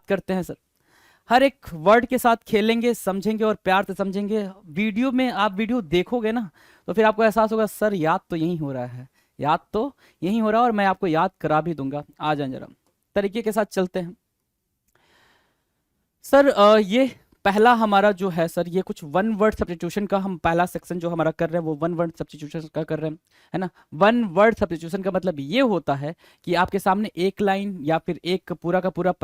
करते हैं सर, हर एक वर्ड के साथ खेलेंगे, समझेंगे और प्यार से समझेंगे। वीडियो में आप वीडियो देखोगे ना तो फिर आपको एहसास होगा सर याद तो यही हो रहा है, याद तो यही हो रहा है, और मैं आपको याद करा भी दूंगा। आ जाए जरा, तरीके के साथ चलते हैं सर। ये पहला हमारा जो है सर, ये कुछ वन वर्ड सब्स्टिट्यूशन का हम पहला सेक्शन जो हमारा कर रहे हैं वो वन वर्ड सब्स्टिट्यूशन का कर रहे हैं, है ना। वन वर्ड सब्स्टिट्यूशन का मतलब ये होता है कि आपके सामने एक लाइन या फिर एक पूरा का पूरा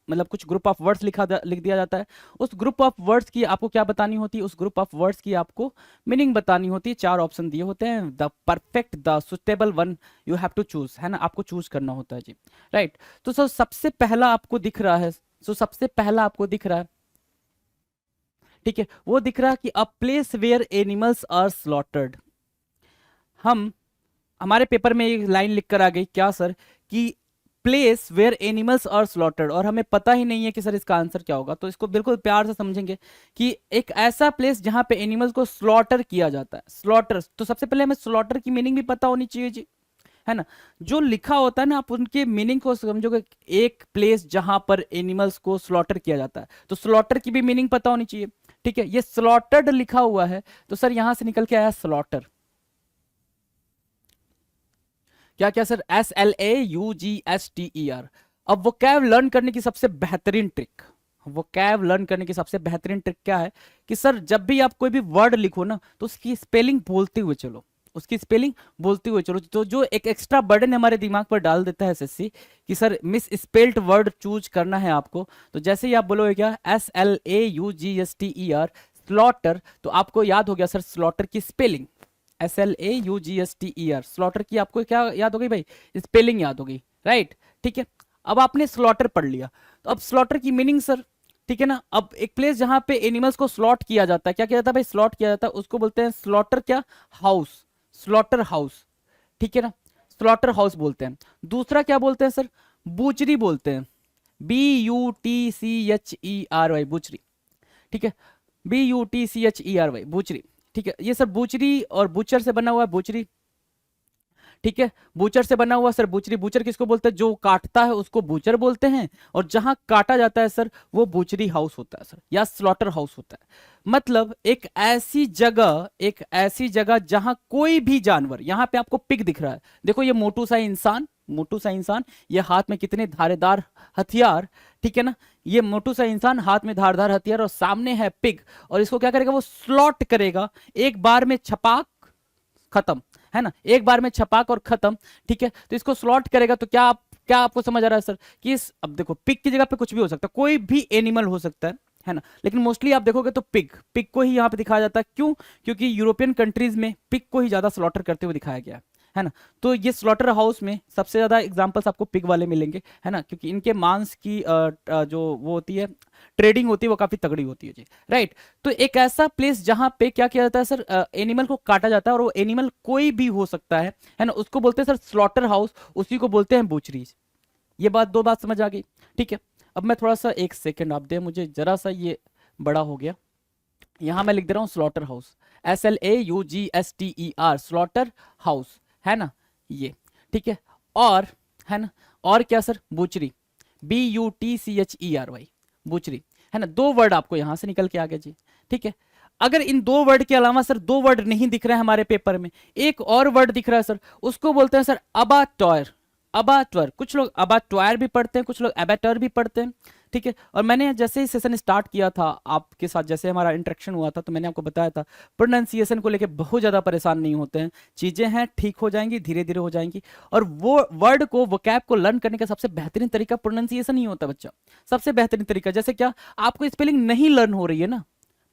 मतलब कुछ ग्रुप ऑफ वर्ड्स लिख दिया जाता है। उस ग्रुप ऑफ वर्ड्स की आपको क्या बतानी होती है, उस ग्रुप ऑफ वर्ड्स की आपको मीनिंग बतानी होती है। 4 ऑप्शन दिए होते हैं, the perfect, the suitable one, you have to choose, है ना, आपको चूज करना होता है जी, राइट। तो सर सबसे पहला आपको दिख रहा है, सबसे पहला आपको दिख रहा है, ठीक है, वो दिख रहा है कि a place where animals are slaughtered. हम हमारे पेपर में एक लाइन लिख कर आ गई क्या सर, कि place where animals are slaughtered, और हमें पता ही नहीं है कि सर इसका आंसर क्या होगा। तो इसको बिल्कुल प्यार से समझेंगे कि एक ऐसा प्लेस जहां पे एनिमल्स को स्लॉटर किया जाता है। स्लॉटर, तो सबसे पहले हमें स्लॉटर की मीनिंग भी पता होनी चाहिए जी, है ना। जो लिखा होता है ना आप उनके मीनिंग को समझोगे। एक प्लेस जहां पर एनिमल्स को स्लॉटर किया जाता है, तो स्लॉटर की भी मीनिंग पता होनी चाहिए, ठीक है। ये स्लॉटर्ड लिखा हुआ है तो सर यहां से निकल के आया स्लॉटर। क्या क्या सर, SLAUGHTER। अब वो कैब लर्न करने की सबसे बेहतरीन ट्रिक, वो कैब लर्न करने की सबसे बेहतरीन ट्रिक क्या है कि सर जब भी आप कोई भी वर्ड लिखो ना तो उसकी स्पेलिंग बोलते हुए चलो, उसकी स्पेलिंग बोलते हुए चलो। तो जो एक एक्स्ट्रा बर्डन हमारे दिमाग पर डाल देता है एसएससी कि sir miss spelled word choose करना है आपको, तो जैसे ही आप बोलोगे क्या SLAUGHTER स्लॉटर, तो आपको याद हो गया सर स्लॉटर की स्पेलिंग, SLAUGHTER स्लॉटर की आपको क्या याद हो गई भाई, स्पेलिंग याद हो गई, राइट, ठीक है। अब आपने स्लॉटर पढ़ लिया, तो अब स्लॉटर की मीनिंग सर, ठीक है ना। अब एक प्लेस जहां पे एनिमल्स को स्लॉट किया जाता है, क्या किया जाता है भाई, स्लॉट किया जाता है, उसको बोलते हैं स्लॉटर क्या, हाउस, स्लॉटर हाउस, ठीक है ना, स्लॉटर हाउस बोलते हैं। दूसरा क्या बोलते हैं सर, बूचरी बोलते हैं, BUTCHERY बूचरी, ठीक है, BUTCHERY बूचरी, ठीक है। ये सर बूचरी और बूचर से बना हुआ है बूचरी, ठीक है, बूचर से बना हुआ सर बूचरी। बूचर किसको बोलते हैं, जो काटता है उसको बूचर बोलते हैं, और जहां काटा जाता है सर वो बूचरी हाउस होता है सर, या स्लॉटर हाउस होता है। मतलब एक ऐसी जगह, एक ऐसी जगह जहां कोई भी जानवर, यहां पे आपको पिग दिख रहा है, देखो ये मोटू सा इंसान, मोटू सा इंसान, ये हाथ में कितने धारेदार हथियार, ठीक है ना, ये मोटू सा इंसान हाथ में धारदार हथियार और सामने है पिग, और इसको क्या करेगा, वो स्लॉट करेगा एक बार में, छपाक खत्म, है ना, एक बार में छपाक और खत्म, ठीक है। तो इसको स्लॉट करेगा, तो क्या आपको समझ आ रहा है सर कि अब देखो पिग की जगह पे कुछ भी हो सकता है, कोई भी एनिमल हो सकता है ना, लेकिन मोस्टली आप देखोगे तो पिग, पिग को ही यहाँ पे दिखाया जाता है। क्यों, क्योंकि यूरोपियन कंट्रीज में पिग को ही ज्यादा स्लॉटर करते हुए दिखाया गया है ना। तो ये स्लॉटर हाउस में सबसे ज्यादा एग्जांपल्स आपको पिग वाले मिलेंगे, है ना, क्योंकि इनके मांस की जो वो होती है, ट्रेडिंग होती है, वो काफी तगड़ी होती है जी, राइट। तो एक ऐसा प्लेस जहां पे क्या किया जाता है सर, एनिमल को काटा जाता है, और वो एनिमल कोई भी हो सकता है ना, उसको बोलते हैं सर स्लॉटर हाउस, उसी को बोलते हैं बूचरीज। ये बात, दो बात समझ आ गई, ठीक है। अब मैं थोड़ा सा, एक सेकेंड आप दे मुझे जरा सा, ये बड़ा हो गया, यहां मैं लिख दे रहा हूं slaughter house, SLAUGHTER slaughter house, है ना, ये ठीक है। और है ना, और क्या सर, बूचरी, BUTCHERY बूचरी, है ना। दो वर्ड आपको यहां से निकल के आ गए जी, ठीक है। अगर इन दो वर्ड के अलावा सर दो वर्ड नहीं दिख रहे हैं हमारे पेपर में, एक और वर्ड दिख रहा है सर, उसको बोलते हैं सर अबाटॉयर, अबाटॉयर। कुछ लोग अबाटॉयर भी पढ़ते हैं, कुछ लोग एबाटर भी पढ़ते हैं, ठीक है। और मैंने जैसे ही सेशन स्टार्ट किया था आपके साथ, जैसे हमारा इंटरेक्शन हुआ था, तो मैंने आपको बताया था प्रोनाउंसिएशन को लेके बहुत ज़्यादा परेशान नहीं होते हैं, चीज़ें हैं ठीक हो जाएंगी, धीरे धीरे हो जाएंगी। और वो वर्ड को, वोकैब को लर्न करने का सबसे बेहतरीन तरीका प्रोनाउंसिएशन ही होता है बच्चा, सबसे बेहतरीन तरीका। जैसे क्या, आपको स्पेलिंग नहीं लर्न हो रही है ना,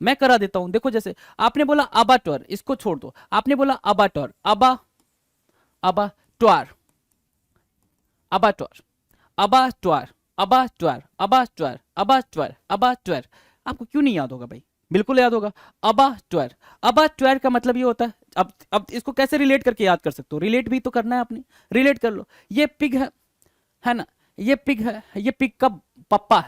मैं करा देता हूं। देखो जैसे आपने बोला अबाटॉर, इसको छोड़ दो, आपने बोला अबाटॉर, अबाटॉर, अबाटॉर, अबाटॉर, अबाटॉर, अबाटॉर, अबाटॉर, अबाटॉर, आपको क्यों नहीं याद होगा भाई, बिल्कुल याद होगा। अबाटॉर, अबाटॉर का मतलब ये होता है, अब इसको कैसे रिलेट करके याद कर सकते हो, रिलेट भी तो करना है आपने, रिलेट कर लो। ये पिग है ना, ये पिग है, ये पिग का पप्पा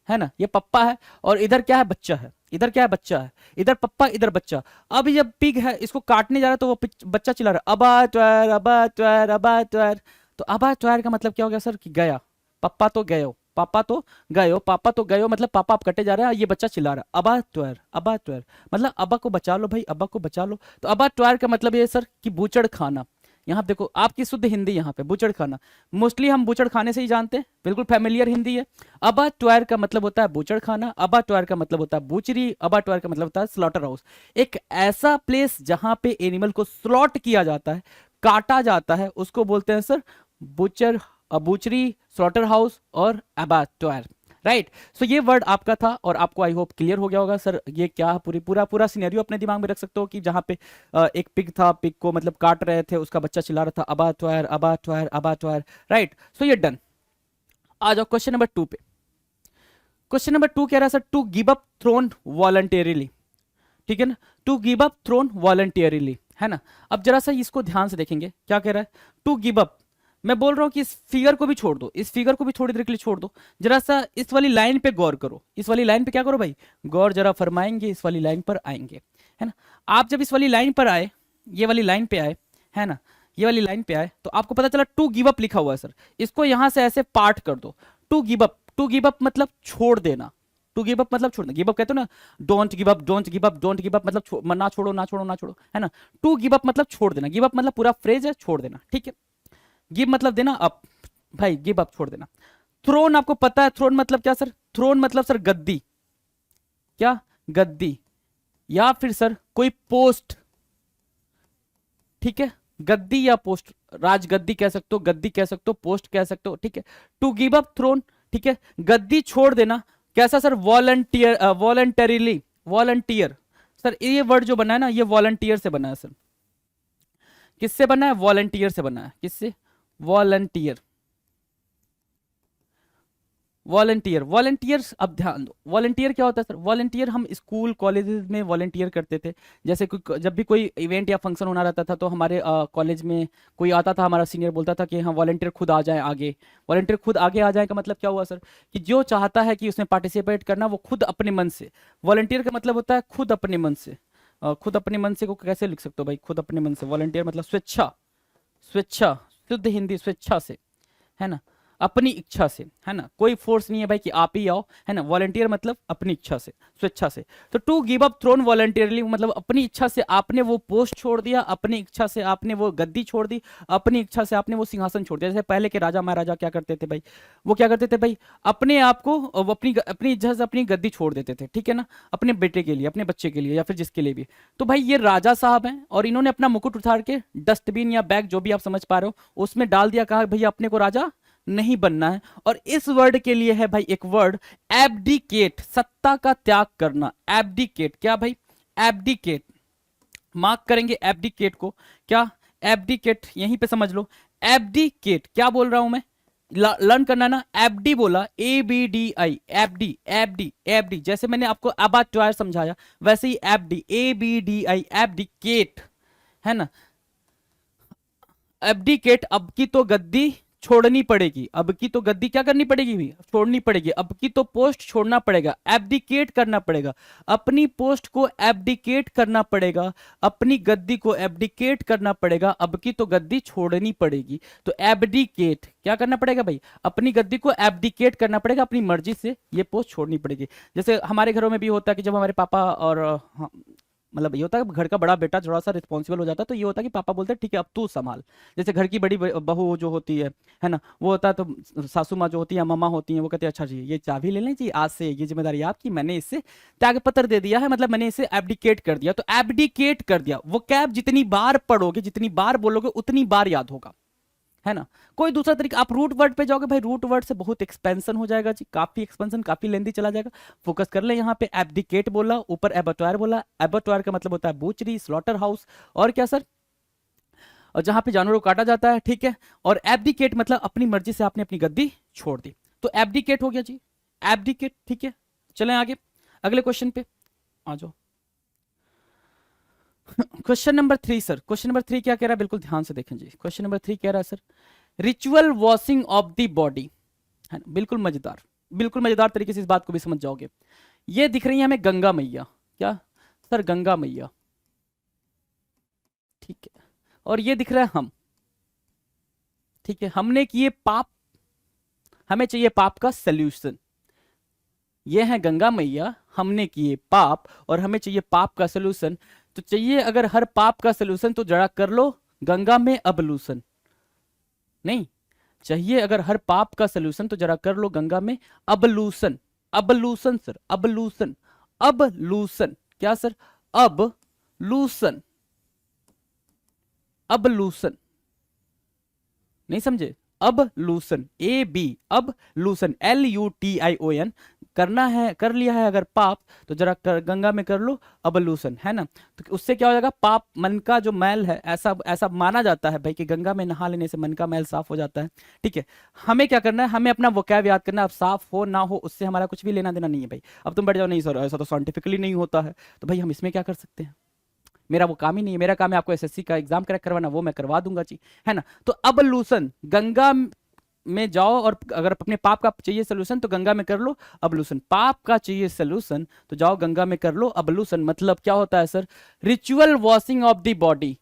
है ना, ये पप्पा है, और इधर क्या है, बच्चा है, इधर क्या है, बच्चा है, इधर पप्पा इधर बच्चा। अब ये पिग है, इसको काटने जा रहा है, तो वो बच्चा चिल्ला रहा है अबाटॉर, अबाटॉर, अबाटॉर। तो अबाटॉर का मतलब क्या हो गया सर, कि गया, पप्पा तो गयो, पापा तो गए हो, पापा तो गए हो मतलब पापा आप कटे जा रहे हैं, ये बच्चा चिल्ला रहा है अबाटोयर, अबाटोयर मतलब अब्बा को बचा लो भाई, अब्बा को बचा लो। तो अबाटोयर का मतलब ये सर कि बूचड़ खाना। यहाँ पे देखो आपकी शुद्ध हिंदी, यहाँ पे बूचड़ खाना, मोस्टली हम बूचड़ खाने से ही जानते हैं, बिल्कुल फैमिलियर हिंदी है। अबाटोयर का मतलब होता है बूचड़ खाना, अबाटोयर का मतलब होता है बूचरी, अबाटोयर का मतलब होता है स्लॉटर हाउस। एक ऐसा प्लेस जहां पे एनिमल को स्लॉट किया जाता है, काटा जाता है, उसको बोलते हैं सर बुचर, बूचरी, स्लॉटर हाउस और अबाटोयर। राइट, सो ये वर्ड आपका था और आपको आई होप क्लियर हो गया होगा सर ये क्या, पूरा सिनेरियो अपने दिमाग में रख सकते हो कि जहां पे एक पिग था, पिग को मतलब काट रहे थे, उसका बच्चा चिल्ला रहा था अबाटोयर, अबाटोयर, अबाटोयर। राइट, सो ये डन। आ जाओ क्वेश्चन नंबर 2 पे। क्वेश्चन नंबर 2 कह रहा है sir to give up throne voluntarily, ठीक है ना, to give up throne voluntarily, है ना। अब जरा सा इसको ध्यान से देखेंगे क्या कह रहा है, टू गिव अप। मैं बोल रहा हूं कि इस फिगर को भी छोड़ दो, इस फिगर को भी थोड़ी देर के लिए छोड़ दो, जरा सा इस वाली लाइन पे गौर करो, इस वाली लाइन पे क्या करो भाई, गौर जरा फरमाएंगे, इस वाली लाइन पर आएंगे, है ना। आप जब इस वाली लाइन पर आए, ये वाली लाइन पे आए, है ना, ये वाली लाइन पे आए, तो आपको पता चला टू गिव अप लिखा हुआ है सर, इसको यहां से ऐसे पार्ट कर दो, to give up, to give up मतलब छोड़ देना, टू गिव अप मतलब छोड़ना, गिव अप कहते हो ना, don't give up, don't give up, don't give up मतलब ना छोड़ो, ना छोड़ो, ना छोड़ो, है ना। टू गिव अप मतलब छोड़ देना, गिव अप मतलब पूरा फ्रेज है छोड़ देना, ठीक है। गिव मतलब देना अप, भाई गिव अप छोड़ देना। थ्रोन आपको पता है, थ्रोन मतलब क्या सर, थ्रोन मतलब सर गद्दी, क्या गद्दी, या फिर सर कोई पोस्ट, ठीक है, गद्दी या पोस्ट, राजगद्दी कह सकते हो, गद्दी कह सकते हो, पोस्ट कह सकते हो, ठीक है। टू गिव अप थ्रोन, ठीक है, गद्दी छोड़ देना, कैसा sir, volunteer, voluntarily, volunteer. Sir ये वर्ड जो बना है ना, ये वॉलंटियर से बना है सर, किससे बना है, वॉलंटियर से बना है, किससे, वॉलंटियर, वॉलंटियर, वॉलंटियर। अब ध्यान दो वॉलंटियर क्या होता है सर, वॉलंटियर हम स्कूल कॉलेजेस में वॉलंटियर करते थे, जैसे जब भी कोई इवेंट या फंक्शन होना रहता था तो हमारे कॉलेज में कोई आता था, हमारा सीनियर बोलता था कि हाँ वॉलंटियर खुद आ जाए आगे। वॉलंटियर खुद आगे आ जाए का मतलब क्या हुआ सर, कि जो चाहता है कि उसमें पार्टिसिपेट करना वो खुद अपने मन से, वॉलंटियर का मतलब होता है खुद अपने मन से। खुद अपने मन से को कैसे लिख सकते हो भाई, खुद अपने मन से, वॉलंटियर मतलब स्वेच्छा, स्वेच्छा, शुद्ध हिंदी स्वेच्छा से, है ना, अपनी इच्छा से, है ना, कोई फोर्स नहीं है भाई कि आप ही आओ, है ना। वॉलंटियर मतलब अपनी इच्छा से, स्वेच्छा से। तो to give up throne voluntarily मतलब अपनी इच्छा से आपने वो पोस्ट छोड़ दिया, अपनी इच्छा से आपने वो गद्दी छोड़ दी, अपनी इच्छा से आपने वो सिंहासन छोड़ दिया। जैसे पहले के राजा महाराजा क्या करते थे भाई, वो क्या करते थे भाई, अपने आप को वो अपनी अपनी इच्छा से अपनी गद्दी छोड़ देते थे, ठीक है ना, अपने बेटे के लिए, अपने बच्चे के लिए, या फिर जिसके लिए भी। तो भाई ये राजा साहब हैं और इन्होंने अपना मुकुट उतार के डस्टबिन या बैग जो भी आप समझ पा रहे हो उसमें डाल दिया, कहा भैया अपने को राजा नहीं बनना है। और इस वर्ड के लिए है भाई एक वर्ड एब्डिकेट, सत्ता का त्याग करना, एब्डिकेट, क्या भाई, एब्डिकेट, मार्क करेंगे एब्डिकेट को, क्या, एब्डिकेट, यहीं पे समझ लो, एब्डिकेट क्या बोल रहा हूं मैं, लर्न करना ना, एबडी बोला, ए बी डी आई, एबडी, एबडी, एबडी, जैसे मैंने आपको अबाटोयर समझाया वैसे ही एबडी, A B D I, abdicate, है ना। एब्डिकेट, अब की तो गद्दी छोड़नी पड़ेगी, अब की तो गद्दी क्या करनी पड़ेगी भी, छोड़नी पड़ेगी, अब की तो पोस्ट छोड़ना पड़ेगा, एब्डिकेट करना पड़ेगा, अपनी पोस्ट को एब्डिकेट करना पड़ेगा, अपनी गद्दी को एब्डिकेट करना पड़ेगा, अब की तो गद्दी छोड़नी पड़ेगी। तो एब्डिकेट क्या करना पड़ेगा भाई, अपनी गद्दी को एब्डिकेट करना पड़ेगा, अपनी मर्जी से ये पोस्ट छोड़नी पड़ेगी। जैसे हमारे घरों में भी होता है कि जब हमारे पापा और मतलब ये होता है घर का बड़ा बेटा थोड़ा सा रिस्पॉन्सिबल हो जाता है, तो ये होता है कि पापा बोलते हैं ठीक है अब तू संभाल। जैसे घर की बड़ी बहू जो होती है ना, वो होता है तो सासू माँ जो होती है, मम्मा होती है, वो कहते हैं अच्छा जी ये चाबी ले लें जी, आज से ये जिम्मेदारी आपकी, मैंने इससे त्याग पत्र दे दिया है, मतलब मैंने इसे एब्डिकेट कर दिया। तो एब्डिकेट कर दिया, वो कैब जितनी बार पढ़ोगे, जितनी बार बोलोगे उतनी बार याद होगा, है ना। कोई दूसरा तरीका, आप रूट वर्ड पे जाओगे भाई, रूट वर्ड से बहुत एक्सपेंशन हो जाएगा जी, काफी एक्सपेंशन, काफी लेंदी चला जाएगा। फोकस कर ले यहाँ पे, एब्डिकेट बोला, ऊपर एबटवायर बोला, एबटवायर का मतलब होता है बूचरी, स्लॉटर हाउस, और क्या सर, और जहां पे जानवरों को काटा जाता है, ठीक है। और एब्डिकेट मतलब अपनी मर्जी से आपने अपनी गद्दी छोड़ दी, तो एब्डिकेट हो गया जी, एब्डिकेट, ठीक है। चलें आगे अगले क्वेश्चन पे आ जाओ। Question number 3 sir, question number 3 क्या कह रहा है, बिल्कुल ध्यान से देखें जी। क्वेश्चन नंबर 3 कह रहा है sir ritual washing of the body, है ना, बिल्कुल मजेदार, बिल्कुल मजेदार तरीके से इस बात को भी समझ जाओगे। ये दिख रही है हमें गंगा मैया, क्या सर, गंगा मैया, ठीक है, और ये दिख रहा है हम, ठीक है, हमने किए पाप, हमें चाहिए पाप का सोल्यूशन। ये है गंगा मैया, हमने किए पाप और हमें चाहिए पाप का सोल्यूशन। तो चाहिए अगर हर पाप का सोल्यूशन तो जरा कर लो गंगा में अबलूशन। नहीं, चाहिए अगर हर पाप का सोल्यूशन तो जरा कर लो गंगा में अबलूशन। अबलूशन सर, अबलूशन। अबलूशन क्या सर? अब लूसन, अब लूसन। नहीं समझे? अब लूसन, ए बी, अब लूसन, LUTION। करना है, कर लिया है अगर पाप तो जरा गंगा में कर लो अबलूशन, है ना? तो उससे क्या हो जाएगा? पाप, मन का जो मैल है, ऐसा ऐसा माना जाता है भाई कि गंगा में नहा लेने से मन का मैल साफ हो जाता है। ठीक है, हमें क्या करना है? हमें अपना वोकैब याद करना है। अब साफ हो ना हो उससे हमारा कुछ भी लेना देना नहीं है भाई। अब तुम बैठ जाओ, नहीं सर ऐसा तो साइंटिफिकली नहीं होता है, तो भाई हम इसमें क्या कर सकते हैं? मेरा वो काम ही नहीं है। मेरा काम है आपको SSC का एग्जाम क्रैक करवाना, वो मैं करवा दूंगा जी, है ना? तो अब लूसन, गंगा में जाओ और अगर अपने पाप का चाहिए सोल्यूशन तो गंगा में कर लो अबलूशन। पाप का चाहिए सोल्यूशन तो जाओ गंगा में कर लो अबलूशन। मतलब क्या होता है sir? Ritual washing of the body,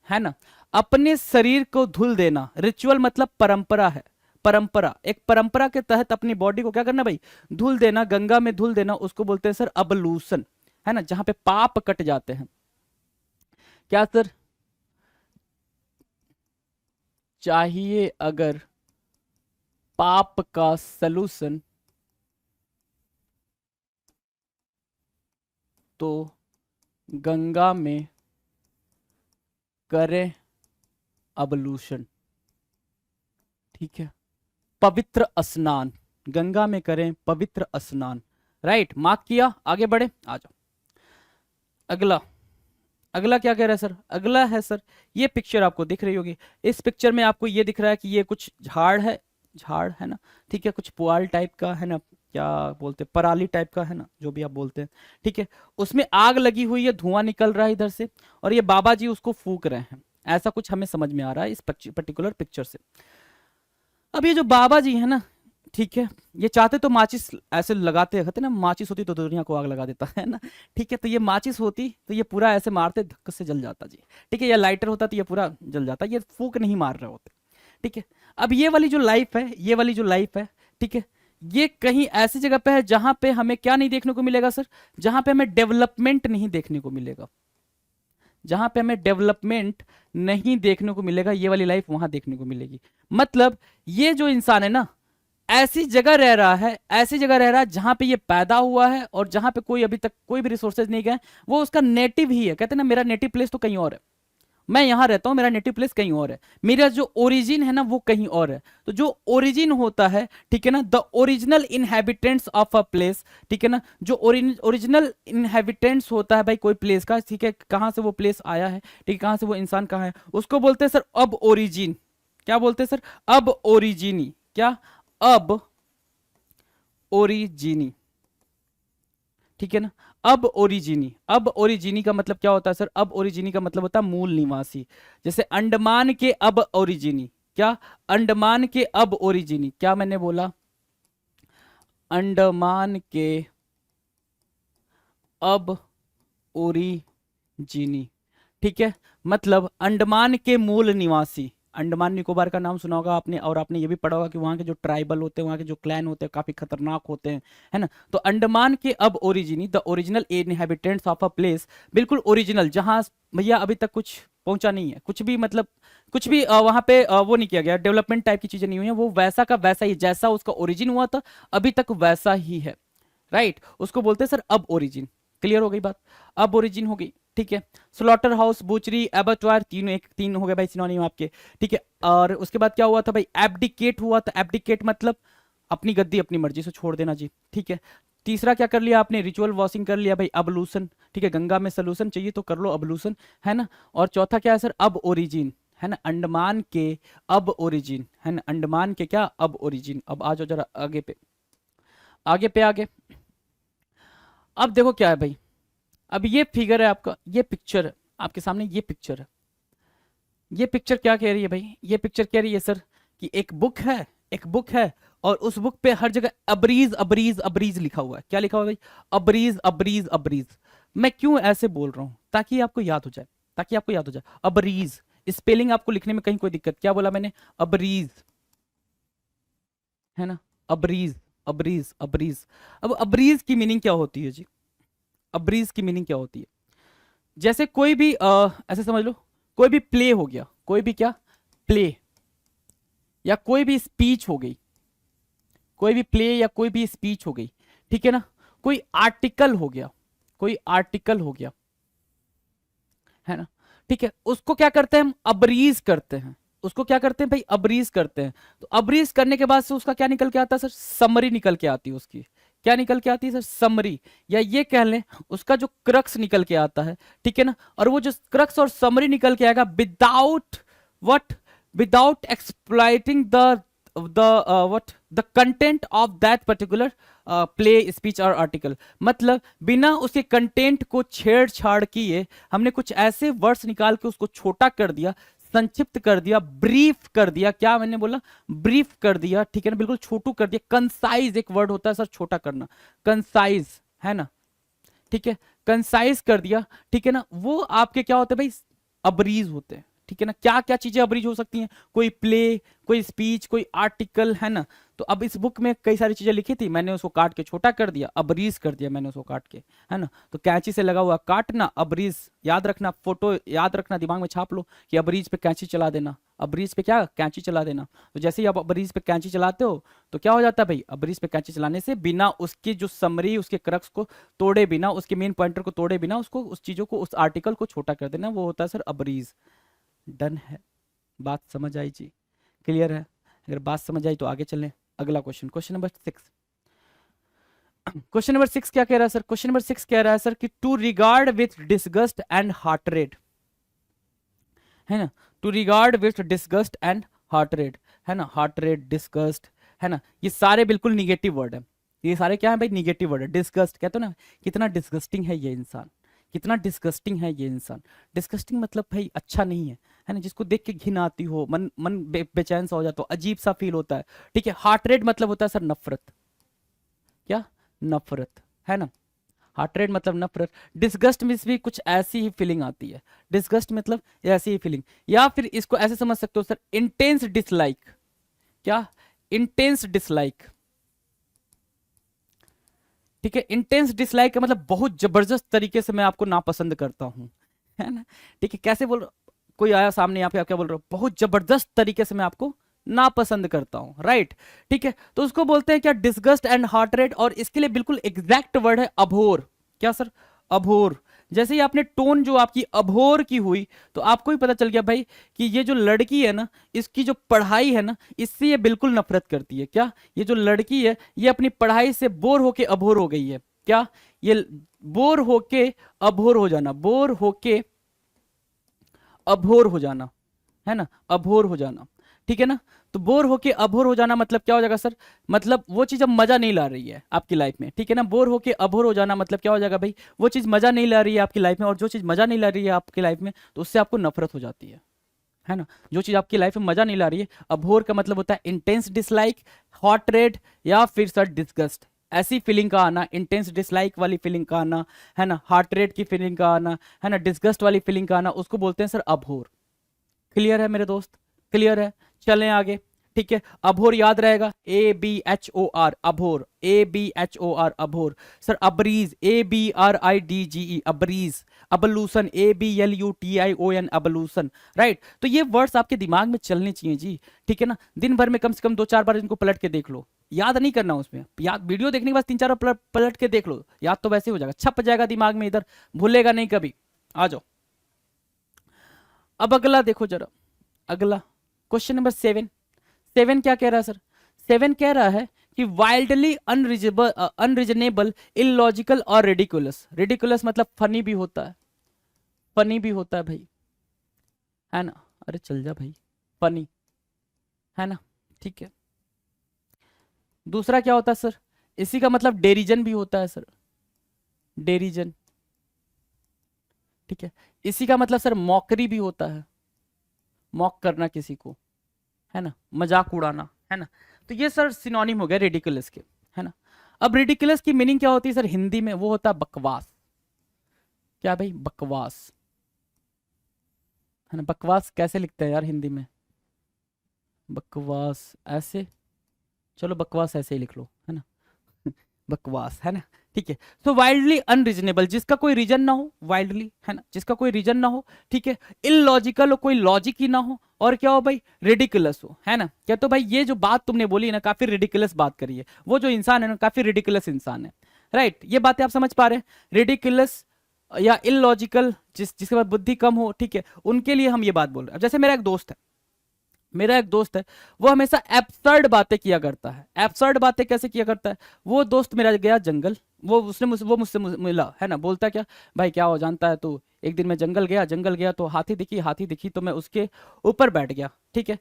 है ना? अपने शरीर को धुल देना। रिचुअल मतलब परंपरा है, परंपरा। एक परंपरा के तहत अपनी बॉडी को क्या करना भाई? धुल देना, गंगा में धुल देना, उसको बोलते हैं सर अबलूशन, है ना? जहां पे पाप कट जाते हैं। क्या सर? चाहिए अगर पाप का सलूशन तो गंगा में करें अबलूशन। ठीक है, पवित्र स्नान, गंगा में करें पवित्र स्नान। राइट, मार्क किया, आगे बढ़े, आ जाओ। अगला, अगला क्या कह रहा है सर? अगला है सर, ये पिक्चर आपको दिख रही होगी। इस पिक्चर में आपको ये दिख रहा है कि ये कुछ झाड़ है, झाड़ है ना? ठीक है, कुछ पुआल टाइप का है ना, क्या बोलते हैं, पराली टाइप का, है ना, जो भी आप बोलते हैं। ठीक है, उसमें आग लगी हुई है, धुआं निकल रहा है इधर से, और ये बाबा जी उसको फूक रहे हैं। ऐसा कुछ हमें समझ में आ रहा है इस पर्टिकुलर पिक्चर से। अब ये जो बाबा जी है ना, ठीक है, ये चाहते तो माचिस ऐसे लगाते, कहते ना माचिस होती तो दुनिया को आग लगा देता, है ना? ठीक है, तो ये माचिस होती तो ये पूरा ऐसे मारते, धक्के से जल जाता जी। ठीक है, या लाइटर होता तो ये पूरा जल जाता, ये फूक नहीं मार रहे होते। ठीक है, अब ये वाली जो लाइफ है, ये वाली जो लाइफ है, ठीक है, ये कहीं ऐसी जगह पे है जहां पे हमें क्या नहीं देखने को मिलेगा सर? जहां पे हमें डेवलपमेंट नहीं देखने को मिलेगा। जहां पे हमें डेवलपमेंट नहीं देखने को मिलेगा, ये वाली लाइफ वहां देखने को मिलेगी। मतलब ये जो इंसान है ना, ऐसी जगह रह रहा है, ऐसी जगह रह रहा है जहां पे ये पैदा हुआ है और जहां पे कोई अभी तक कोई भी रिसोर्सेज नहीं गए। वो उसका नेटिव ही है। कहते हैं ना, मेरा नेटिव प्लेस तो कहीं और है, मैं यहां रहता हूं, मेरा नेटिव प्लेस कहीं और है, मेरा जो ओरिजिन है ना वो कहीं और है। तो जो ओरिजिन होता है, ठीक है ना, the original inhabitants of a place, ठीक है ना, जो ओरिजिनल इनहेबिटेंट्स होता है भाई कोई प्लेस का, ठीक है, कहां से वो प्लेस आया है, ठीक है, कहां से वो इंसान कहां है, उसको बोलते हैं सर अब ओरिजिन। क्या बोलते हैं सर? अब ओरिजिनी। क्या? अब ओरिजिनी। ठीक है ना? अब ओरिजिनी, अब ओरिजिनी का मतलब क्या होता है सर? अब ओरिजिनी का मतलब होता है मूल निवासी। जैसे अंडमान के अब ओरिजिनी। क्या? अंडमान के अब ओरिजिनी। क्या मैंने बोला? अंडमान के अब ओरिजिनी। ठीक है, मतलब अंडमान के मूल निवासी। अंडमान निकोबार का नाम सुना होगा आपने, और आपने ये भी पढ़ा होगा कि वहां के जो ट्राइबल होते हैं, वहां के जो क्लैन होते हैं, काफी खतरनाक होते हैं, है ना? तो अंडमान के अब ओरिजिनी, the original inhabitants of a place, बिल्कुल ओरिजिनल, जहां भैया अभी तक कुछ पहुंचा नहीं है, कुछ भी, मतलब कुछ भी वहां पे वो नहीं किया गया, डेवलपमेंट टाइप की चीजें नहीं हुई है, वो वैसा का वैसा ही, जैसा उसका ओरिजिन हुआ था अभी तक वैसा ही है। राइट, उसको बोलते हैं सर अब ओरिजिन। क्लियर हो गई बात? अब ओरिजिन हो गई। ठीक है, स्लॉटर हाउस, बुचरी, एबटवार, तीनों एक तीन हो गए भाई सिनोनिम आपके। ठीक है, और उसके बाद क्या हुआ था भाई? एब्डिकेट हुआ था। एब्डिकेट मतलब अपनी गद्दी अपनी मर्जी से छोड़ देना जी। ठीक है, तीसरा क्या कर लिया आपने? रिचुअल वॉशिंग कर लिया भाई, अबलूशन। ठीक है, गंगा में सलूशन चाहिए तो कर लो अबलूशन, है ना? और चौथा क्या है सर? अब ओरिजिन, है ना? अंडमान के अब ओरिजिन, है ना? अंडमान के क्या? अब ओरिजिन। अब आ जाओ जरा आगे पे, आगे पे, आगे। अब देखो क्या है भाई, अब ये फिगर है आपका, ये पिक्चर है आपके सामने, ये पिक्चर है। ये पिक्चर क्या कह रही है भाई? ये पिक्चर कह रही है सर कि एक बुक है, एक बुक है, और उस बुक पे हर जगह अबरीज अबरीज अबरीज लिखा हुआ है। क्या लिखा हुआ है भाई? अबरीज अबरीज अबरीज। मैं क्यों ऐसे बोल रहा हूं? ताकि आपको याद हो जाए, ताकि आपको याद हो जाए। अबरीज स्पेलिंग आपको लिखने में कहीं कोई दिक्कत? क्या बोला मैंने? अबरीज, है ना? अब्रीज, अब्रीज, अब्रीज। अब अब्रीज की मीनिंग क्या होती है जी? अब्रीज की मीनिंग क्या होती है? जैसे कोई भी ऐसे समझ लो, कोई भी प्ले हो गया, कोई भी क्या प्ले, या कोई भी स्पीच हो गई, कोई भी प्ले या कोई भी स्पीच हो गई, ठीक है ना, कोई आर्टिकल हो गया, कोई आर्टिकल हो गया, है ना, ठीक है, उसको क्या करते हैं हम? अब्रीज करते हैं। उसको क्या करते हैं भाई? अब्रीज करते हैं। तो अब्रीज करने के बाद से उसका क्या निकल के आता है सर? समरी निकल के आती है उसकी। क्या निकल के आती है सर? समरी, या ये कह लें उसका जो क्रक्स निकल के आता है, ठीक है ना। और वो जो क्रक्स और समरी निकल के आएगा without what, without exploiting what the content of that particular play, speech और आर्टिकल। मतलब बिना उसके कंटेंट को छेड़छाड़ किए हमने कुछ ऐसे वर्ड्स निकाल के उसको छोटा कर दिया, संक्षिप्त कर दिया, ब्रीफ कर दिया। क्या मैंने बोला? ब्रीफ कर दिया, ठीक है ना, बिल्कुल छोटू कर दिया। कंसाइज एक वर्ड होता है सर, छोटा करना, कंसाइज, है ना, ठीक है, कंसाइज कर दिया, ठीक है ना। वो आपके क्या होते हैं भाई? अब्रीज होते हैं, ठीक है ना। क्या क्या चीजें अब्रीज हो सकती हैं? कोई प्ले, कोई स्पीच, कोई आर्टिकल, है ना। तो अब इस बुक में कई सारी चीजें लिखी थी, मैंने उसको काट के छोटा कर दिया, अब्रीज कर दिया मैंने उसको काट के, है ना। तो कैंची से लगा हुआ काटना, अब्रीज, याद रखना, फोटो याद रखना, दिमाग में छाप लो कि अब्रीज पे कैंची चला देना, अब्रीज पे क्या? कैंची चला देना। तो जैसे ही आप अब्रीज पे कैंची चलाते हो तो क्या हो जाता है भाई? अब्रीज पे कैंची चलाने से बिना उसकी जो समरी, उसके क्रक्स को तोड़े बिना, उसके मेन पॉइंटर को तोड़े बिना, उसको, उस चीजों को, उस आर्टिकल को छोटा कर देना, वो होता है सर अब्रीज। डन है? बात समझ आई जी? क्लियर है? अगर बात समझ आई तो आगे चलें। अगला question, question number 6। Question number 6 क्या कह रहा है सर? क्वेश्चन नंबर 6 कह रहा है सर कि to regard with disgust and hatred, है ना, to regard with disgust and hatred, है ना, हार्ट रेट, डिसगस्ट, है ना, ये सारे बिल्कुल निगेटिव वर्ड है। ये सारे क्या है भाई? निगेटिव वर्ड है। डिसगस्ट कहते हो ना, कितना डिसगस्टिंग है ये इंसान, कितना डिस्गस्टिंग है ये इंसान। डिस्गस्टिंग मतलब भाई अच्छा नहीं है ना, जिसको देख के घिन आती हो, मन मन बेचैन सा हो जाता हो, अजीब सा फील होता है, ठीक है। हार्ट रेट मतलब होता है सर नफरत, क्या? नफरत, है ना। हार्ट रेट मतलब नफरत। डिस्गस्ट में भी कुछ ऐसी ही फीलिंग आती है, डिस्गस्ट मतलब ऐसी ही फीलिंग। या फिर इसको ऐसे समझ सकते हो सर, इंटेंस डिसलाइक, क्या? इंटेंस डिसलाइक, ठीक है। इंटेंस डिसलाइक का मतलब बहुत जबरदस्त तरीके से मैं आपको नापसंद करता हूं, है ना, ठीक है। कैसे बोल, कोई आया सामने यहाँ पे, आप क्या बोल रहे हो? बहुत जबरदस्त तरीके से मैं आपको नापसंद करता हूं, राइट, ठीक है। तो उसको बोलते हैं क्या? Disgust and heart rate. और इसके लिए बिल्कुल एग्जैक्ट वर्ड है अभोर। क्या सर? अभोर। जैसे ही आपने टोन जो आपकी अभोर की हुई, तो आपको ही पता चल गया भाई कि ये जो लड़की है ना, इसकी जो पढ़ाई है ना, इससे ये बिल्कुल नफरत करती है। क्या? ये जो लड़की है, ये अपनी पढ़ाई से बोर होके अभोर हो गई है। क्या? ये बोर होके अभोर हो जाना, बोर होके अभोर हो जाना, है ना, अभोर हो जाना, ठीक है ना। तो बोर होके अभोर हो जाना मतलब क्या हो जाएगा सर? मतलब वो चीज अब मजा नहीं ला रही है आपकी लाइफ में, ठीक है ना। बोर होके अभोर हो जाना मतलब क्या हो जाएगा भाई? वो चीज मजा नहीं ला रही है आपकी लाइफ में, और जो चीज मजा नहीं ला रही है आपकी लाइफ में, तो उससे आपको नफरत हो जाती है ना। जो चीज आपकी लाइफ में मजा नहीं ला रही है, अभोर का मतलब होता है इंटेंस डिसलाइक, हॉट रेड, या फिर सर डिस्गस्ट। ऐसी फीलिंग का आना, इंटेंस डिसलाइक वाली फीलिंग का आना, है ना, हार्ट रेट की फीलिंग का आना, है ना, डिस्गस्ट वाली फीलिंग का आना, उसको बोलते हैं सर अभोर। क्लियर है मेरे दोस्त? क्लियर है? चलें आगे, ठीक है। अभोर याद रहेगा, ABHOR, abhor, ABHOR, abhor. Sir abridge, ABRIDGE, abridge. Ablution, ABLUTION, ablution, right. तो ये वर्ड्स आपके दिमाग में चलने चाहिए जी, ठीक है ना। दिन भर में कम से कम 2-4 बार इनको पलट के देख लो, याद नहीं करना उसमें, याद वीडियो देखने के बाद 3-4 बार पलट के देख लो, याद तो वैसे हो जाएगा, छप जाएगा दिमाग में, इधर भूलेगा नहीं कभी। आ जाओ, अब अगला देखो जरा, अगला क्वेश्चन नंबर 7। 7 क्या कह रहा है सर? 7 कह रहा है कि वाइल्डली अनरीजनेबल, अनरीजनेबल, इलॉजिकल और रेडिकुलस। रेडिकुलस मतलब फनी भी होता है, फनी भी होता है भाई, है ना। अरे चल जा भाई, फनी, है ना, ठीक है। दूसरा क्या होता है सर? इसी का मतलब डेरिजन भी होता है सर, डेरिजन, ठीक है। इसी का मतलब सर मॉकरी भी होता है, मॉक करना किसी को, है ना, मजाक उड़ाना, है ना। तो ये सर सिनोनिम हो गया रेडिकुलस के, है ना। अब रेडिकुलस की मीनिंग क्या होती है सर हिंदी में? वो होता है बकवास। क्या भाई? बकवास, है ना। बकवास कैसे लिखते हैं यार हिंदी में? बकवास ऐसे, चलो बकवास ऐसे ही लिख लो, है ना। बकवास, है ना। ठीक है। सो वाइल्डली अनरीजनेबल, जिसका कोई रीजन ना हो, वाइल्डली, है ना, जिसका कोई रीजन ना हो, ठीक है। इलॉजिकल हो, कोई लॉजिक ही ना हो, और क्या हो भाई, रिडिकुलस हो, है ना। क्या तो भाई ये जो बात तुमने बोली है ना, काफी रिडिकुलस बात करी है, वो जो इंसान है ना काफी रिडिकुलस इंसान है, राइट। ये बातें आप समझ पा रहे हैं, रिडिकुलस या इलॉजिकल, जिसके पास बुद्धि कम हो, ठीक है, उनके लिए हम ये बात बोल रहे हैं। अब जैसे मेरा एक दोस्त है, वो हमेशा एब्सर्ड बातें किया करता है। एब्सर्ड बातें कैसे किया करता है, वो दोस्त मेरा गया जंगल, वो मुझसे मिला, है ना, बोलता क्या, भाई क्या हो जानता है तू, एक दिन मैं जंगल गया तो हाथी दिखी तो मैं उसके ऊपर बैठ गया, ठीक है।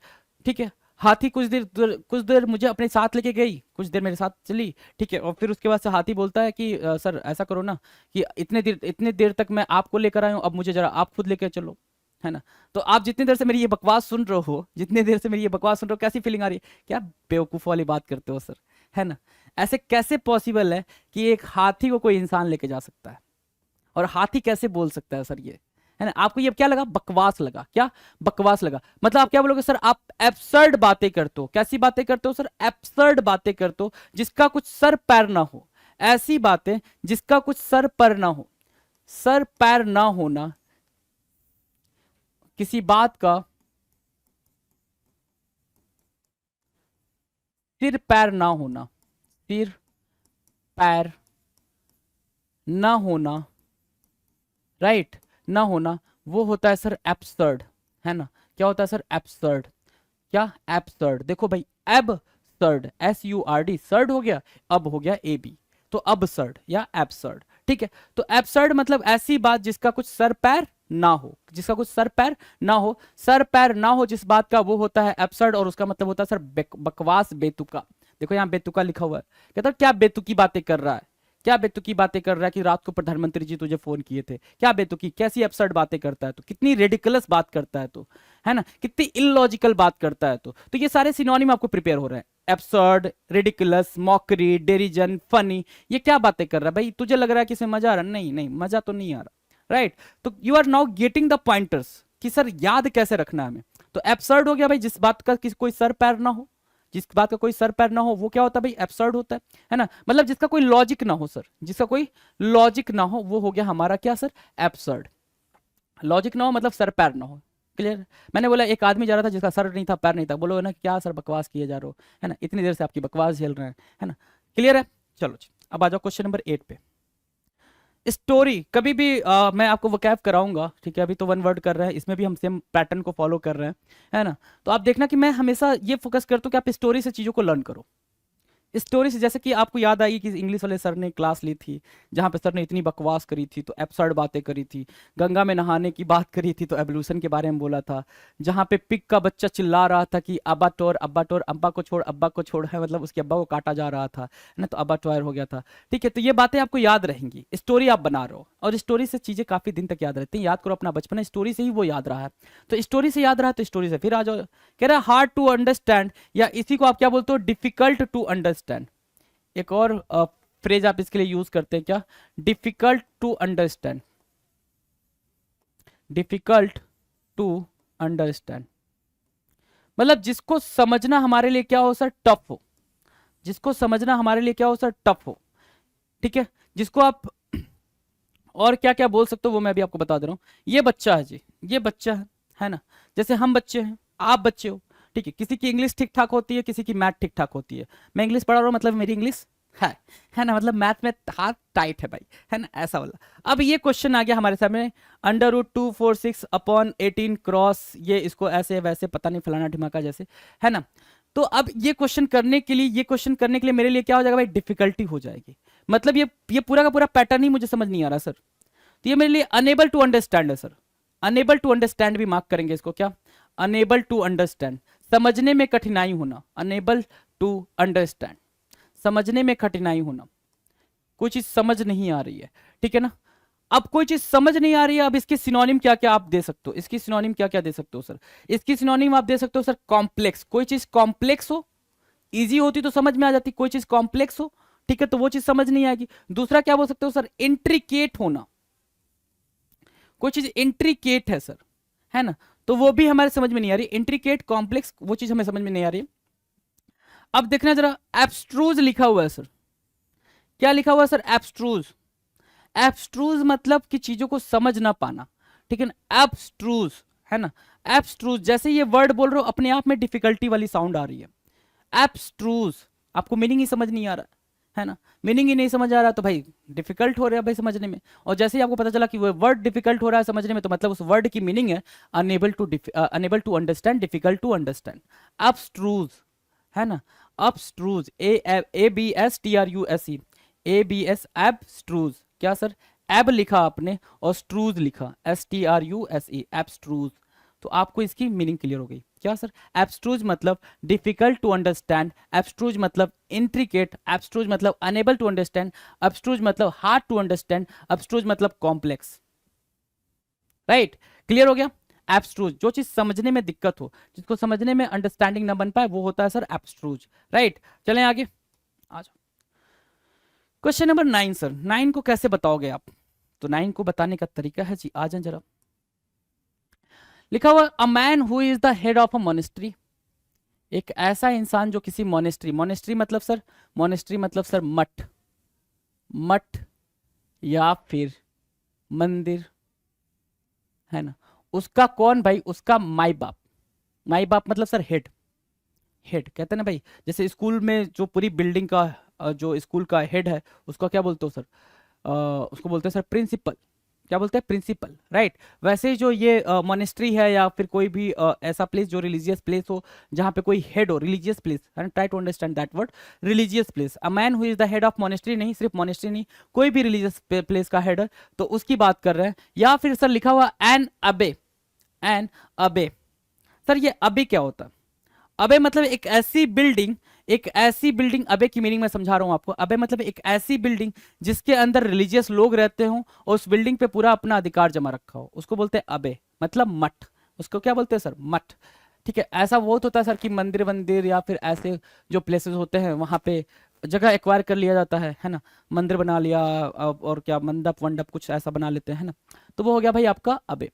ठीक है। हाथी कुछ देर मुझे अपने साथ लेके गई, कुछ देर मेरे साथ चली, ठीक है। और फिर उसके बाद से हाथी बोलता है कि सर ऐसा करो ना कि इतने देर तक मैं आपको लेकर आया हूं, अब मुझे जरा आप खुद लेकर चलो, है ना। तो आप जितनी देर से मेरी ये बकवास सुन रहे हो, कैसी फीलिंग आ रही है, क्या बेवकूफ वाली बात करते हो सर, है ना। ऐसे कैसे पॉसिबल है कि एक हाथी को कोई इंसान लेके जा सकता है, और हाथी कैसे बोल सकता है सर, ये, है ना। आपको ये क्या लगा, बकवास लगा, क्या बकवास लगा, मतलब आप क्या बोलोगे सर, आप एब्सर्ड बातें करते हो, कैसी बातें करते हो सर, एब्सर्ड बातें करते हो, जिसका कुछ सर पैर ना हो, ऐसी बातें जिसका कुछ सर पैर ना हो। सर पैर ना होना, किसी बात का सिर पैर ना होना, सिर पैर ना होना, राइट, ना होना, वो होता है सर एब्सर्ड, है ना। क्या होता है सर, एब्सर्ड, क्या, एब्सर्ड। देखो भाई, एबसर्ड, SURD, सर्ड हो गया, अब हो गया AB, तो अबसर्ड या एब्सर्ड, ठीक है। तो एब्सर्ड मतलब ऐसी बात जिसका कुछ सर पैर ना हो, जिसका कुछ सर पैर ना हो, सर पैर ना हो जिस बात का, वो होता है एब्सर्ड, और उसका मतलब होता है सर बकवास, बेतुका। देखो यहाँ बेतुका लिखा हुआ है, कहता है क्या बेतुकी बातें कर रहा है, क्या बेतुकी बातें कर रहा है कि रात को प्रधानमंत्री जी तुझे फोन किए थे, क्या बेतुकी, कैसी एब्सर्ड बातें करता है तो, कितनी रेडिकुलस बात करता है तो, है ना, कितनी इलॉजिकल बात करता है तो ये सारे सिनोनिम आपको प्रिपेयर हो रहे हैं, एब्सर्ड, रिडिकुलस, मॉकरी, डेरिजन, फनी, ये क्या बातें कर रहा है भाई, तुझे लग रहा है कि इसमें मजा आ रहा है, नहीं नहीं मजा तो नहीं आ रहा, राइट। तो you are now getting the pointers कि सर याद कैसे रखना है हमें। तो एब्सर्ड हो गया भाई जिस बात का कोई सर पैर ना हो, जिस बात का कोई सर पैर ना हो, वो क्या होता है भाई, एब्सर्ड होता है ना, मतलब जिसका कोई लॉजिक ना हो सर, जिसका कोई लॉजिक ना हो, वो हो गया हमारा क्या सर, एब्सर्ड। लॉजिक ना हो मतलब सर पैर ना हो, क्लियर। मैंने बोला एक आदमी जा रहा था जिसका सर नहीं था पैर नहीं था, बोलो ना क्या सर बकवास किए जा रहे हो, है ना, इतनी देर से आपकी बकवास झेल रहे हैं, है ना, क्लियर है। चलो जी, अब आ जाओ क्वेश्चन नंबर 8 पे। स्टोरी कभी भी मैं आपको वोकैब कराऊंगा, ठीक है, अभी तो वन वर्ड कर रहे हैं, इसमें भी हम सेम पैटर्न को फॉलो कर रहे हैं, है ना। तो आप देखना कि मैं हमेशा ये फोकस करता हूँ कि आप स्टोरी से चीज़ों को लर्न करो। स्टोरी से, जैसे कि आपको याद आई कि इंग्लिश वाले सर ने क्लास ली थी, जहाँ पे सर ने इतनी बकवास करी थी, तो एब्सर्ड बातें करी थी, गंगा में नहाने की बात करी थी तो एवोल्यूशन के बारे में बोला था, जहाँ पे पिग का बच्चा चिल्ला रहा था कि अब्बा टोर अब्बा टोर, अब्बा को छोड़, है मतलब उसके अब्बा को काटा जा रहा था, है ना, तो अब्बा टोयर हो गया था, ठीक है। तो ये बातें आपको याद रहेंगी, स्टोरी आप बना रहे हो, और स्टोरी से चीज़ें काफ़ी दिन तक याद रहती हैं, याद करो अपना बचपन, स्टोरी से ही वो याद रहा है, तो स्टोरी से याद रहा है तो स्टोरी से फिर आ जाओ। कह रहा है हार्ड टू अंडरस्टैंड, या इसी को आप क्या बोलते हो, डिफिकल्ट टू अंडरस्टैंड। एक और फ्रेज आप इसके लिए यूज करते हैं, क्या, difficult to understand, difficult to understand, मतलब जिसको समझना हमारे लिए क्या हो सर, टफ हो, जिसको समझना हमारे लिए क्या हो सर, टफ हो, ठीक है। जिसको आप और क्या क्या बोल सकते हो वो मैं भी आपको बता दे रहा हूं। ये बच्चा है जी, ये बच्चा है ना, जैसे हम बच्चे हैं, आप बच्चे हो, ठीक है, किसी की इंग्लिश ठीक ठाक होती है, किसी की मैथ ठीक ठाक होती है, मैं इंग्लिश पढ़ा रहा हूँ मतलब मेरी इंग्लिश है ना, मतलब मैथ में हाथ टाइट है भाई, है ना, ऐसा वाला। अब ये क्वेश्चन आ गया हमारे सामने, √246/18 क्रॉस, ये इसको ऐसे वैसे पता नहीं फलाना ढिमाका जैसे, है ना। तो अब ये क्वेश्चन करने के लिए मेरे लिए क्या हो जाएगा भाई, डिफिकल्टी हो जाएगी, मतलब ये पूरा का पूरा पैटर्न ही मुझे समझ नहीं आ रहा सर, तो ये मेरे लिए अनेबल टू अंडरस्टैंड है सर, अनेबल टू अंडरस्टैंड भी मार्क करेंगे इसको, क्या, अनेबल टू अंडरस्टैंड, समझने में कठिनाई होना, अनेबल टू अंडरस्टैंड, समझने में कठिनाई होना, कोई चीज समझ नहीं आ रही है, ठीक है ना। अब कोई चीज समझ नहीं आ रही है, अब इसके सिनोनिम क्या क्या आप दे सकते हो, इसकी सिनोनिम क्या क्या दे सकते हो सर, इसकी सिनोनिम आप दे सकते हो सर, कॉम्प्लेक्स, कोई चीज कॉम्प्लेक्स हो, इजी होती तो समझ में आ जाती, कोई चीज कॉम्प्लेक्स हो, ठीक है, तो वो चीज समझ नहीं आएगी। दूसरा क्या बोल सकते हो सर, इंट्रिकेट होना, कोई चीज इंट्रिकेट है सर, है ना, तो वो भी हमारे समझ में नहीं आ रही, इंट्रिकेट, कॉम्प्लेक्स, वो चीज हमें समझ में नहीं आ रही। अब देखना जरा, एब्स्ट्रूज लिखा हुआ है सर, क्या लिखा हुआ है सर? एब्स्ट्रूज। एब्स्ट्रूज मतलब कि चीजों को समझ ना पाना, ठीक है ना, एब्स्ट्रूज, है ना। एब्स्ट्रूज, जैसे ये वर्ड बोल रहे हो अपने आप में डिफिकल्टी वाली साउंड आ रही है। एब्स्ट्रूज, आपको मीनिंग ही समझ नहीं आ रहा है ना, मीनिंग ही नहीं समझ आ रहा तो भाई डिफिकल्ट हो रहा है भाई समझने में। और जैसे ही आपको पता चला कि वो वर्ड डिफिकल्ट हो रहा है समझने में, तो मतलब उस वर्ड की मीनिंग है unable to understand, difficult to understand. Abstruse, है ना, अपस्ट्रूज, ABSTRUSE, ABS, एब्स्ट्रूज। क्या सर? एब लिखा आपने और स्ट्रूज लिखा, STRUSE, एब्स्ट्रूज। तो आपको इसकी मीनिंग क्लियर हो गई। क्या सर? एब्स्ट्रूज मतलब डिफिकल्ट टू अंडरस्टैंड, एब्स्ट्रूज मतलब इंट्रिकेट, एब्स्ट्रूज मतलब अनेबल टू अंडरस्टैंड, एब्स्ट्रूज मतलब हार्ड टू अंडरस्टैंड, एब्स्ट्रूज मतलब कॉम्प्लेक्स। राइट, क्लियर हो गया? एब्स्ट्रूज, जो चीज समझने में दिक्कत हो, जिसको समझने में अंडरस्टैंडिंग ना बन पाए, वो होता है सर एब्स्ट्रूज। राइट, चलें आगे, आ जाओ। क्वेश्चन नंबर 9 सर, 9 को कैसे बताओगे आप? तो 9 को बताने का तरीका है जी, आ जाए जरा। लिखा हुआ, अ man who is the head of a monastery, एक ऐसा इंसान जो किसी मोनेस्ट्री, मोनेस्ट्री मतलब सर, मोनेस्ट्री मतलब सर मठ, मठ या फिर मंदिर, है ना, उसका कौन भाई? उसका माई बाप। माई बाप मतलब सर हेड, हेड कहते हैं ना भाई, जैसे स्कूल में जो पूरी बिल्डिंग का जो स्कूल का हेड है उसको क्या बोलते हो सर? उसको बोलते हैं सर प्रिंसिपल। क्या बोलते हैं? प्रिंसिपल। राइट। वैसे ही जो ये मोनेस्ट्री है या फिर कोई भी ऐसा प्लेस जो रिलीजियस प्लेस हो, जहाँ पे कोई हेड हो, religious place, try to understand that word, religious place. A man who is the head of monastery, नहीं सिर्फ मोनेस्ट्री नहीं, कोई भी रिलीजियस प्लेस का हेड है, तो उसकी बात कर रहे हैं। या फिर सर लिखा हुआ एन अबे, एन अबे। सर ये अबे क्या होता है? अबे मतलब एक ऐसी बिल्डिंग, एक ऐसी बिल्डिंग, अबे की मीनिंग मैं समझा रहा हूं आपको। अबे मतलब एक ऐसी बिल्डिंग जिसके अंदर रिलीजियस लोग रहते हों और उस बिल्डिंग पे पूरा अपना अधिकार जमा रखा हो, उसको बोलते हैं अबे, मतलब मठ। उसको क्या बोलते हैं सर? मठ। ठीक है, ऐसा बहुत होता है सर कि मंदिर वंदिर या फिर ऐसे जो प्लेसेस होते हैं वहां पे जगह एक्वायर कर लिया जाता है ना, मंदिर बना लिया, और क्या मंडप वंडप कुछ ऐसा बना लेते हैं ना, तो वो हो गया भाई आपका अबे।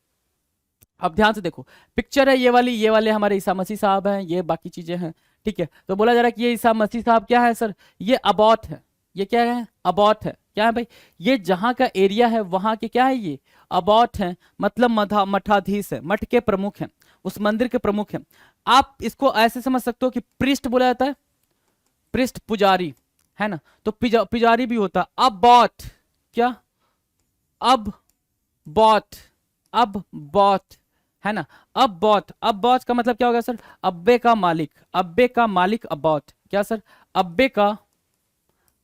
अब ध्यान से देखो, पिक्चर है ये वाली, ये वाले हमारे ईसा मसीह साहब हैं, ये बाकी चीजें हैं। ठीक है, तो बोला जा रहा है कि ये ईसा मसीह साहब क्या है सर? ये अबॉट है। ये क्या है? अबॉट है। क्या है भाई? ये जहां का एरिया है वहां के क्या है? ये अबॉट है, मतलब मठाधीश है, मठ के प्रमुख हैं, उस मंदिर के प्रमुख हैं। आप इसको ऐसे समझ सकते हो कि प्रिस्ट बोला जाता है, प्रिस्ट पुजारी, है ना, तो पुजारी भी होता है। अबॉट, क्या? अब बॉट, अब बॉट, है ना, अब बॉट। अब बॉट का मतलब क्या होगा सर? अब्बे का मालिक, अब्बे का मालिक अबॉट। क्या सर? अब्बे का,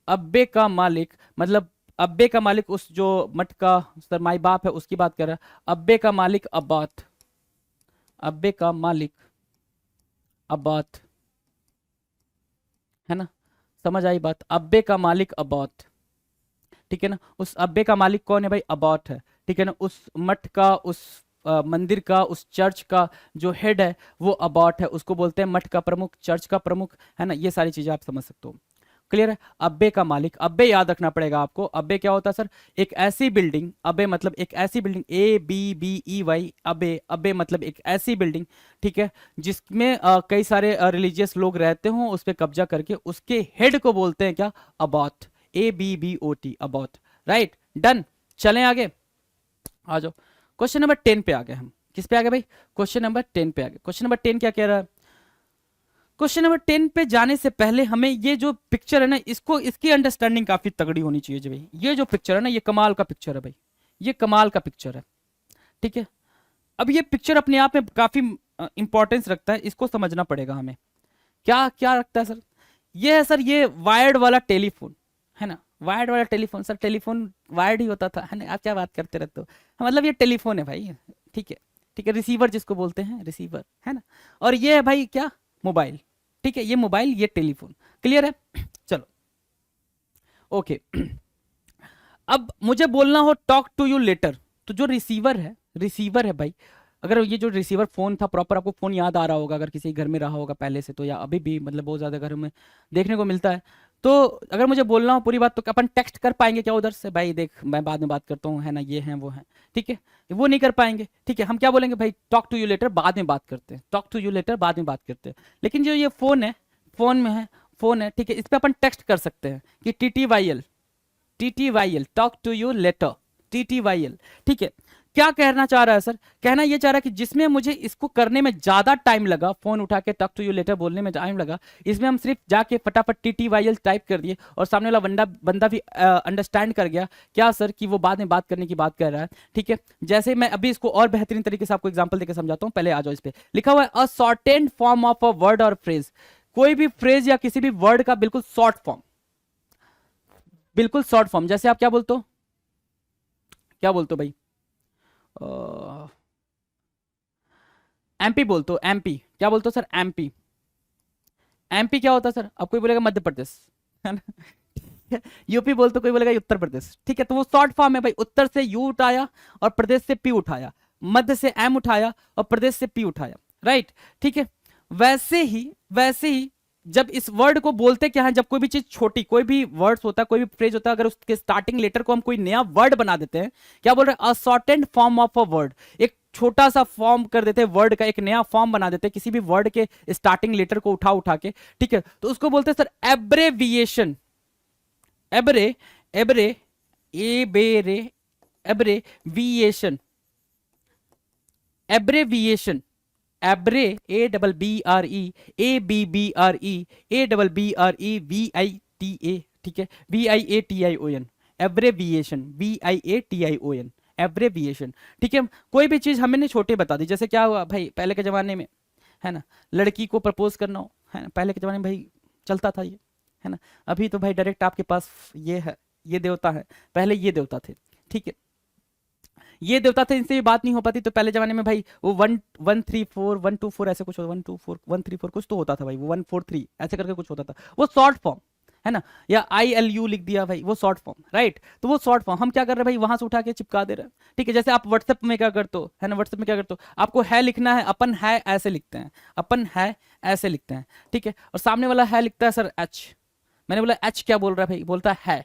अब्बे का मालिक मतलब अब्बे का मालिक, उस जो मठ का सर माई बाप है उसकी बात कर रहा है। अब्बे का मालिक अब्बात, अब्बे का मालिक अब्बात, है ना, समझ आई बात? अब्बे का मालिक अब्बात, ठीक है ना। उस अब्बे का मालिक कौन है भाई? अबॉट है, ठीक है ना। उस मठ का, उस मंदिर का, उस चर्च का जो हेड है वो अबॉट है, उसको बोलते हैं मठ का प्रमुख, चर्च का प्रमुख, है ना। ये सारी चीजें आप समझ सकते हो। क्लियर है? अब्बे का मालिक, अब्बे याद रखना पड़ेगा आपको। अब्बे क्या होता है सर? एक ऐसी बिल्डिंग, अब्बे मतलब एक ऐसी बिल्डिंग, ABBEY, अब्बे, अब्बे मतलब एक ऐसी बिल्डिंग, ठीक है, जिसमें कई सारे रिलीजियस लोग रहते हों, उस पर कब्जा करके उसके हेड को बोलते हैं क्या? Abbot, ABBOT, abbot. Right, done. चलें आगे, आ जाओ। क्वेश्चन नंबर 10 पे आ गए हम। किस पे आ गए भाई? क्वेश्चन नंबर 10 पे आ गए। क्वेश्चन नंबर 10 क्या कह रहा है? क्वेश्चन नंबर 10 पे जाने से पहले हमें ये जो पिक्चर है ना, इसको, इसकी अंडरस्टैंडिंग काफी तगड़ी होनी चाहिए जी भाई। ये जो पिक्चर है ना, ये कमाल का पिक्चर है भाई, ये कमाल का पिक्चर है। ठीक है, अब ये पिक्चर अपने आप में काफी इंपॉर्टेंस रखता है, इसको समझना पड़ेगा हमें। क्या क्या रखता है सर? ये है सर, ये वायर्ड वाला टेलीफोन, है ना, वायर्ड वाला टेलीफोन। सर टेलीफोन वायर्ड ही होता था, है ना, आप क्या बात करते रहते हो? हाँ, मतलब ये टेलीफोन है भाई, ठीक है, ठीक है, रिसीवर जिसको बोलते हैं, रिसीवर, है ना। और ये है भाई क्या? मोबाइल। ठीक है, ये मोबाइल, ये टेलीफोन। क्लियर है? चलो, ओके। अब मुझे बोलना हो टॉक टू यू लेटर, तो जो रिसीवर है, रिसीवर है भाई, अगर ये जो रिसीवर फोन था प्रॉपर, आपको फोन याद आ रहा होगा अगर किसी घर में रहा होगा पहले से तो, या अभी भी मतलब बहुत ज्यादा घरों में देखने को मिलता है। तो अगर मुझे बोलना हो पूरी बात, तो अपन टेक्स्ट कर पाएंगे क्या उधर से? भाई देख मैं बाद में बात करता हूँ, है ना, ये है वो है, ठीक है, वो नहीं कर पाएंगे। ठीक है, हम क्या बोलेंगे भाई? टॉक टू यू लेटर, बाद में बात करते हैं, टॉक टू यू लेटर बाद में बात करते हैं। लेकिन जो ये फोन है, फोन में है, फोन है, ठीक है। इस पे अपन टेक्स्ट कर सकते हैं कि TTYL talk to you later, TTYL, ठीक है। क्या कहना चाह रहा है सर? कहना ये चाह रहा है कि जिसमें मुझे इसको करने में ज्यादा टाइम लगा, फोन उठा के टॉक टू यू लेटर बोलने में टाइम लगा, इसमें हम सिर्फ जाके फटाफट TTYL टाइप कर दिए और सामने वाला बंदा बंदा भी अंडरस्टैंड कर गया क्या सर कि वो बाद में बात करने की बात कर रहा है, ठीक है। जैसे मैं अभी इसको और बेहतरीन तरीके से आपको एग्जाम्पल देकर समझाता हूँ, पहले आ जाओ। इस पे लिखा हुआ है a shortened form of a word और फ्रेज, कोई भी फ्रेज या किसी भी वर्ड का बिल्कुल शॉर्ट फॉर्म, बिल्कुल शॉर्ट फॉर्म। जैसे आप क्या बोलते हो, क्या बोलते हो भाई? एमपी बोलते हो, एमपी क्या बोलते हो सर? एमपी, एमपी क्या होता है सर? अब कोई बोलेगा मध्य प्रदेश, है ना। यूपी बोलते हो, कोई बोलेगा उत्तर प्रदेश, ठीक है। तो वो शॉर्ट फॉर्म है भाई, उत्तर से यू उठाया और प्रदेश से पी उठाया, मध्य से एम उठाया और प्रदेश से पी उठाया, राइट, ठीक है। वैसे ही जब इस वर्ड को बोलते क्या है, जब कोई भी चीज छोटी, कोई भी वर्ड्स होता है, कोई भी फ्रेज होता है, अगर उसके स्टार्टिंग लेटर को हम कोई नया वर्ड बना देते हैं, क्या बोल रहे हैं? A shortened form of a word, एक छोटा सा फॉर्म कर देते हैं वर्ड का, एक नया फॉर्म बना देते हैं किसी भी वर्ड के स्टार्टिंग लेटर को उठा उठा के, ठीक है। तो उसको बोलते हैं सर एब्रेविएशन, एब्रे एब्रे एबेरे एब्रेविएशन, एब्रेविएशन, एब्रे ABBRE ठीक है, VIATION, एब्रेविएशन, VIATION, एब्रेविएशन, ठीक है। कोई भी चीज हमने छोटे बता दी, जैसे क्या हुआ भाई पहले के जमाने में, है ना, लड़की को प्रपोज करना हो, है ना, पहले के जमाने में भाई चलता था ये, है ना। अभी तो भाई डायरेक्ट आपके पास ये है, ये देवता है, पहले ये देवता थे, ठीक है। ये देवता थे, इनसे भी बात नहीं हो पाती, तो पहले जमाने में भाई वो 1 1 3 4 1 2 4 ऐसे कुछ 1 2 4 1 3 4 कुछ तो होता था भाई, वो 1 4 3 ऐसे करके कुछ होता था, वो शॉर्ट फॉर्म, है ना। या ILU लिख दिया भाई, वो शॉर्ट फॉर्म, राइट। तो वो शॉर्ट फॉर्म हम क्या कर रहे हैं भाई, वहां से उठा के चिपका दे रहे हैं, ठीक है। जैसे आप व्हाट्सएप में क्या करते हो, है ना, व्हाट्सएप में क्या करते हो, आपको है लिखना है, अपन है ऐसे लिखते हैं, अपन है ऐसे लिखते हैं, ठीक है। और सामने वाला है लिखता है सर H, मैंने बोला H क्या बोल रहा है भाई, बोलता है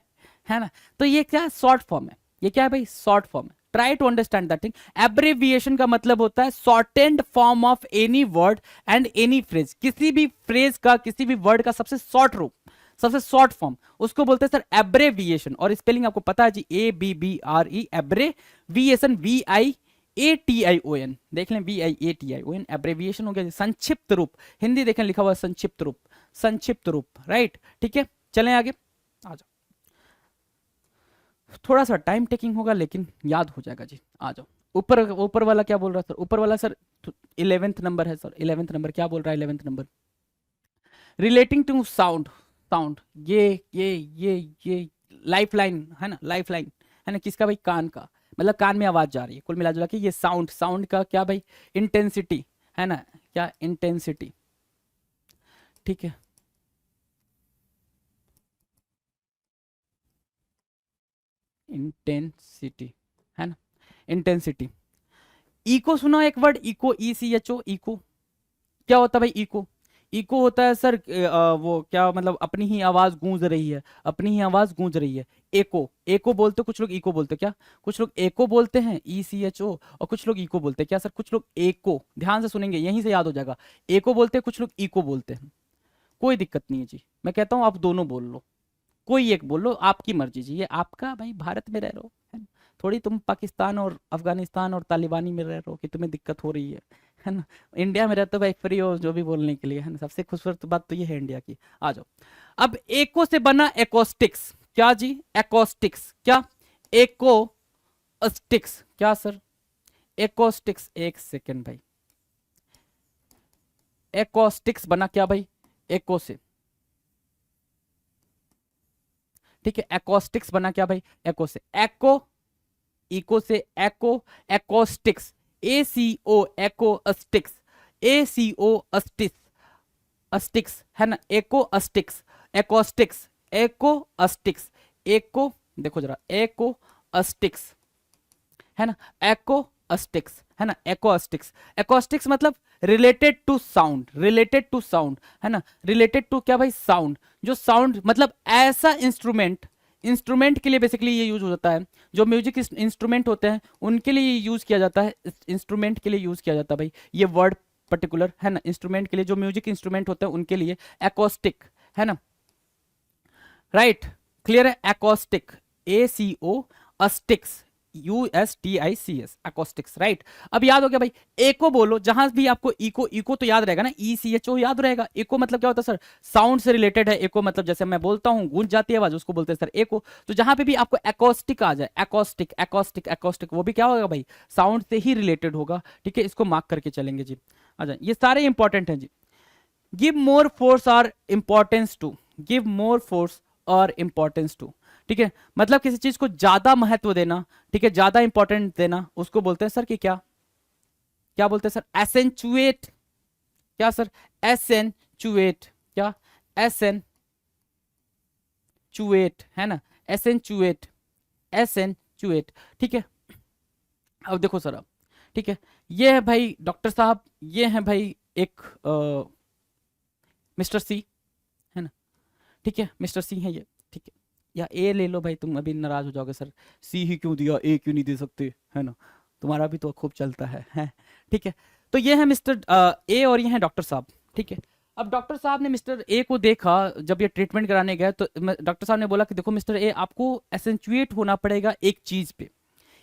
ना। तो ये क्या शॉर्ट फॉर्म है, ये क्या है भाई, शॉर्ट फॉर्म है। Try to understand that thing. Abbreviation का मतलब होता है shortened form of any word and any phrase, किसी भी फ्रेज का, किसी भी वर्ड का सबसे शॉर्ट रूप, सबसे शॉर्ट फॉर्म, उसको बोलते हैं सर एब्रेविएशन। और स्पेलिंग आपको पता है जी, ABBRE, एब्रेविएशन, VIATION, देख लें, VIATION, एब्रेविएशन हो गया, संक्षिप्त रूप, हिंदी देखें लिखा हुआ संक्षिप्त रूप, संक्षिप्त रूप, राइट, ठीक है। चलें आगे, आ जाओ। थोड़ा सा टाइम टेकिंग होगा लेकिन याद हो जाएगा जी, आ जाओ। ऊपर ऊपर वाला क्या बोल रहा है सर? ऊपर वाला सर 11th नंबर है सर, 11th नंबर क्या बोल रहा है? 11th number relating to sound, sound, ये लाइफ लाइन है ना, लाइफ लाइन है ना, किसका भाई? कान का, मतलब कान में आवाज जा रही है, कुल मिला जुला के ये साउंड, साउंड का क्या भाई? इंटेंसिटी, है ना, क्या इंटेंसिटी, ठीक है। इंटेंसिटी, है ना, इंटेंसिटी। इको सुना एक वर्ड, इको, ECHO, इको क्या होता है भाई? इको, इको होता है सर वो क्या मतलब, अपनी ही आवाज गूंज रही है, अपनी ही आवाज गूंज रही है। एको, एको बोलते, कुछ लोग इको बोलते, क्या कुछ लोग एको बोलते हैं, ECHO, और कुछ लोग इको बोलते हैं, क्या सर? कुछ लोग एको, ध्यान से सुनेंगे यहीं से याद हो जाएगा, एको बोलते हैं, कुछ लोग इको बोलते हैं, कोई दिक्कत नहीं है जी। मैं कहता हूँ आप दोनों बोल लो, कोई एक बोल लो, आपकी मर्जी जी, ये आपका भाई, भारत में रह रहे हो, है ना? थोड़ी तुम पाकिस्तान और अफगानिस्तान और तालिबानी में रह रहे हो कि तुम्हें दिक्कत हो रही है ना। इंडिया में रहते हो भाई, फ्री हो जो भी बोलने के लिए, है ना। सबसे खूबसूरत बात तो ये है इंडिया की। आ जाओ, अब एको से बना एकोस्टिक्स, क्या जी? एकोस्टिक्स, क्या? एको स्टिक्स, क्या सर? एकोस्टिक्स, एक सेकेंड भाई, एकोस्टिक्स बना क्या भाई? एको से, ठीक है। एकोस्टिक्स बना क्या भाई? एको से, एको, इको से एको, एकोस्टिक्स, ACO, एको स्टिक्स, ACO अस्टिक्स, अस्टिक्स, है ना, एको अस्टिक्स, एकोस्टिक्स, एको अस्टिक्स, एको, देखो जरा, एको अस्टिक्स, है ना, एको अस्टिक्स, है ना, एको अस्टिक्स। एकोस्टिक्स मतलब related to sound, related to sound, है ना, रिलेटेड टू क्या भाई? साउंड। जो साउंड मतलब ऐसा इंस्ट्रूमेंट, इंस्ट्रूमेंट के लिए बेसिकली ये यूज होता है, जो म्यूजिक इंस्ट्रूमेंट होते हैं उनके लिए ये यूज किया जाता है, इंस्ट्रूमेंट के लिए यूज किया जाता है भाई ये वर्ड पर्टिकुलर, है ना, इंस्ट्रूमेंट के लिए, जो म्यूजिक इंस्ट्रूमेंट होते हैं उनके लिए एकॉस्टिक, है ना, राइट, क्लियर है, acoustic, ACO अस्टिक्स, USTICS, acoustics, right. अब याद हो गया भाई, एको बोलो, जहां भी आपको इको, इको तो याद रहेगा ना, ECHO याद रहेगा। एको मतलब क्या होता है सर, साउंड से रिलेटेड है। एको मतलब जैसे मैं बोलता हूं गूंज जाती है आवाज, उसको बोलते हैं सर एको। तो जहां पे भी आपको एकॉस्टिक आ जाए, एकॉस्टिक एकॉस्टिक एकॉस्टिक, वो भी क्या होगा भाई, साउंड से ही रिलेटेड होगा, ठीक है, इसको मार्क करके चलेंगे जी। आ जाए, ये सारे इंपॉर्टेंट हैं जी। गिव मोर फोर्स और importance to, give more force और इंपॉर्टेंस टू, ठीक है, मतलब किसी चीज को ज्यादा महत्व देना, ठीक है, ज्यादा इंपॉर्टेंट देना, उसको बोलते हैं सर कि क्या, क्या बोलते हैं सर, एसेंचुएट, क्या सर, एसेंचुएट, क्या, एसेंचुएट, है ना, एसेंचुएट, एसेंचुएट, ठीक है। अब देखो सर, अब ठीक है, ये है भाई डॉक्टर साहब, ये है भाई एक मिस्टर सी, है ना, ठीक है, मिस्टर सी है ये, ठीक है, या ए ले लो भाई, तुम अभी नाराज हो जाओगे सर, सी ही क्यों दिया, ए क्यों नहीं दे सकते, है ना, तुम्हारा भी तो खूब चलता है, ठीक है। तो ये है मिस्टर ए और ये है डॉक्टर साहब, ठीक है। अब डॉक्टर साहब ने मिस्टर ए को देखा, जब ये ट्रीटमेंट कराने गए तो डॉक्टर साहब ने बोला कि देखो मिस्टर ए, आपको एसेंचुएट होना पड़ेगा एक चीज पे,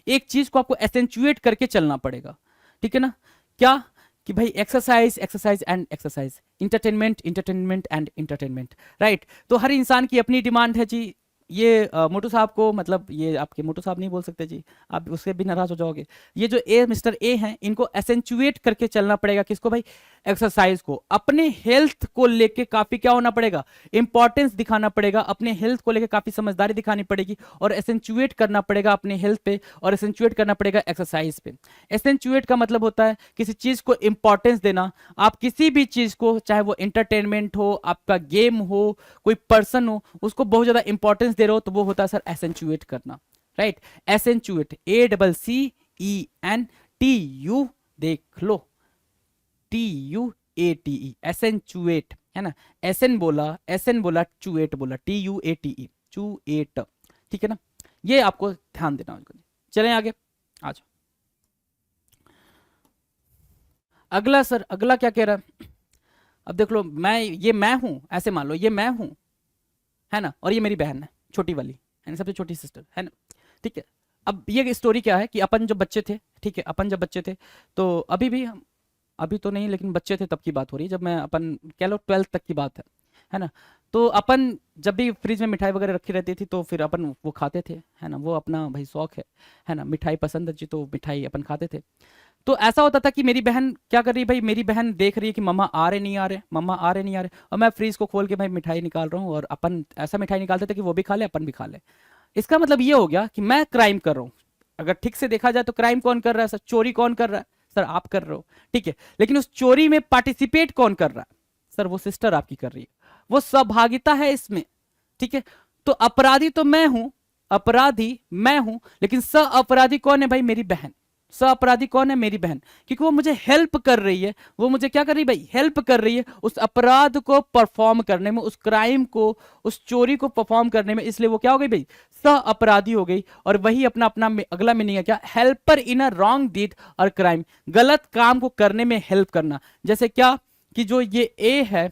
एक चीज को आपको एसेंचुएट करके चलना पड़ेगा, ठीक है ना, क्या, कि भाई exercise exercise and exercise, entertainment entertainment and entertainment, right. तो हर इंसान की अपनी डिमांड है जी। ये मोटू साहब को, मतलब ये आपके मोटू साहब नहीं बोल सकते जी, आप उससे भी नाराज हो जाओगे। ये जो ए मिस्टर ए हैं, इनको एसेंचुएट करके चलना पड़ेगा, किसको भाई, एक्सरसाइज को। अपने हेल्थ को लेके काफी क्या होना पड़ेगा, इंपॉर्टेंस दिखाना पड़ेगा, अपने हेल्थ को लेके काफी समझदारी दिखानी पड़ेगी, और एसेंचुएट करना पड़ेगा अपने हेल्थ पे, और एसेंचुएट करना पड़ेगा एक्सरसाइज पे। एसेंचुएट का मतलब होता है किसी चीज को इंपॉर्टेंस देना। आप किसी भी चीज को, चाहे वो इंटरटेनमेंट हो, आपका गेम हो, कोई पर्सन हो, उसको बहुत ज्यादा इंपॉर्टेंस दे रहे हो, तो वो होता है सर एसेंचुएट करना, राइट। एसेंचुएट, ACCENTU, देख लो, TUATE, एसेंचुएट, है ना, एसन बोला चुएट बोला, TUATE, चुएट, ठीक है ना, ये आपको ध्यान देना होगा। चलें आगे, आ जाओ। अगला सर, अगला क्या कह रहा है, अब देख लो, मैं हूं, ऐसे मान लो ये मैं हूं, है ना, और ये मेरी बहन है, छोटी वाली, है ना, सबसे छोटी सिस्टर, है ना, ठीक है। अब ये स्टोरी क्या है कि अपन जब बच्चे थे, ठीक है, अपन जब बच्चे थे, तो अभी भी हम, अभी तो नहीं, लेकिन बच्चे थे तब की बात हो रही है, जब मैं, अपन कह लो 12th तक की बात है ना। तो अपन जब भी फ्रिज में मिठाई वगैरह रखी रहती थी, तो फिर अपन वो खाते थे, है ना, वो अपना भाई शौक है ना, मिठाई पसंद है जी, तो मिठाई अपन खाते थे। तो ऐसा होता था कि मेरी बहन क्या कर रही है भाई, मेरी बहन देख रही है कि मम्मा आ रहे नहीं आ रहे, मम्मा आ रहे नहीं आ रहे, और मैं फ्रीज को खोल के भाई मिठाई निकाल रहा हूँ, और अपन ऐसा मिठाई निकालते थे कि वो भी खा ले, अपन भी खा ले। इसका मतलब ये हो गया कि मैं क्राइम कर रहा हूँ। अगर ठीक से देखा जाए तो क्राइम कौन कर रहा है सर, चोरी कौन कर रहा है सर, आप कर रहे हो, ठीक है। लेकिन उस चोरी में पार्टिसिपेट कौन कर रहा है सर, वो सिस्टर आपकी कर रही है, वो सहभागिता है इसमें, ठीक है। तो अपराधी तो मैं हूं, अपराधी मैं हूं, लेकिन सह अपराधी कौन है भाई, मेरी बहन। सह अपराधी कौन है, मेरी बहन, क्योंकि वो मुझे हेल्प कर रही है, वो मुझे क्या कर रही है भाई, हेल्प कर रही है उस अपराध को परफॉर्म करने में, उस क्राइम को, उस चोरी को परफॉर्म करने में, इसलिए वो क्या हो गई भाई, सह अपराधी हो गई। और वही अपना अपना अगला मीनिंग है क्या, helper in a wrong deed और क्राइम, गलत काम को करने में हेल्प करना। जैसे क्या, कि जो ये ए है,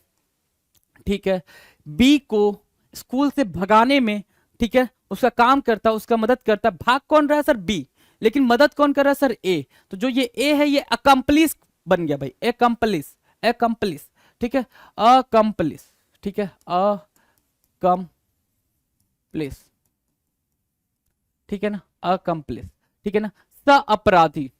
ठीक है, बी को स्कूल से भगाने में, ठीक है, उसका काम करता, उसका मदद करता। भाग कौन रहा है सर, बी, लेकिन मदद कौन कर रहा है सर, ए। तो जो ये ए है, ये अकम्पलिस बन गया भाई, एकम्पलिस, एकम्पलिस, ठीक है, अकम्पलिस, ठीक है, अकम्पलिस, ठीक है ना, अकम्पलिस, ठीक है ना, स अपराधी,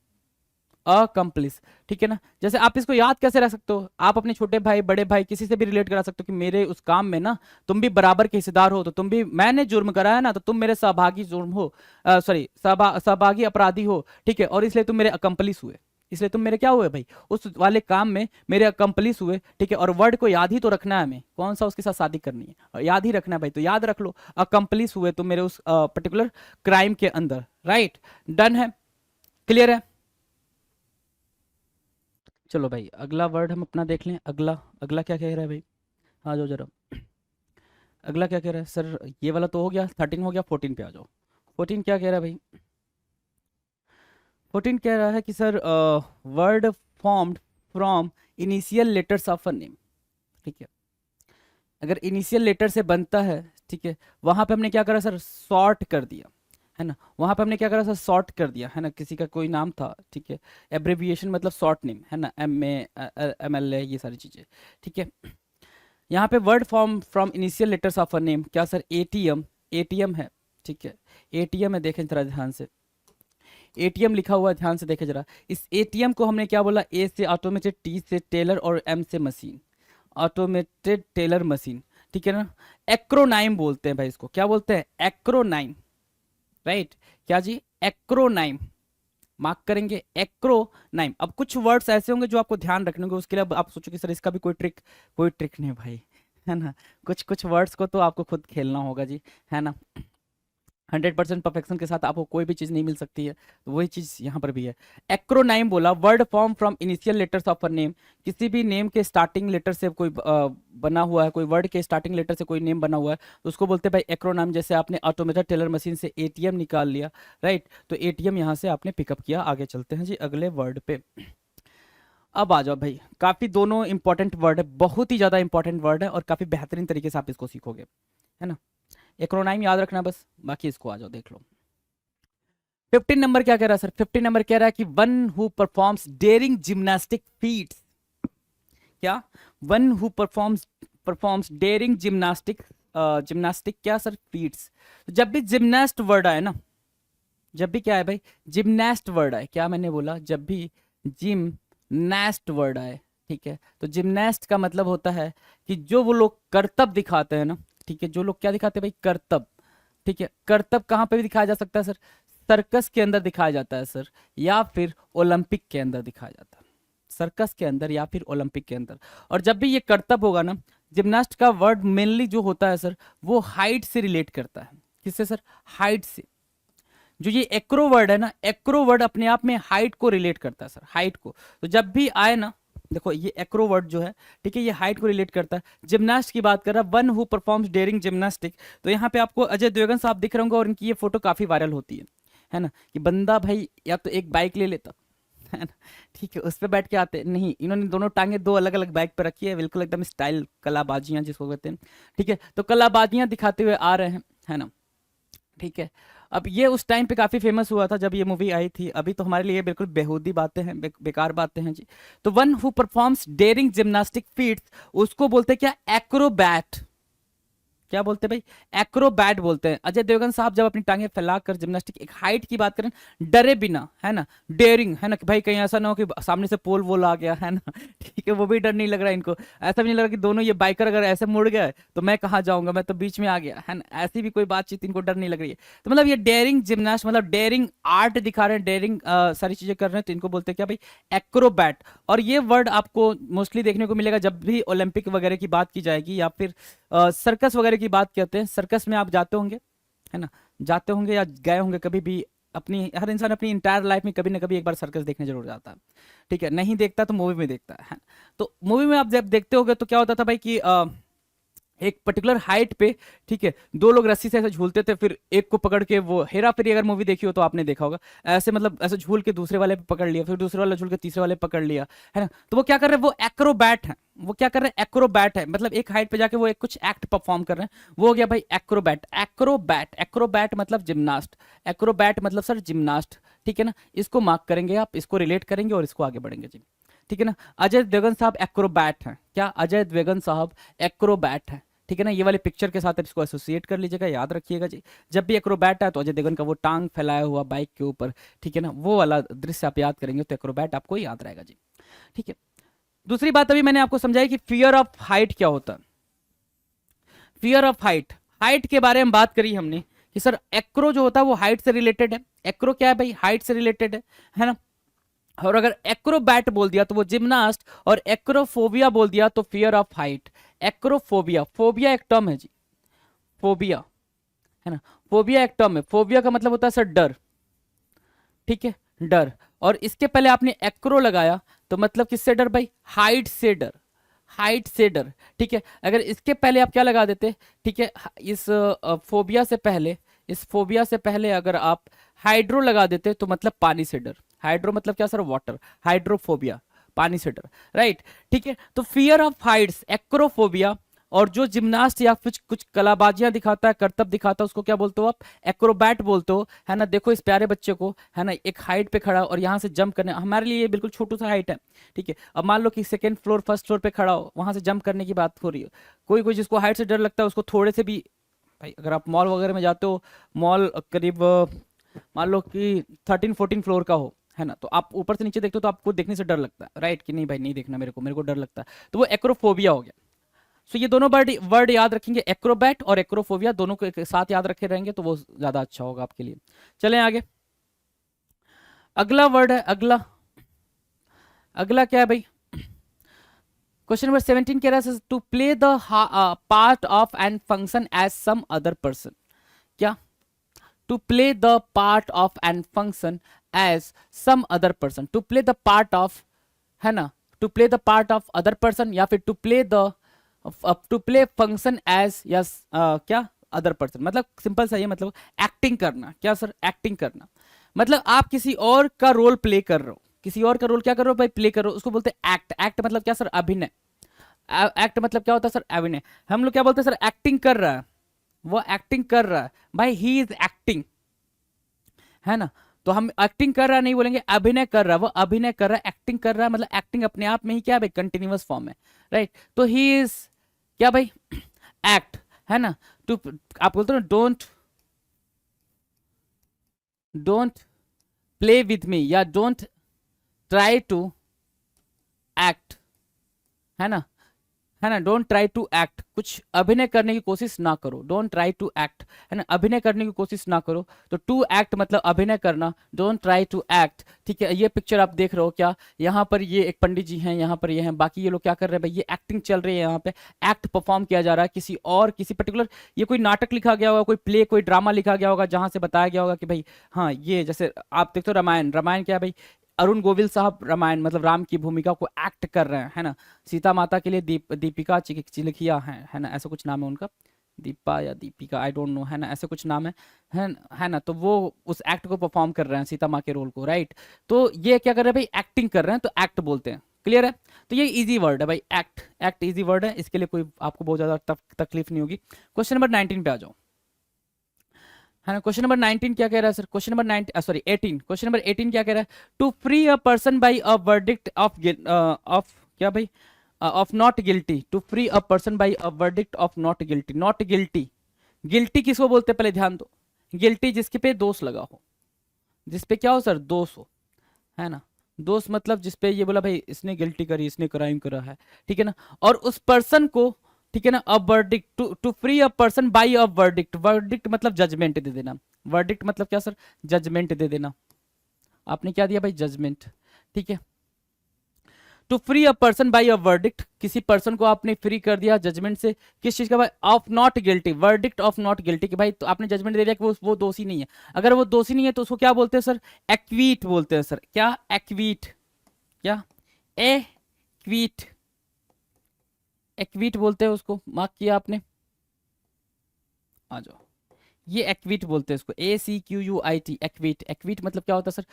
अकम्पलिस, ठीक है ना। जैसे आप इसको याद कैसे रख सकते हो, आप अपने छोटे भाई, बड़े भाई, किसी से भी रिलेट करा सकते हो कि मेरे उस काम में ना तुम भी बराबर के हिस्सेदार हो, तो तुम भी, मैंने जुर्म करा है ना, तो तुम मेरे सहभागी जुर्म हो, सॉरी सहभागी अपराधी हो, ठीक है, और इसलिए तुम मेरे अकम्पलिस हुए, इसलिए तुम मेरे क्या हुए भाई, उस वाले काम में मेरे अकम्पलिस हुए, ठीक है। और वर्ड को याद ही तो रखना है हमें, कौन सा उसके साथ शादी करनी है, और याद ही रखना है भाई, तो याद रख लो, अकम्पलिस हुए तुम मेरे उस पर्टिकुलर क्राइम के अंदर, राइट, डन है, क्लियर है। चलो भाई, अगला वर्ड हम अपना देख लें, अगला, अगला क्या कह रहा है भाई, आ जाओ जरा, अगला क्या कह रहा है सर, ये वाला तो हो गया, 13 हो गया, 14 पे आ जाओ। 14 क्या कह रहा है भाई, 14 कह रहा है कि sir word formed from initial letters of a name, ठीक है, अगर इनिशियल लेटर से बनता है, ठीक है, वहां पे हमने क्या करा सर, सॉर्ट कर दिया, है ना, वहां पे हमने क्या करा सर, सॉर्ट कर दिया, है ना, किसी का कोई नाम था, ठीक है, एब्रेविएशन मतलब शॉर्ट नेम, है ना, MA MLA ये सारी चीजें, ठीक है। यहाँ पे word form from initial letters of a name, क्या सर, ATM, ATM है, ठीक है, ATM है, देखें जरा ध्यान से, ATM लिखा हुआ है, ध्यान से देखें जरा, इस ATM को हमने क्या बोला, A से ऑटोमेटेड, T से टेलर और M से मशीन, ऑटोमेटेड टेलर मशीन, ठीक है ना। एक्रोनाइम बोलते हैं भाई इसको, क्या बोलते हैं, एक्रोनाइम, राइट, क्या जी, एक्रोनाइम, मार्क करेंगे एक्रोनाइम। अब कुछ वर्ड्स ऐसे होंगे जो आपको ध्यान रखने होंगे, उसके लिए अब आप सोचो कि सर इसका भी कोई ट्रिक नहीं भाई, है ना, कुछ कुछ वर्ड्स को तो आपको खुद खेलना होगा जी, है ना, 100% परफेक्शन के साथ आपको कोई भी चीज नहीं मिल सकती है, तो वही चीज यहाँ पर भी है। एक्रोनाइम बोला, word form from initial letters of a name, किसी भी नेम के स्टार्टिंग लेटर से कोई बना हुआ है, कोई वर्ड के स्टार्टिंग लेटर से कोई नेम बना हुआ है, तो उसको बोलते हैं भाई एक्रोनाइम। जैसे आपने ऑटोमेटेड टेलर मशीन से ATM निकाल लिया, राइट, तो ATM यहाँ से आपने पिकअप किया। आगे चलते हैं जी अगले वर्ड पे। अब आ जाओ भाई, काफी दोनों इंपॉर्टेंट वर्ड है, बहुत ही ज्यादा इंपॉर्टेंट वर्ड है और काफी बेहतरीन तरीके से आप इसको सीखोगे, है ना। एक्रोनाइम याद रखना बस, बाकी इसको आ जाओ देख लो। 15 नंबर क्या कह रहा है सर, 15 नंबर कह रहा है कि one who performs daring gymnastic feats, क्या, one who performs daring gymnastic, gymnastic क्या सर, फीट्स। जब भी जिम्नास्ट वर्ड आए ना, जब भी क्या है भाई, जिम्नास्ट वर्ड आए, क्या मैंने बोला, जब भी जिम्नास्ट वर्ड आए, ठीक है, तो जिम्नास्ट का मतलब होता है कि जो वो लोग करतब दिखाते हैं ना, ठीक है, जो लोग क्या दिखाते हैं भाई, करतब, ठीक है, करतब कहाँ पे भी दिखाया जा सकता है सर, सर्कस के अंदर दिखाया जाता है सर, या फिर ओलंपिक के अंदर दिखाया जाता है, सर्कस के अंदर या फिर ओलंपिक के अंदर। और जब भी ये करतब होगा ना, जिम्नास्ट का वर्ड मेनली जो होता है सर, वो हाइट से रिलेट करता है, किससे सर, हाइट से। जो ये एक्रो वर्ड है ना, एक्रो वर्ड अपने आप में हाइट को रिलेट करता है सर, हाइट को। तो जब भी आए ना, देखो ये एक्रो वर्ड जो है, ठीक है, ये हाइट को रिलेट करता है। जिम्नास्ट की बात कर रहा है, one who performs daring gymnastic, तो यहाँ पे आपको अजय देवगन साहब दिख रहे होंगे और इनकी ये फोटो काफी वायरल होती है ना, कि बंदा भाई या तो एक बाइक ले लेता, है ना, ठीक है, उस पर बैठ के आते नहीं, इन्होंने दोनों टांगे दो अलग अलग बाइक पर रखी है, बिल्कुल एकदम स्टाइल, कलाबाजियां जिसको कहते हैं, ठीक है, तो कलाबाजियां दिखाते हुए आ रहे हैं, है ना, ठीक है। अब ये उस टाइम पे काफी फेमस हुआ था जब ये मूवी आई थी, अभी तो हमारे लिए बिल्कुल बेहूदी बातें हैं, बेकार बातें हैं जी। तो one who performs daring gymnastic feats, उसको बोलते हैं क्या, एक्रोबैट, क्या बोलते हैं भाई, एक्रोबैट बोलते हैं। अजय देवगन साहब जब अपनी टांगे फैलाकर जिम्नास्टिक, एक हाइट की बात करें, डरे बिना, है ना, डेयरिंग, है ना, कि भाई कहीं ऐसा ना हो कि सामने से पोल वोल आ गया, है ना, ठीक है, वो भी डर नहीं लग रहा है इनको, ऐसा भी नहीं लग रहा कि दोनों ये बाइकर अगर ऐसे मुड़ गए तो मैं कहाँ जाऊंगा, मैं तो बीच में आ गया, है ना, ऐसी भी कोई बातचीत, इनको डर नहीं लग रही है। तो मतलब ये डेयरिंग जिम्नास्ट, मतलब डेयरिंग आर्ट दिखा रहे हैं, डेयरिंग सारी चीजें कर रहे हैं, तो इनको बोलते हैं क्या भाई, एक्रोबैट। और ये वर्ड आपको मोस्टली देखने को मिलेगा जब भी ओलंपिक वगैरह की बात की जाएगी, या फिर सर्कस वगैरह की बात करते हैं। सर्कस में आप जाते होंगे, है ना, जाते होंगे या गए होंगे कभी भी, अपनी हर इंसान अपनी इंटायर लाइफ में कभी ना कभी एक बार सर्कस देखने जरूर जाता है, ठीक है, नहीं देखता तो मूवी में देखता है। तो मूवी में आप जब देखते होगे तो क्या होता था भाई कि एक पर्टिकुलर हाइट पे, ठीक है, दो लोग रस्सी से ऐसे झूलते थे, फिर एक को पकड़ के, वो हेरा फेरी अगर मूवी देखी हो तो आपने देखा होगा, ऐसे मतलब ऐसे झूल के दूसरे वाले पे पकड़ लिया, फिर दूसरे वाला झूल के तीसरे वाले पे पकड़ लिया, है ना। तो वो क्या कर रहे हैं, वो एक्रोबैट है, वो क्या कर रहे हैं, एक्रोबैट है, मतलब एक हाइट पे जाके वो एक कुछ एक्ट परफॉर्म कर रहे हैं, वो हो गया भाई एक्रोबैट। एक्रोबैट, एक्रोबैट मतलब जिम्नास्ट, एक्रोबैट मतलब सर जिम्नास्ट, ठीक है ना। इसको मार्क करेंगे आप, इसको रिलेट करेंगे और इसको आगे बढ़ेंगे जी, ठीक है ना। अजय देवगन साहब एक्रोबैट हैं, क्या, अजय देवगन साहब एक्रोबैट है, ठीक है ना। ये वाले पिक्चर के साथ इसको एसोसिएट कर लीजिएगा, याद रखिएगा जी। जब भी एक्रोबैट है तो अजय देवगन का वो टांग फैलाया हुआ बाइक के ऊपर, ठीक है ना, वो वाला दृश्य आप याद करेंगे तो एक्रोबैट आपको याद रहेगा जी, ठीक है। दूसरी बात अभी मैंने आपको समझाई कि फियर ऑफ हाइट क्या होता है। फियर ऑफ हाइट, हाइट के बारे में बात करी हमने कि सर एक्रो जो होता है वो हाइट से रिलेटेड है। एक्रो क्या है भाई, हाइट से रिलेटेड है ना। और अगर एक्रोबैट बोल दिया तो वो जिम्नास्ट, और एक्रोफोबिया बोल दिया तो fear of height. Acrophobia, phobia एक टर्म है जी, फोबिया, है ना, फोबिया एक टर्म है। फोबिया का मतलब होता है सर डर, ठीक है, डर। और इसके पहले आपने एक्रो लगाया तो मतलब किससे डर भाई, हाइट से डर, हाइट से डर, ठीक है। अगर इसके पहले आप क्या लगा देते, ठीक है, इस फोबिया से पहले, इस फोबिया से पहले अगर आप हाइड्रो लगा देते तो मतलब पानी से डर। हाइड्रो मतलब क्या सर, वाटर, हाइड्रोफोबिया, पानी से डर, राइट। ठीक है, तो फियर ऑफ हाइट्स एक्रोफोबिया, और जो जिम्नास्ट या कुछ कुछ कलाबाजियां दिखाता है, करतब दिखाता है, उसको क्या बोलते हो आप? एक्रोबैट बोलते हो, है ना। देखो इस प्यारे बच्चे को, है ना, एक हाइट पे खड़ा और यहाँ से जंप करने, हमारे लिए ये बिल्कुल छोटू सा हाइट है, ठीक है। अब मान लो कि सेकंड फ्लोर फर्स्ट फ्लोर पे खड़ा हो, वहां से जंप करने की बात हो रही है। कोई कोई जिसको हाइट से डर लगता है उसको थोड़े से भी, भाई अगर आप मॉल वगैरह में जाते हो, मॉल करीब मान लो कि 13-14 फ्लोर का हो, है ना, तो आप ऊपर से नीचे देखते हो तो आपको देखने से डर लगता है, राइट, कि नहीं भाई नहीं देखना मेरे को डर लगता है, तो वो एक्रोफोबिया हो गया। सो ये दोनों वर्ड याद रखेंगे, एक्रोबैट और एक्रोफोबिया, दोनों को एक साथ याद रखे रहेंगे तो वो ज्यादा अच्छा होगा आपके लिए। चलें आगे, अगला वर्ड है, अगला अगला क्या है भाई? क्वेश्चन नंबर 17 कह रहा है to play the part of and function as some other person. क्या? To play the part of and function as some other person, to play the part of, है ना, to play the part of other person, या फिर to play function as, yes, क्या, other person, मतलब simple सा ये मतलब acting करना। क्या सर? एक्टिंग करना मतलब आप किसी और का रोल प्ले कर रहे हो, किसी और का रोल क्या कर रहे हो भाई? प्ले कर रहे हो, उसको बोलते हैं एक्ट। एक्ट मतलब क्या सर? अभिनय। एक्ट मतलब क्या होता है सर? अभिनय। हम लोग क्या बोलते हैं सर? एक्टिंग कर रहा है, वो एक्टिंग कर रहा है भाई, ही इज एक्टिंग, है ना। तो हम एक्टिंग कर रहा नहीं बोलेंगे, अभिनय कर रहा है, वो अभिनय कर रहा है, एक्टिंग कर रहा है, मतलब एक्टिंग अपने आप में ही क्या है भाई? कंटिन्यूअस फॉर्म है, राइट। तो ही इज क्या भाई? एक्ट, है ना। टू, आप बोलते हो don't don't play with me, या डोंट ट्राई टू एक्ट, है ना, है ना। डोंट ट्राई टू एक्ट, कुछ अभिनय करने की कोशिश ना करो, डोंट ट्राई टू एक्ट, है ना, अभिनय करने की कोशिश ना करो। तो टू एक्ट मतलब अभिनय करना, डोंट ट्राई टू एक्ट, ठीक है। ये पिक्चर आप देख रहे हो क्या? यहाँ पर ये एक पंडित जी हैं, यहाँ पर ये हैं, बाकी ये लोग क्या कर रहे हैं भाई? ये एक्टिंग चल रही है, यहाँ पे एक्ट परफॉर्म किया जा रहा है किसी और, किसी पर्टिकुलर, ये कोई नाटक लिखा गया होगा, कोई प्ले, कोई ड्रामा लिखा गया होगा, जहां से बताया गया होगा कि भाई हाँ ये, जैसे आप देखते हो रामायण, रामायण क्या है भाई? अरुण गोविल साहब रामायण मतलब राम की भूमिका को एक्ट कर रहे हैं, है ना। सीता माता के लिए दीपिका चिलखिया है ना, ऐसा कुछ नाम है उनका, दीपा या दीपिका, आई डोंट नो, है ना, ऐसे कुछ नाम है ना। तो वो उस एक्ट को परफॉर्म कर रहे हैं, सीता माँ के रोल को, राइट। तो ये क्या कर रहे हैं भाई? एक्टिंग कर रहे हैं, तो एक्ट बोलते हैं, क्लियर है। तो ये इजी वर्ड है भाई, एक्ट। एक्ट इजी वर्ड है, इसके लिए कोई आपको बहुत ज्यादा तकलीफ नहीं होगी। क्वेश्चन नंबर 19 पे आ जाओ, है ना। क्वेश्चन नंबर 19 क्या कह रहा है sir? Question number 19 sorry 18, question number 18 क्या कह रहा है? To free a person by a verdict of क्या भाई? Of not guilty, to free a person by a verdict of not guilty. Not guilty, guilty किसको बोलते हैं पहले ध्यान दो? गिल्टी जिसके पे दोष लगा हो, जिस पे क्या हो सर? दोष हो, है ना। दोष मतलब जिसपे ये बोला भाई इसने गिल्टी करी, इसने क्राइम करा है, ठीक है ना। और उस पर्सन को, ठीक है ना, a verdict, to free a person by a verdict. Verdict मतलब जजमेंट दे देना, वर्डिक्ट मतलब क्या सर? जजमेंट दे देना। आपने क्या दिया भाई? जजमेंट, ठीक है। To free a person by a verdict, किसी पर्सन को आपने फ्री कर दिया जजमेंट से, किस चीज का भाई? Of not guilty, verdict of not guilty, कि भाई तो आपने जजमेंट दे दिया कि वो दोषी नहीं है। अगर वो दोषी नहीं है तो उसको क्या बोलते हैं सर? एक्वीट बोलते हैं सर। क्या? एक्वीट। क्या? एक्वीट, एक्वीट बोलते हैं उसको, मार्क किया आपने, आ जाओ। ये एक्वीट बोलते हैं इसको, ACQUIT, एक्वीट। एक्वीट मतलब क्या होता है सर?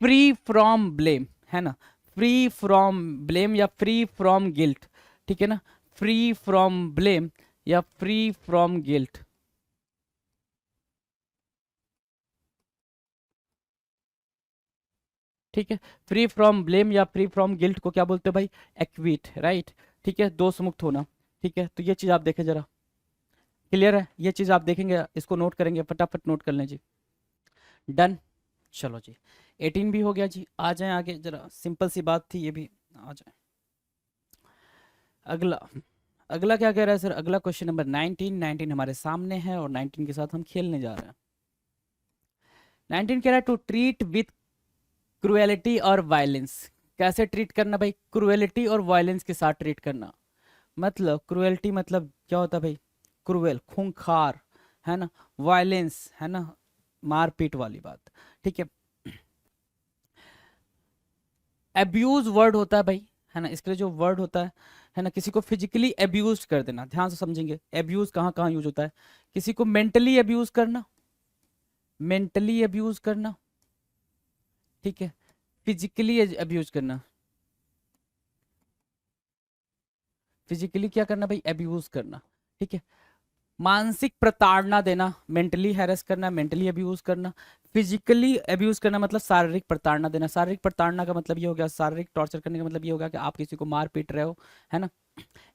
फ्री फ्रॉम ब्लेम, है ना, फ्री फ्रॉम ब्लेम या फ्री फ्रॉम गिल्ट, ठीक है ना, फ्री फ्रॉम ब्लेम या फ्री फ्रॉम गिल्ट, ठीक है। फ्री फ्रॉम ब्लेम या फ्री फ्रॉम गिल्ट को क्या बोलते हैं भाई? एक्वीट, राइट, ठीक है, दोष मुक्त होना, ठीक है। तो ये चीज आप देखें जरा, क्लियर है? ये चीज आप देखेंगे, इसको नोट करेंगे, फटाफट नोट कर लें जी। डन, चलो जी, 18 भी हो गया जी। आ जाएं आगे, जरा सिंपल सी बात थी ये भी, आ जाएं। अगला, अगला क्या कह रहा है सर? अगला क्वेश्चन नंबर 19, 19 हमारे सामने है और 19 के साथ हम खेलने जा रहे हैं। 19 कह रहा है टू ट्रीट विथ क्रुएलिटी और वायलेंस। कैसे ट्रीट करना भाई? क्रुएलिटी और वायलेंस के साथ ट्रीट करना। मतलब क्रुएलिटी मतलब क्या होता है भाई? क्रुएल, खूंखार, है ना। वायलेंस, है ना, मारपीट वाली बात, ठीक है। एब्यूज वर्ड होता है भाई, है ना, इसके लिए जो वर्ड होता है ना, किसी को फिजिकली एब्यूज कर देना, ध्यान से समझेंगे। एब्यूज कहाँ कहाँ यूज होता है? किसी को मेंटली एब्यूज करना, मेंटली एब्यूज करना, ठीक है। फिजिकली एब्यूज करना, फिजिकली क्या करना भाई, अब्यूज करना, ठीक है। मानसिक प्रताड़ना देना, मेंटली हैरेस करना, मेंटली अब्यूज करना। फिजिकली अब्यूज करना मतलब शारीरिक प्रताड़ना देना। शारीरिक प्रताड़ना का मतलब ये हो गया, शारीरिक टॉर्चर करने का मतलब ये होगा कि आप किसी को मार पीट रहे हो, है ना।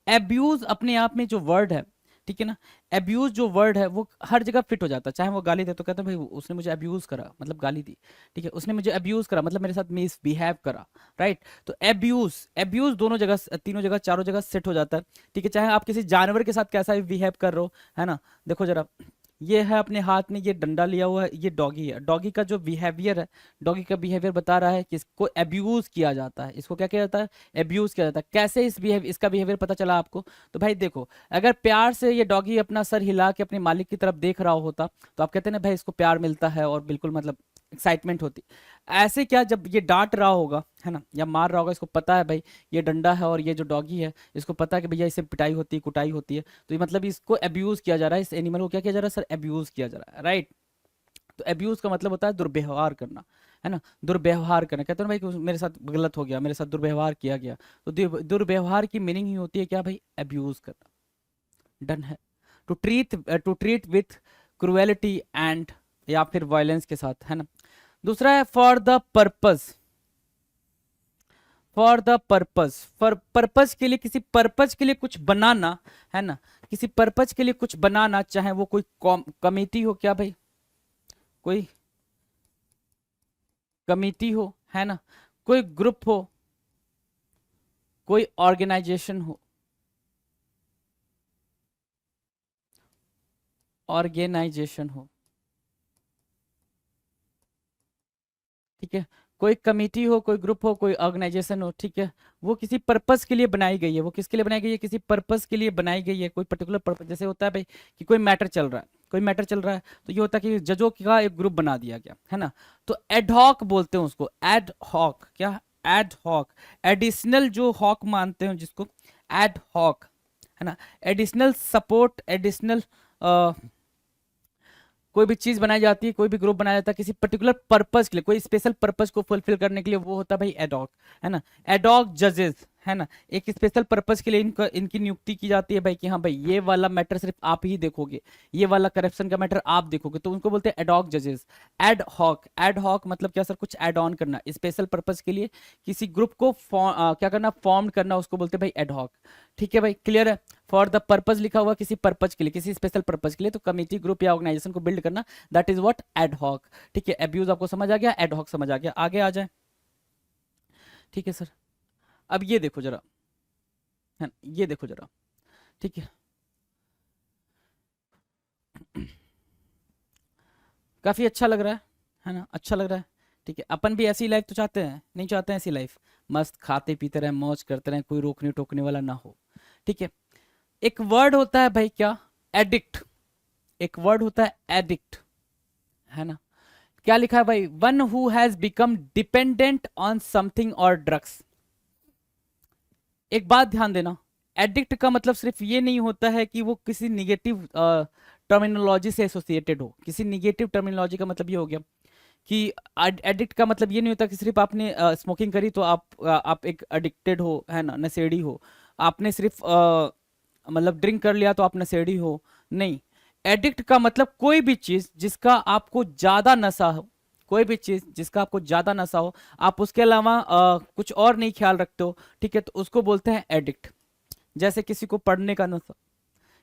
एब्यूज अपने आप में जो वर्ड है, ठीक है ना, एब्यूज जो वर्ड है वो हर जगह फिट हो जाता है। चाहे वो गाली दे तो कहते हैं भाई उसने मुझे अब्यूज करा, मतलब गाली दी, ठीक है। उसने मुझे अब्यूज करा मतलब मेरे साथ मिसबिहेव करा, राइट। तो एब्यूज, एब्यूज दोनों जगह, तीनों जगह, चारों जगह सेट हो जाता है, ठीक है। चाहे आप किसी जानवर के साथ कैसा भी बिहेव कर रहे हो, है ना। देखो जरा, ये है अपने हाथ में ये डंडा लिया हुआ है, ये डॉगी है। डॉगी का जो बिहेवियर है, डॉगी का बिहेवियर बता रहा है कि इसको अब्यूज किया जाता है। इसको क्या किया जाता है, अब्यूज किया जाता है। कैसे इसका बिहेवियर पता चला आपको, तो भाई देखो, अगर प्यार से ये डॉगी अपना सर हिला के अपने मालिक की तरफ देख रहा होता तो आप कहते हैं ना भाई इसको प्यार मिलता है और बिल्कुल मतलब एक्साइटमेंट होती। ऐसे क्या, जब ये डांट रहा होगा, है ना, या मार रहा होगा, इसको पता है भाई ये डंडा है और ये जो डॉगी है इसको पता है कि भैया इससे पिटाई होती है, कुटाई होती है, तो ये मतलब इसको अब्यूज किया जा रहा है, इस एनिमल को क्या किया जा रहा है सर, अब्यूज किया जा रहा है, राइट। तो अब्यूज का मतलब होता है दुर्व्यवहार करना, है ना। दुर्व्यवहार करना, कहते हैं ना भाई कि मेरे साथ गलत हो गया, मेरे साथ दुर्व्यवहार किया गया, तो दुर्व्यवहार की मीनिंग ही होती है क्या भाई, अब्यूज करना। डन है। To treat with cruelty and, या फिर वायलेंस के साथ, है ना। दूसरा है for the purpose. For the purpose, for purpose के लिए, किसी पर्पस के लिए कुछ बनाना, है ना। किसी पर्पस के लिए कुछ बनाना, चाहे वो कोई कमिटी हो, क्या भाई, कोई कमिटी हो, है ना, कोई ग्रुप हो, कोई ऑर्गेनाइजेशन हो, ऑर्गेनाइजेशन हो, ठीक है। कोई कमिटी हो, कोई ग्रुप हो, कोई ऑर्गेनाइजेशन हो, ठीक है। वो किसी पर्पस के लिए बनाई गई है। वो किसके लिए बनाई गई है, किसी पर्पस के लिए बनाई गई है, कोई पर्टिकुलर पर्पस। जैसे होता है भाई कि कोई मैटर चल रहा है, कोई मैटर चल रहा है, तो ये होता है कि जजों का एक ग्रुप बना दिया गया, है ना। तो एडहॉक बोलते हैं उसको, एड हॉक, क्या, एड हॉक। एडिशनल जो हॉक मानते हैं जिसको, एड हॉक, है ना। एडिशनल सपोर्ट, एडिशनल कोई भी चीज बनाई जाती है, कोई भी ग्रुप बनाया जाता है किसी पर्टिकुलर पर्पस के लिए, कोई स्पेशल पर्पस को फुलफिल करने के लिए, वो होता है भाई एडॉक, है ना। एडॉक जजेस, है ना, एक स्पेशल पर्पस के लिए इनकी नियुक्ति की जाती है भाई कि हाँ भाई ये वाला मैटर सिर्फ आप ही देखोगे, ये वाला करप्शन का मैटर आप देखोगे, तो उनको बोलते हैं एडॉक जजेस। एड हॉक, एड हॉक मतलब क्या सर, कुछ एड ऑन करना, स्पेशल पर्पस के लिए किसी ग्रुप को क्या करना, फॉर्म करना, उसको बोलते हैं भाई एड हॉक। ठीक है भाई, क्लियर है। फॉर द पर्पज लिखा हुआ किसी पर्पज के लिए, किसी स्पेशल पर्पज के लिए, तो कमिटी, ग्रुप या ऑर्गेनाइजेशन को बिल्ड करना, that is what, ad hoc. ठीक है, अब्यूज आपको समझ आ गया, एड हॉक समझ आ गया, आगे आ जाए। ठीक है सर, अब ये देखो जरा, है ना, ये देखो जरा, ठीक है। काफी अच्छा लग रहा है ना, अच्छा लग रहा है। ठीक है, अपन भी ऐसी लाइफ तो चाहते हैं, नहीं चाहते हैं ऐसी लाइफ, मस्त खाते पीते रहे, मौज करते रहे, कोई रोकने टोकने वाला ना हो। ठीक है, एक वर्ड होता है भाई क्या, एडिक्ट। एक वर्ड होता है एडिक्ट, है ना। क्या लिखा है भाई, one who has become dependent on something और ड्रग्स। एक बात ध्यान देना, एडिक्ट का मतलब सिर्फ ये नहीं होता है कि वो किसी निगेटिव टर्मिनोलॉजी से एसोसिएटेड हो। किसी निगेटिव टर्मिनोलॉजी का मतलब ये हो गया कि एडिक्ट का मतलब ये नहीं होता कि सिर्फ आपने स्मोकिंग करी तो आप एक एडिक्टेड हो, है ना, नशेड़ी हो। आपने सिर्फ मतलब ड्रिंक कर लिया तो आप नशेड़ी हो, नहीं। एडिक्ट का मतलब कोई भी चीज जिसका आपको ज्यादा नशा हो, कोई भी चीज जिसका आपको ज्यादा नशा हो, आप उसके अलावा कुछ और नहीं ख्याल रखते हो, ठीक है, तो उसको बोलते हैं एडिक्ट। जैसे किसी को पढ़ने का नशा,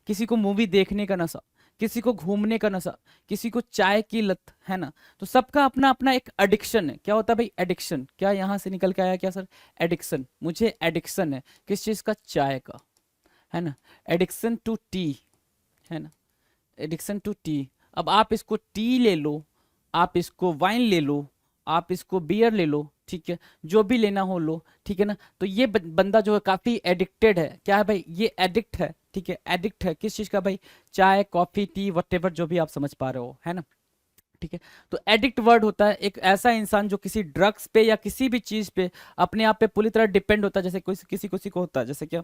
किसी को मूवी देखने का नशा, किसी को घूमने का नशा, किसी को चाय की लत, है ना। तो सबका अपना अपना एक एडिक्शन है। क्या होता है भाई, एडिक्शन। क्या यहां से निकल के आया क्या सर, एडिक्शन। मुझे एडिक्शन है किस चीज का, चाय का, है ना। एडिक्शन टू टी, है ना, एडिक्शन टू टी। अब आप इसको टी ले लो, आप इसको वाइन ले लो, आप इसको बियर ले लो, ठीक है, जो भी लेना हो लो, ठीक है ना। तो ये बंदा जो है काफी एडिक्टेड है, क्या है भाई, ये एडिक्ट है, ठीक है। एडिक्ट है किस चीज का भाई, चाय, कॉफी, टी, वटेवर, जो भी आप समझ पा रहे हो, है ना। ठीक है, तो एडिक्ट वर्ड होता है एक ऐसा इंसान जो किसी ड्रग्स पे या किसी भी चीज पे अपने आप पे पूरी तरह डिपेंड होता है। जैसे कोई किसी किसी को होता है, जैसे क्या,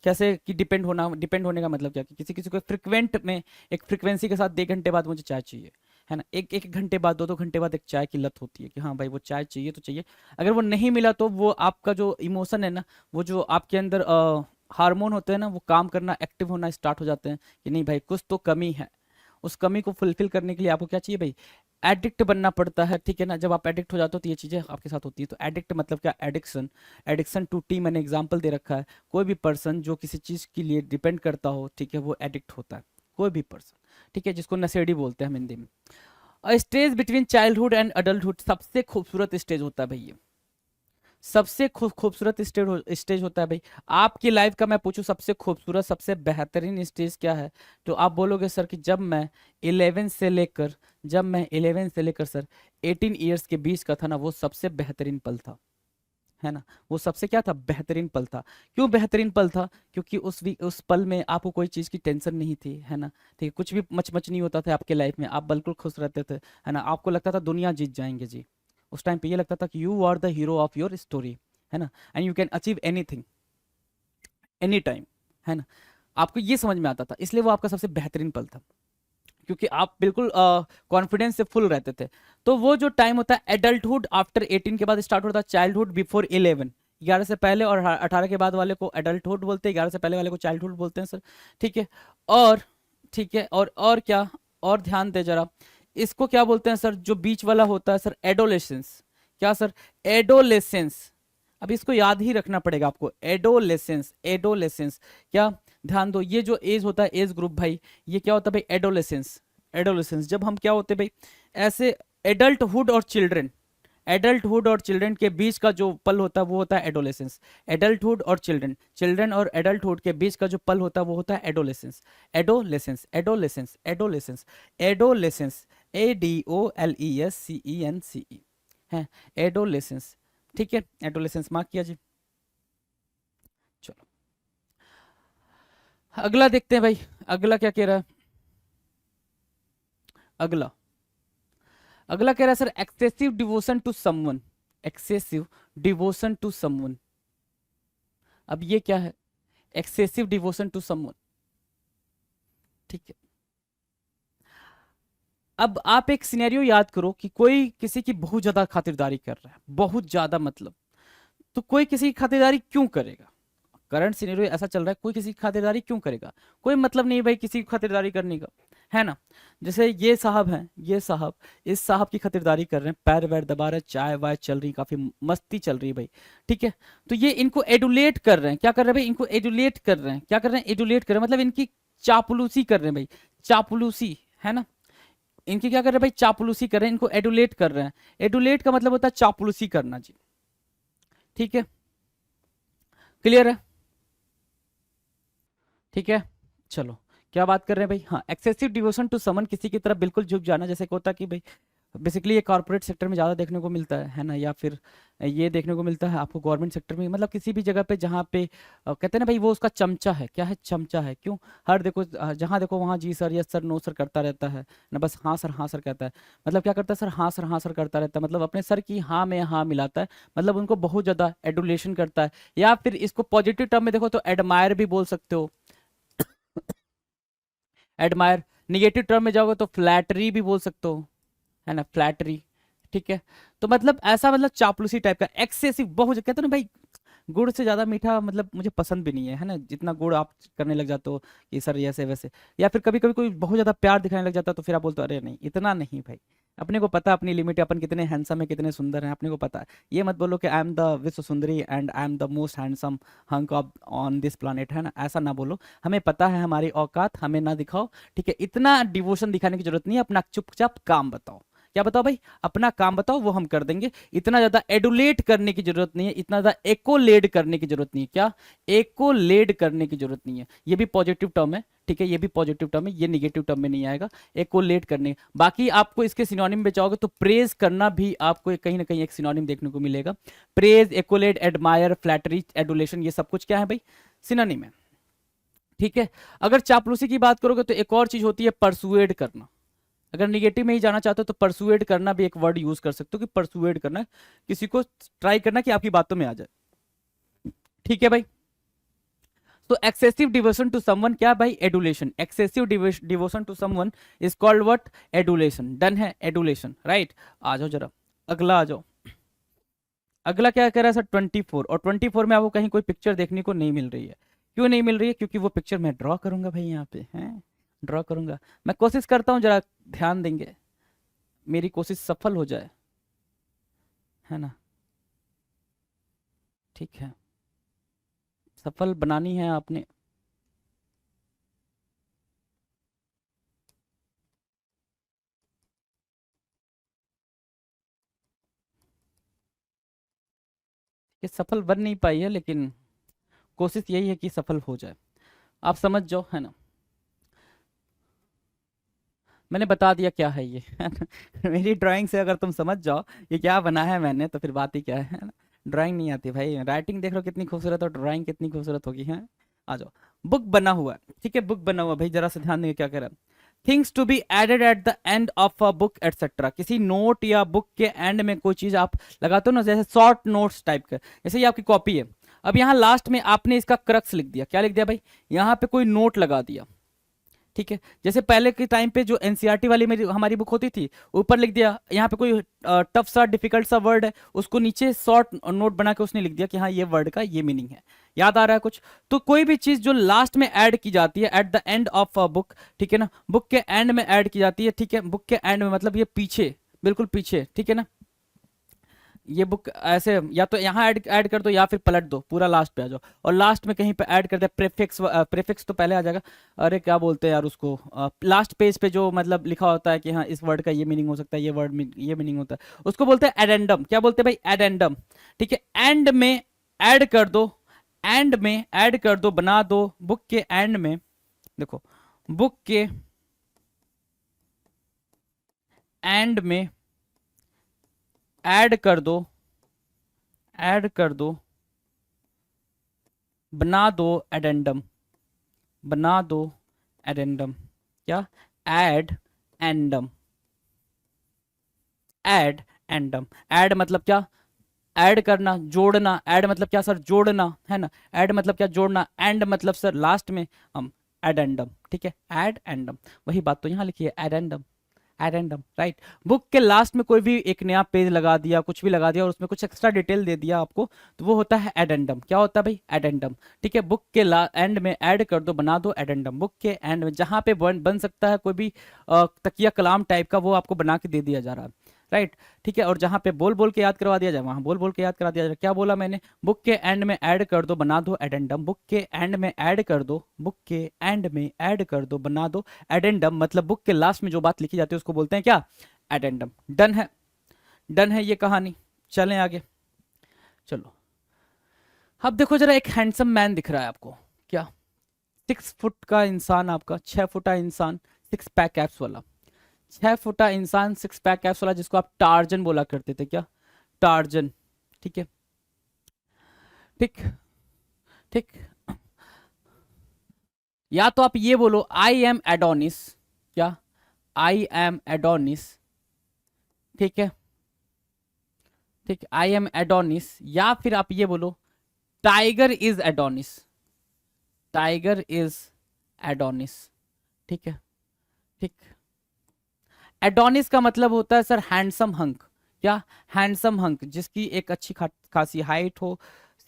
कैसे कि डिपेंड होना, डिपेंड होने का मतलब क्या कि किसी किसी को फ्रिक्वेंट में, एक फ्रिक्वेंसी के साथ 1 घंटे बाद मुझे चाय चाहिए, है ना। एक एक घंटे बाद, 2 घंटे बाद एक चाय की लत होती है कि हाँ भाई वो चाय चाहिए तो चाहिए। अगर वो नहीं मिला तो वो आपका जो इमोशन है ना, वो जो आपके अंदर हार्मोन होते हैं ना, वो काम करना, एक्टिव होना स्टार्ट हो जाते हैं कि नहीं भाई कुछ तो कमी है। उस कमी को फुलफिल करने के लिए आपको क्या चाहिए भाई, एडिक्ट बनना पड़ता है, ठीक है ना। जब आप एडिक्ट हो जाते हो तो ये चीजें आपके साथ होती है। तो एडिक्ट मतलब क्या, एडिक्शन, एडिक्शन टू टी, मैंने एग्जांपल दे रखा है। कोई भी पर्सन जो किसी चीज के लिए डिपेंड करता हो, ठीक है, वो एडिक्ट होता है, कोई भी पर्सन, ठीक है, जिसको नशेड़ी बोलते हैं हम हिंदी में। Stage between childhood and adulthood सबसे खूबसूरत स्टेज होता है भाई ये, सबसे खूबसूरत स्टेज होता है भाई। आपकी लाइफ का मैं पूछूं सबसे खूबसूरत सबसे बेहतरीन स्टेज क्या है, तो आप बोलोगे सर कि जब मैं 11 से लेकर जब मैं 11 से लेकर सर 18 ईयर्स के बीच का था ना, वो सबसे बेहतरीन पल था, है ना। वो सबसे क्या था, बेहतरीन पल था। क्यों बेहतरीन पल था, क्योंकि उस पल में आपको कोई चीज़ की टेंशन नहीं थी, है ना, ठीक है, कुछ भी मच नहीं होता था आपके लाइफ में, आप बिल्कुल खुश रहते थे, है ना। आपको लगता था दुनिया जीत जाएंगे जी। उस टाइम पे ये लगता था कि you are the hero of your story, है ना, and you can achieve anything any time, है ना। आपको ये समझ में आता था, इसलिए वो आपका सबसे बेहतरीन पल था, क्योंकि आप बिल्कुल कॉन्फिडेंस से फुल रहते थे। तो वो जो टाइम होता है एडल्टहुड आफ्टर 18 के बाद स्टार्ट होता है, चाइल्डहुड बिफोर 11, 11 से पहले, और 18 के बाद वाले को एडल्टहुड बोलते हैं, 11 से पहले वाले को चाइल्डहुड बोलते हैं सर, ठीक है। और ठीक है, और क्या, और ध्यान दे जरा, इसको क्या बोलते हैं सर, जो बीच वाला होता है सर, एडोलेसेंस। क्या सर, एडोलेसेंस। अब इसको याद ही रखना पड़ेगा आपको, एडोलेसेंस, एडोलेसेंस। क्या, ध्यान दो, ये जो एज होता है, एज ग्रुप भाई, ये क्या होता है भाई, एडोलेसेंस। एडोलेसेंस जब हम क्या होते हैं भाई, ऐसे एडल्टहुड और चिल्ड्रन, एडल्टहुड और चिल्ड्रन के बीच का जो पल होता है वो होता है एडोलेसेंस। एडल्टहुड और चिल्ड्रन, चिल्ड्रन और एडल्टहुड के बीच का जो पल होता है वो होता है adolescence. Adolescence, adolescence, adolescence, adolescence, ADOLESCENCE है, एडोलेसेंस, ठीक है। एडोलेसेंस मार्क किया जी। चलो अगला देखते हैं भाई, अगला क्या कह रहा है, अगला अगला कह रहा है sir excessive devotion to someone, excessive devotion to someone. अब ये क्या है, एक्सेसिव डिवोशन टू समवन, ठीक है। अब आप एक सिनेरियो याद करो कि कोई किसी की बहुत ज्यादा खातिरदारी कर रहा है, बहुत ज्यादा मतलब, तो कोई किसी की खातिरदारी क्यों करेगा, करंट सिनेरियो ऐसा चल रहा है, कोई किसी की खातिरदारी क्यों करेगा, कोई मतलब नहीं है भाई किसी की खातिरदारी करने का, है ना। जैसे ये साहब हैं, ये साहब, इस साहब की खातिरदारी कर रहे हैं, पैर वैर दबा रहे हैं, चाय वाय चल रही, काफी मस्ती चल रही है भाई, ठीक है। तो ये इनको एडुलेट कर रहे हैं, क्या कर रहे हैं भाई, इनको एडुलेट कर रहे हैं, क्या कर रहे हैं, एडुलेट कर रहे हैं, मतलब इनकी चापलूसी कर रहे हैं भाई, चापलूसी, है ना। इनकी क्या कर रहे हैं भाई, चापलूसी कर रहे हैं, इनको एडुलेट कर रहे हैं। एडुलेट का मतलब होता है चापलूसी करना जी, ठीक है, क्लियर है, ठीक है। चलो क्या बात कर रहे हैं भाई, हाँ, एक्सेसिव डिवोशन टू समन, किसी की तरफ बिल्कुल झुक जाना, जैसे कि होता कि भाई बेसिकली ये कॉर्पोरेट सेक्टर में ज़्यादा देखने को मिलता है ना, या फिर ये देखने को मिलता है आपको गवर्नमेंट सेक्टर में, मतलब किसी भी जगह पे जहाँ पे कहते हैं ना भाई वो उसका चमचा है, क्या है, चमचा है, क्यों, हर देखो जहाँ देखो वहाँ जी sir, yes sir, no sir करता रहता है ना, बस हाँ सर कहता है, मतलब क्या करता है सर, हाँ सर करता रहता है, मतलब अपने सर की हाँ में हाँ मिलाता है, मतलब उनको बहुत ज़्यादा एडुलेशन करता है। या फिर इसको पॉजिटिव टर्म में देखो तो एडमायर भी बोल सकते हो, एडमायर। निगेटिव टर्म में जाओगे तो फ्लैटरी भी बोल सकते हो, है ना, फ्लैटरी, ठीक है। तो मतलब ऐसा, मतलब चापलूसी टाइप का, एक्सेसिव, बहुत कहते हैं ना भाई, गुड़ से ज्यादा मीठा मतलब मुझे पसंद भी नहीं है ना, जितना गुड़ आप करने लग जाते हो कि सर ऐसे वैसे, या फिर कभी कभी कोई बहुत ज्यादा प्यार दिखाने लग जाता है तो फिर आप बोलते हो अरे नहीं इतना नहीं भाई, अपने को पता है अपनी लिमिट है, अपन कितने हैंडसम है, कितने सुंदर हैं, अपने को पता है। ये मत बोलो कि आई एम द विश्व सुंदरी and I am the most handsome hunk of on this planet, है ना, ऐसा ना बोलो। हमें पता है हमारी औकात, हमें ना दिखाओ, ठीक है। इतना डिवोशन दिखाने की जरूरत नहीं है, अपना चुपचाप काम बताओ। क्या बताओ भाई, अपना काम बताओ, वो हम कर देंगे। इतना ज्यादा एडुलेट करने की जरूरत नहीं है, इतना ज्यादा एकोलेड करने की जरूरत नहीं है। क्या, एकोलेड करने की जरूरत नहीं है। ये भी पॉजिटिव टर्म है, ठीक है, ये भी पॉजिटिव टर्म है, ये निगेटिव टर्म में नहीं आएगा। एकोलेट करने, बाकी आपको इसके सिनोनिम में जाओगे तो प्रेज करना भी आपको कहीं ना कहीं एक सिनोनिम देखने को मिलेगा। प्रेज, एकोलेट, एडमायर, फ्लैटरी, एडुलेशन, ये सब कुछ क्या है भाई, सिनोनिम है, ठीक है। अगर चापलूसी की बात करोगे तो एक और चीज होती है परसुएड करना। अगर निगेटिव में ही जाना चाहते हो तो परसुएड करना भी एक वर्ड यूज कर सकते हो, कि परसुएड करना, किसी को ट्राई करना कि आपकी बातों में आ जाए, ठीक है भाई। तो एक्सेसिव डिवोशन टू समवन क्या भाई, adulation. Excessive devotion to someone is called what, adulation. Done है, एडुलेशन, राइट। आ जाओ जरा, अगला आ जाओ। अगला क्या कह रहा है सर, 24, और 24 में आपको कहीं कोई पिक्चर देखने को नहीं मिल रही है। क्यों नहीं मिल रही है? क्योंकि वो पिक्चर मैं ड्रॉ करूंगा भाई, यहाँ पे हैं, ड्रॉ करूंगा। मैं कोशिश करता हूँ, जरा ध्यान देंगे, मेरी कोशिश सफल हो जाए, है ना? ठीक है, सफल बनानी है आपने। ये सफल बन नहीं पाई है, लेकिन कोशिश यही है कि सफल हो जाए, आप समझ जाओ, है ना? मैंने बता दिया क्या है ये, है ना? मेरी ड्राइंग से अगर तुम समझ जाओ ये क्या बना है मैंने, तो फिर बात ही क्या है ना? ड्राइंग नहीं आती भाई, राइटिंग देख लो कितनी खूबसूरत, और ड्राइंग कितनी खूबसूरत होगी, है। आ जाओ। बुक बना हुआ है, ठीक है, बुक बना हुआ, भाई जरा से ध्यान देंगे क्या कह रहा है। Things to be added at the end of a book etcetera, किसी नोट या बुक के एंड में कोई चीज आप लगाते हो ना, जैसे शॉर्ट नोट्स टाइप का, जैसे ये आपकी कॉपी है। अब यहाँ लास्ट में आपने इसका क्रक्स लिख दिया, क्या लिख दिया भाई? यहाँ पे कोई नोट लगा दिया, ठीक है। जैसे पहले के टाइम पे जो एनसीईआरटी वाली मेरी हमारी बुक होती थी, ऊपर लिख दिया यहाँ पे कोई टफ सा डिफिकल्ट सा वर्ड है, उसको नीचे शॉर्ट नोट बना के उसने लिख दिया कि हाँ ये वर्ड का ये मीनिंग है। याद आ रहा है कुछ? तो कोई भी चीज जो लास्ट में ऐड की जाती है eight the end of a book, ठीक है ना, बुक के एंड में ऐड की जाती है, ठीक है, बुक के एंड में मतलब ये पीछे, बिल्कुल पीछे, ठीक है ना। ये बुक ऐसे या तो यहाँ ऐड ऐड कर दो या फिर पलट दो, पूरा लास्ट पे आ जाओ, और लास्ट में कहीं पे ऐड कर दे प्रेफिक्स, प्रेफिक्स तो पहले आ जाएगा। अरे क्या बोलते हैं यार उसको, लास्ट पेज पे जो मतलब लिखा होता है कि हाँ इस वर्ड का ये मीनिंग हो सकता है, ये वर्ड ये मीनिंग होता है, उसको बोलते हैं एडेंडम। क्या बोलते हैं भाई? एडेंडम, ठीक है। एंड में ऐड कर दो, एंड में ऐड कर दो, बना दो, बुक के एंड में, देखो, बुक के एंड में ऐड कर दो, ऐड कर दो, बना दो एडेंडम, बना दो एडेंडम। क्या? Addendum, addendum. Add मतलब क्या? ऐड करना, जोड़ना। ऐड मतलब क्या सर? जोड़ना, है ना। ऐड मतलब क्या? जोड़ना। एंड मतलब सर लास्ट में हम एडेंडम, ठीक है, एड एंडम, वही बात तो यहाँ लिखी है, एडेंडम, एडेंडम, राइट। बुक के लास्ट में कोई भी एक नया पेज लगा दिया, कुछ भी लगा दिया और उसमें कुछ एक्स्ट्रा डिटेल दे दिया आपको, तो वो होता है एडेंडम। क्या होता है भाई? एडेंडम, ठीक है। बुक के एंड में ऐड कर दो, बना दो एडेंडम। बुक के एंड में जहां पे बन सकता है कोई भी तकिया कलाम टाइप का, वो आपको बना के दे दिया जा रहा है, राइट, ठीक है। और जहां पे बोल बोल के याद करवा दिया जाए, वहां बोल बोल के याद करा दिया जाए। क्या बोला मैंने? बुक के एंड में ऐड कर दो, बना दो एडेंडम। बुक के एंड में ऐड कर दो, बुक के एंड में ऐड कर दो, बना दो एडेंडम। मतलब बुक के लास्ट में जो बात लिखी जाती है उसको बोलते हैं क्या? एडेंडम। डन है, डन है ये कहानी। चलें आगे, चलो। अब देखो जरा, एक हैंडसम मैन दिख रहा है आपको क्या? 6 फुट का इंसान, आपका 6 फुटा इंसान, 6 पैक एप्स वाला, 6 फुटा इंसान, 6 पैक एप्स वाला, जिसको आप टार्जन बोला करते थे, क्या? टार्जन, ठीक है, ठीक, ठीक। या तो आप ये बोलो आई एम एडोनिस, क्या? आई एम एडोनिस, ठीक है, ठीक, आई एम एडोनिस। या फिर आप ये बोलो tiger is Adonis, tiger is Adonis, ठीक है, ठीक। एडोनिस का मतलब होता है सर हैंडसम हंक। क्या? हैंडसम हंक, जिसकी एक अच्छी खासी हाइट हो,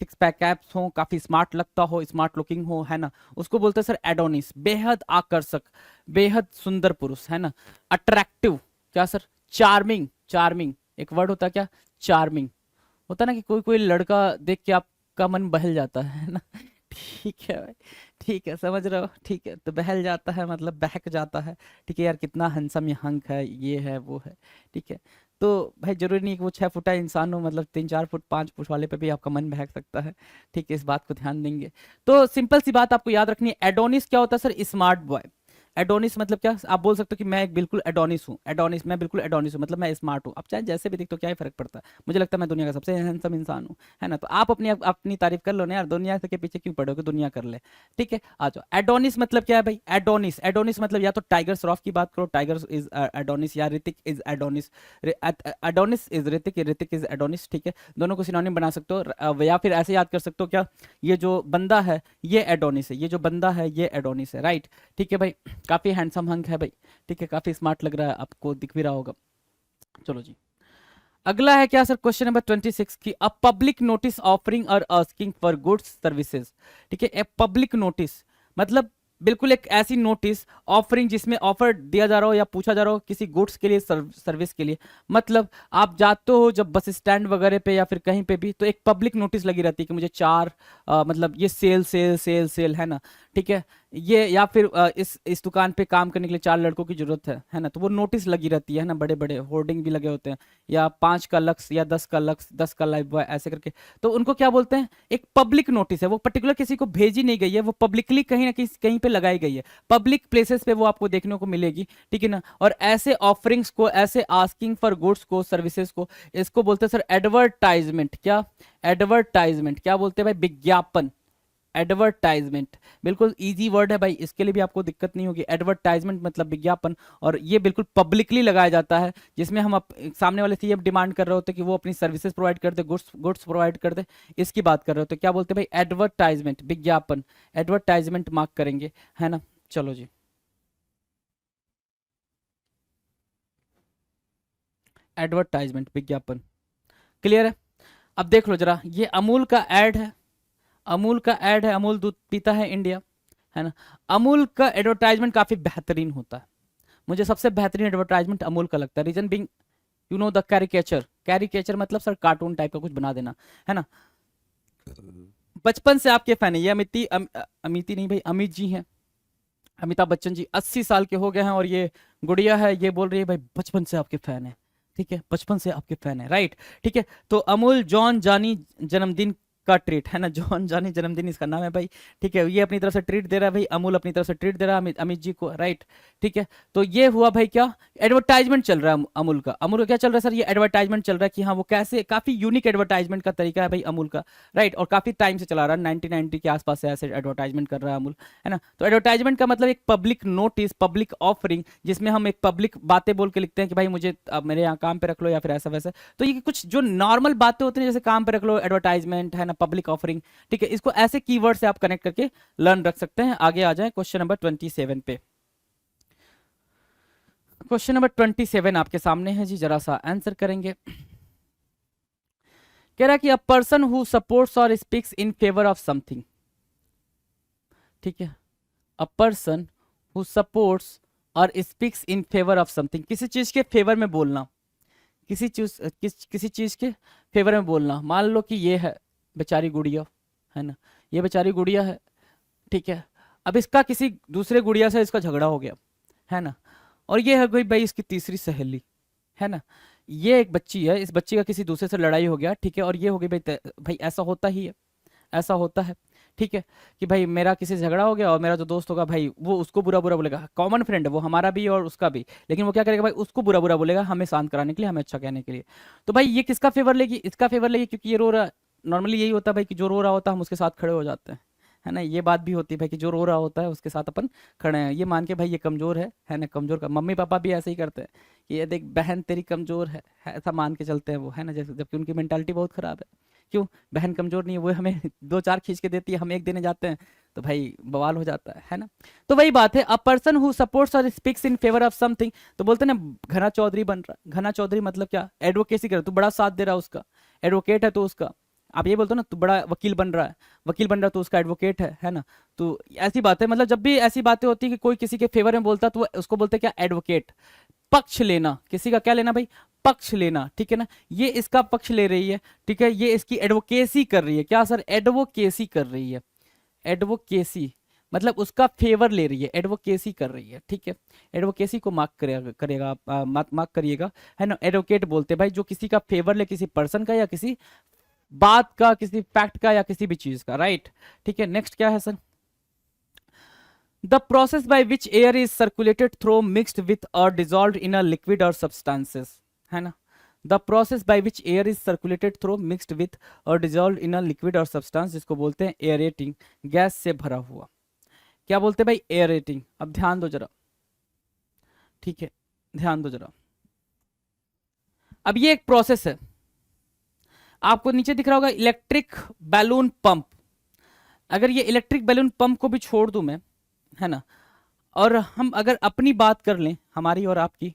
6 पैक एप्स हो, काफी स्मार्ट लगता हो, स्मार्ट लुकिंग हो, है ना, उसको बोलते हैं सर एडोनिस। बेहद आकर्षक, बेहद सुंदर पुरुष, है ना। अट्रैक्टिव, क्या सर? चार्मिंग, चार्मिंग एक वर्ड होता है, क्या? चार्मिंग होता है ना, कि कोई कोई लड़का देख के आपका मन बहल जाता है ना। ठीक है भाई, ठीक है, समझ रहे हो, ठीक है। तो बहल जाता है मतलब बहक जाता है, ठीक है यार, कितना हंसम ये हंक है, ये है वो है, ठीक है। तो भाई जरूरी नहीं कि वो 6 फुटा इंसान हो, मतलब 3 4 फुट 5 फुट वाले पे भी आपका मन बहक सकता है, ठीक है, इस बात को ध्यान देंगे। तो सिंपल सी बात आपको याद रखनी है, एडोनिस क्या होता है सर? Smart boy. एडोनिस मतलब क्या? आप बोल सकते हो कि मैं एक बिल्कुल एडोनिस हूँ, एडोनिस, मैं बिल्कुल एडोनिस हूँ, मतलब मैं स्मार्ट हूँ। आप चाहे जैसे भी दिखते हो, क्या ही फर्क पड़ता है, मुझे लगता है मैं दुनिया का सबसे हैंडसम इंसान हूँ, है ना। तो आप अपनी तारीफ कर लो ना यार, दुनिया के पीछे क्यों पड़ोगे, दुनिया कर ले, ठीक है। आ जाओ, एडोनिस मतलब क्या है भाई? एडोनिस, एडोनिस मतलब या तो टाइगर श्रॉफ की बात करो, टाइगर इज एडोनिस, या Hrithik is Adonis, Adonis is Hrithik, Hrithik is Adonis, ठीक है। दोनों को सिनोनिम बना सकते हो, या फिर ऐसे याद कर सकते हो, क्या? ये जो बंदा है ये एडोनिस है, ये जो बंदा है ये एडोनिस है, राइट, ठीक है भाई। काफी हैंडसम हंक है भाई, ठीक है, काफी स्मार्ट लग रहा है आपको, दिख भी रहा होगा। चलो जी, अगला है क्या सर, क्वेश्चन नंबर 26 की अ पब्लिक नोटिस ऑफरिंग और आस्किंग फॉर गुड्स सर्विसेज। ठीक है, ए पब्लिक नोटिस मतलब बिल्कुल एक ऐसी नोटिस ऑफरिंग जिसमें ऑफर दिया जा रहा हो या पूछा जा रहा हो किसी गुड्स के लिए, सर्विस के लिए। मतलब आप जाते हो जब बस स्टैंड वगैरह पे या फिर कहीं पे भी, तो एक पब्लिक नोटिस लगी रहती है कि मुझे चार मतलब ये सेल सेल सेल सेल है ना। ठीक है, ये या फिर इस दुकान पे काम करने के लिए चार लड़कों की जरूरत है ना। तो वो नोटिस लगी रहती है ना, बड़े बड़े होर्डिंग भी लगे होते हैं, या 5 का लक्ष्य या 10 का लक्ष्य, 10 का लाइफ बॉय ऐसे करके। तो उनको क्या बोलते हैं, एक पब्लिक नोटिस है, वो पर्टिकुलर किसी को भेजी नहीं गई है, वो पब्लिकली कहीं ना कहीं पे लगाई गई है, पब्लिक प्लेसेस पे वो आपको देखने को मिलेगी। ठीक है ना। और ऐसे ऑफरिंग्स को, ऐसे आस्किंग फॉर गुड्स को, सर्विसेज को, इसको बोलते हैं सर एडवर्टाइजमेंट। क्या एडवर्टाइजमेंट, क्या बोलते हैं भाई, विज्ञापन। एडवर्टाइजमेंट बिल्कुल इजी वर्ड है भाई, इसके लिए भी आपको दिक्कत नहीं होगी। एडवर्टाइजमेंट मतलब विज्ञापन, और ये बिल्कुल पब्लिकली लगाया जाता है, जिसमें हम सामने वाले से ये डिमांड कर रहे होते हैं कि वो अपनी सर्विसेज प्रोवाइड कर दे, गुड्स गुड्स प्रोवाइड कर दे, इसकी बात कर रहे होते हैं। क्या बोलते हैं भाई, एडवर्टाइजमेंट, विज्ञापन। एडवर्टाइजमेंट मार्क करेंगे, है ना। चलो जी, एडवर्टाइजमेंट, विज्ञापन, क्लियर है। अब देख लो जरा, ये अमूल का एड है, अमूल का ऐड है, अमूल दूध पीता है इंडिया, है ना। अमूल का एडवर्टाइजमेंट काफी बेहतरीन होता है, मुझे सबसे बेहतरीन एडवर्टाइजमेंट अमूल का लगता है। Reason being, you know the caricature, caricature मतलब सर कार्टून टाइप का कुछ बना देना, है ना। बचपन से आपके फैन है ये अमिति नहीं भाई, अमित जी हैं, अमिताभ बच्चन जी 80 साल के हो गए हैं, और ये गुड़िया है, ये बोल रही है भाई बचपन से आपके फैन है। ठीक है, बचपन से आपके फैन है, राइट। ठीक है, तो अमूल जॉन जानी जन्मदिन का ट्रीट, है ना, जॉन जानी जन्मदिन इसका नाम है भाई। ठीक है, ये अपनी तरफ से ट्रीट दे रहा है भाई, अमूल अपनी तरफ से ट्रीट दे रहा है अमित अमित जी को, राइट। ठीक है, तो ये हुआ भाई क्या, एडवर्टाइजमेंट चल रहा है अमूल का। अमूल का क्या चल रहा है सर, ये एडवर्टाइजमेंट चल रहा है कि हाँ वो कैसे, काफी यूनिक एडवर्टाइजमेंट का तरीका है भाई अमूल का, राइट। और काफी टाइम से चला रहा है, 1990 के आसपास से ऐसे एडवर्टाइजमेंट कर रहा है अमूल, है ना। तो एडवर्टाइजमेंट का मतलब एक पब्लिक नोटिस, पब्लिक ऑफरिंग, जिसमें हम एक पब्लिक बातें बोल के लिखते हैं कि भाई मुझे अब मेरे यहाँ काम पे रख लो या फिर ऐसा वैसा। तो ये कुछ जो नॉर्मल बातें होती हैं, जैसे काम पे रख लो, एडवर्टाइजमेंट, है ना, पब्लिक ऑफरिंग। ठीक है, इसको ऐसे कीवर्ड से आप कनेक्ट करके लर्न रख सकते हैं। आगे आ जाए क्वेश्चन नंबर 27 पे। क्वेश्चन नंबर 27 आपके सामने है जी, जरा सा आंसर करेंगे। कह रहा है कि अ पर्सन हु सपोर्ट्स और speaks in favour of something. ठीक है, अ पर्सन हु सपोर्ट्स और speaks in favour of something, किसी चीज के फेवर में बोलना, किसी चीज के फेवर में बोलना। मान लो कि ये है बेचारी गुड़िया, है ना, ये बेचारी गुड़िया है। ठीक है, अब इसका किसी दूसरे गुड़िया से इसका झगड़ा हो गया, है ना। और ये है कोई भाई इसकी तीसरी सहेली, है ना। ये एक बच्ची है, इस बच्ची का किसी दूसरे से लड़ाई हो गया, ठीक है, और ये हो गई भाई भाई ऐसा होता ही है, ऐसा होता है। ठीक है, कि भाई मेरा किसी से झगड़ा हो गया और मेरा जो दोस्त होगा भाई वो उसको बुरा बुरा बोलेगा, कॉमन फ्रेंड है वो, हमारा भी और उसका भी, लेकिन वो क्या करेगा भाई, उसको बुरा बुरा बोलेगा हमें शांत कराने के लिए, हमें अच्छा कहने के लिए। तो भाई ये किसका फेवर लेगी, इसका फेवर लेगी, क्योंकि ये रो रहा। नॉर्मली यही होता है भाई कि जो रो रहा होता है हम उसके साथ खड़े हो जाते हैं, है ना। ये बात भी होती है भाई कि जो रो रहा होता है उसके साथ अपन खड़े हैं, ये मान के भाई ये कमजोर है ना, कमजोर का मम्मी पापा भी ऐसे ही करते हैं कि ये देख बहन तेरी कमजोर है, ऐसा मान के चलते हैं वो, है ना, जैसे, जबकि उनकी मेंटालिटी बहुत खराब है। क्यों, बहन कमजोर नहीं है, वो हमें दो चार खींच के देती है, हम एक देने जाते हैं तो भाई बवाल हो जाता है ना। तो वही बात है, अ पर्सन हु सपोर्ट्स और speaks in favour of something, तो बोलते हैं ना घना चौधरी बन रहा, घना चौधरी मतलब क्या, एडवोकेसी कर, तू बड़ा साथ दे रहा है उसका, एडवोकेट है तो उसका, आप ये बोलते हो ना तू बड़ा वकील बन रहा है, वकील बन रहा है तो उसका एडवोकेट है ना। तो ऐसी बात है, मतलब जब भी ऐसी बातें होती है कि कोई किसी के फेवर में बोलता है तो उसको बोलते हैं क्या, एडवोकेट। पक्ष लेना, किसी का क्या लेना भाई, पक्ष लेना। ठीक है ना, ये इसका पक्ष ले रही है, ठीक है, ये इसकी एडवोकेसी कर रही है, क्या सर, एडवोकेसी कर रही है, एडवोकेसी मतलब उसका फेवर ले रही है, एडवोकेसी कर रही है। ठीक है, एडवोकेसी को मार्क करेगा करेगा आप, मार्क करिएगा, है ना। एडवोकेट बोलते हैं भाई जो किसी का फेवर ले, किसी पर्सन का या किसी बात का, किसी फैक्ट का या किसी भी चीज का, राइट। ठीक है, नेक्स्ट क्या है sir, the process by which air is circulated through mixed with और डिजॉल्व इन अ लिक्विड और सब्सटेंसेस, है ना। The process by which air is circulated through mixed with और डिजॉल्व इन अ लिक्विड और substance, जिसको बोलते हैं एयरेटिंग, gas से भरा हुआ। क्या बोलते हैं भाई, एयरेटिंग। अब ध्यान दो जरा, ठीक है, ध्यान दो जरा। अब ये एक प्रोसेस है, आपको नीचे दिख रहा होगा इलेक्ट्रिक बैलून पंप। अगर ये इलेक्ट्रिक बैलून पंप को भी छोड़ दूं मैं, है ना, और हम अगर अपनी बात कर लें, हमारी और आपकी,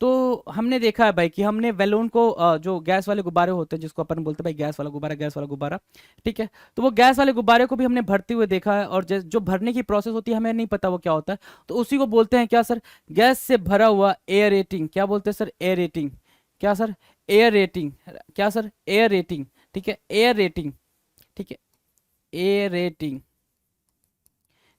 तो हमने देखा है भाई कि हमने बैलून को जो गैस वाले गुब्बारे होते हैं जिसको अपन बोलते हैं भाई गैस वाला गुब्बारा, गैस वाला गुब्बारा, ठीक है। तो वो गैस वाले गुब्बारे को भी हमने भरते हुए देखा है, और जो भरने की प्रोसेस होती है हमें नहीं पता वो क्या होता है, तो उसी को बोलते हैं क्या सर, गैस से भरा हुआ एयरेटिंग। क्या बोलते हैं सर, एयरेटिंग। क्या सर, एयर रेटिंग। क्या सर, एयर रेटिंग, ठीक है, एयर रेटिंग, ठीक है, एयर रेटिंग,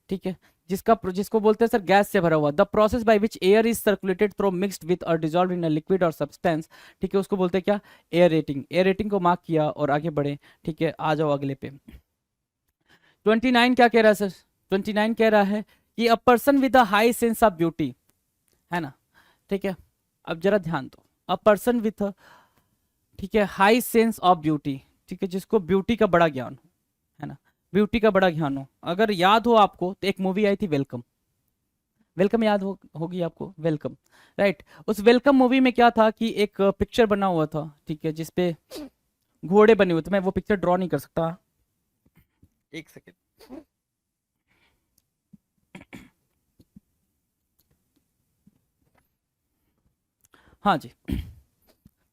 ठीक है। जिसको बोलते हैं सर गैस से भरा हुआ, the process by which air is circulated through mixed with और डिजॉल्व इन अ लिक्विड और सब्सटेंस, ठीक है, उसको बोलते हैं क्या, एयर रेटिंग। एयर रेटिंग को मार्क किया और आगे बढ़े, ठीक है, आ जाओ अगले पे। 29 क्या कह रहा है सर, 29 कह रहा है कि a person with a high sense of beauty, है ना, ठीक है। अब जरा ध्यान दो, अ पर्सन विथ, ठीक है, हाई सेंस ऑफ ब्यूटी, ठीक है, जिसको ब्यूटी का बड़ा ज्ञान हो, है ना, ब्यूटी का बड़ा ज्ञान हो। अगर याद हो आपको तो एक मूवी आई थी वेलकम, वेलकम याद होगी आपको, वेलकम, राइट। उस वेलकम मूवी में क्या था कि एक पिक्चर बना हुआ था, ठीक है, जिसपे घोड़े बने हुए थे। मैं वो पिक्चर ड्रॉ नहीं कर सकता, एक सेकेंड। हाँ जी,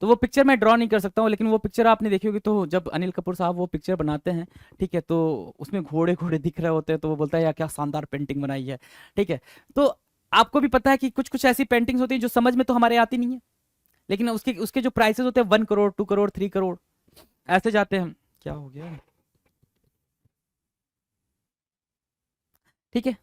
तो वो पिक्चर मैं ड्रॉ नहीं कर सकता हूँ, लेकिन वो पिक्चर आपने देखी होगी, तो जब अनिल कपूर साहब वो पिक्चर बनाते हैं, ठीक है, तो उसमें घोड़े घोड़े दिख रहे होते हैं, तो वो बोलता है यार क्या शानदार पेंटिंग बनाई है, ठीक है। तो आपको भी पता है कि कुछ कुछ ऐसी पेंटिंग्स होती हैं जो समझ में तो हमारे आती नहीं है, लेकिन उसके उसके जो प्राइसेस होते हैं 1 करोड़, 2 करोड़, 3 करोड़ ऐसे जाते हैं। क्या हो गया, ठीक है।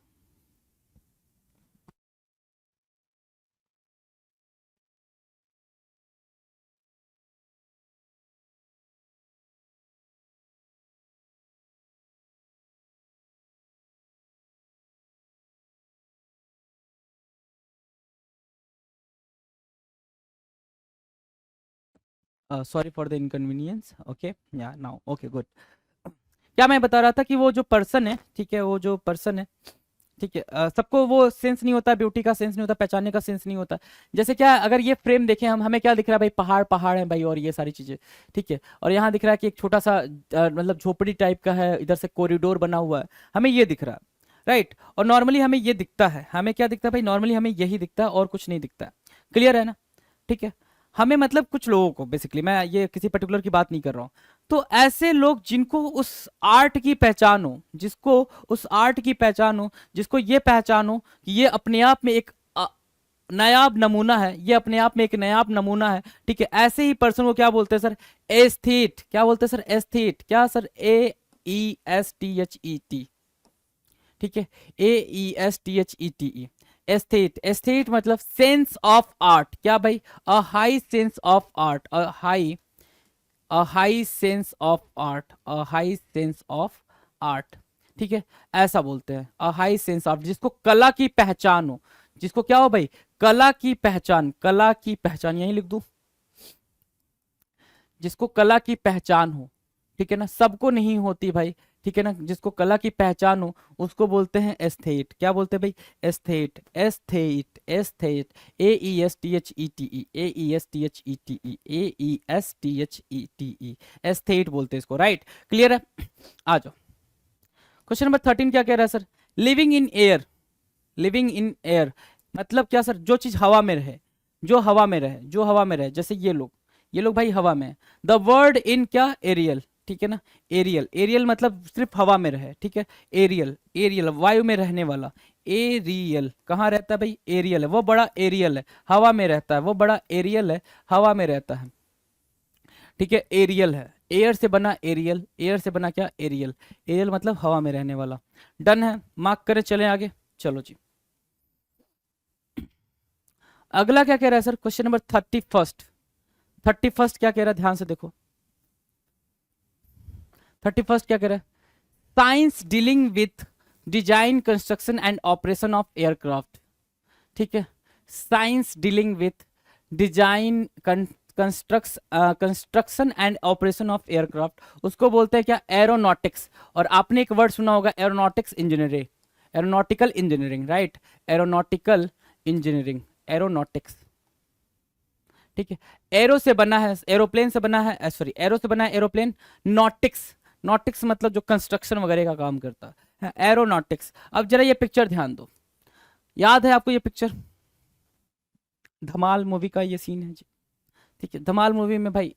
Sorry for the inconvenience, okay, या नाउ ओके गुड। क्या मैं बता रहा था कि वो जो पर्सन है, ठीक है, वो जो पर्सन है, ठीक है, सबको वो सेंस नहीं होता, ब्यूटी का सेंस नहीं होता, पहचानने का सेंस नहीं होता। जैसे क्या, अगर ये फ्रेम देखें हम, हमें क्या दिख रहा है भाई, पहाड़ पहाड़ है भाई, और ये सारी चीजें, ठीक है, और यहाँ दिख रहा है कि एक छोटा सा मतलब झोपड़ी टाइप का है, इधर से कॉरिडोर बना हुआ है, हमें ये दिख रहा है, राइट। और नॉर्मली हमें ये दिखता है, हमें क्या दिखता है भाई, नॉर्मली हमें यही दिखता है और कुछ नहीं दिखता है। क्लियर है ना, ठीक है। हमें मतलब कुछ लोगों को, बेसिकली मैं ये किसी पर्टिकुलर की बात नहीं कर रहा हूँ, तो ऐसे लोग जिनको उस आर्ट की पहचान हो, जिसको उस आर्ट की पहचान हो, जिसको ये पहचान हो कि ये अपने आप में एक नायाब नमूना है, ये अपने आप में एक नायाब नमूना है, ठीक है, ऐसे ही पर्सन को क्या बोलते हैं सर, एस्थेट। क्या बोलते हैं सर, एस्थेट। क्या सर, AESTHET, ठीक है, AESTHETE, एस्थेट। एस्थेट मतलब सेंस ऑफ आर्ट। क्या भाई, a high sense of art, a high sense of art, a high sense of art, ठीक है, ऐसा बोलते हैं, अ हाई सेंस ऑफ, जिसको कला की पहचान हो, जिसको क्या हो भाई, कला की पहचान, कला की पहचान, यही लिख दूं, जिसको कला की पहचान हो, ठीक है ना, सबको नहीं होती भाई, ठीक है ना, जिसको कला की पहचान हो उसको बोलते हैं एस्थेट। क्या बोलते हैं भाई, aesthete, aesthete, aesthete, AESTHETE, AESTHETE, AESTHETE, aesthete बोलते हैं इसको, राइट। क्लियर है, आ जाओ। क्वेश्चन नंबर 13 क्या कह रहा है sir, living in air, living in air मतलब क्या सर, जो चीज हवा में रहे, जो हवा में रहे, जो हवा में रहे, जैसे ये लोग भाई हवा में है। द वर्ड इन क्या, एरियल, ठीक है ना, एरियल, एरियल मतलब सिर्फ हवा में रहे, ठीक है, एरियल, एरियल वायु में रहने वाला, एरियल कहाँ रहता है भाई, एरियल है, वो बड़ा एरियल है, हवा में रहता है, वो बड़ा एरियल है, हवा में रहता है, ठीक है, एरियल है, एयर से बना एरियल, एयर से बना क्या, एरियल, एरियल मतलब हवा में रहने वाला। डन है, मार्क करें, चलें आगे, चलो जी। अगला क्या कह रहा है सर, क्वेश्चन नंबर 31, 31 क्या कह रहा है, ध्यान से देखो, 31 क्या कह रहा है, science dealing with design construction and operation of aircraft, ठीक है, science dealing with design construction and operation of aircraft, उसको बोलते हैं क्या, एरोनॉटिक्स। और आपने एक वर्ड सुना होगा, aeronautics engineering, aeronautical engineering, right, aeronautical engineering, aeronautics, ठीक है। एरो से बना है, एरोप्लेन से बना है, सॉरी, एरो से बना है एरोप्लेन, नॉटिक्स, नॉटिक्स मतलब जो कंस्ट्रक्शन वगैरह का काम करता है, एरोनॉटिक्स। अब जरा ये पिक्चर ध्यान दो, याद है आपको ये पिक्चर, धमाल मूवी का ये सीन है जी। ठीक है, धमाल मूवी में भाई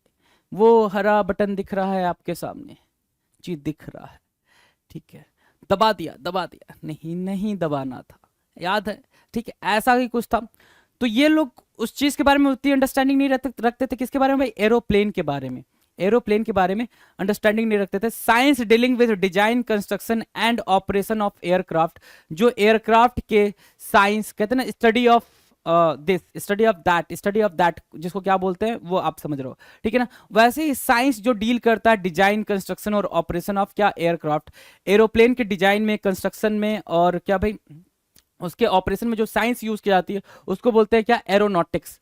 वो हरा बटन दिख रहा है आपके सामने जी, दिख रहा है। ठीक है, दबा दिया, दबा दिया, नहीं नहीं दबाना था, याद है। ठीक है, ऐसा ही कुछ था। तो ये लोग उस चीज के बारे में उतनी अंडरस्टैंडिंग नहीं रखते थे। किसके बारे में भाई? एरोप्लेन के बारे में। एरोप्लेन के बारे में अंडरस्टैंडिंग नहीं रखते थे। Science dealing with design, construction and operation of aircraft, जो एयरक्राफ्ट के साइंस कहते हैं ना, study of this, study of that, जिसको क्या बोलते हैं वो आप समझ रहे हो। ठीक है ना, वैसे ही साइंस जो डील करता है डिजाइन, कंस्ट्रक्शन और ऑपरेशन ऑफ क्या? एयरक्राफ्ट। एरोप्लेन के डिजाइन में, कंस्ट्रक्शन में और क्या भाई उसके ऑपरेशन में जो साइंस यूज की जाती है उसको बोलते हैं क्या? एरोनॉटिक्स।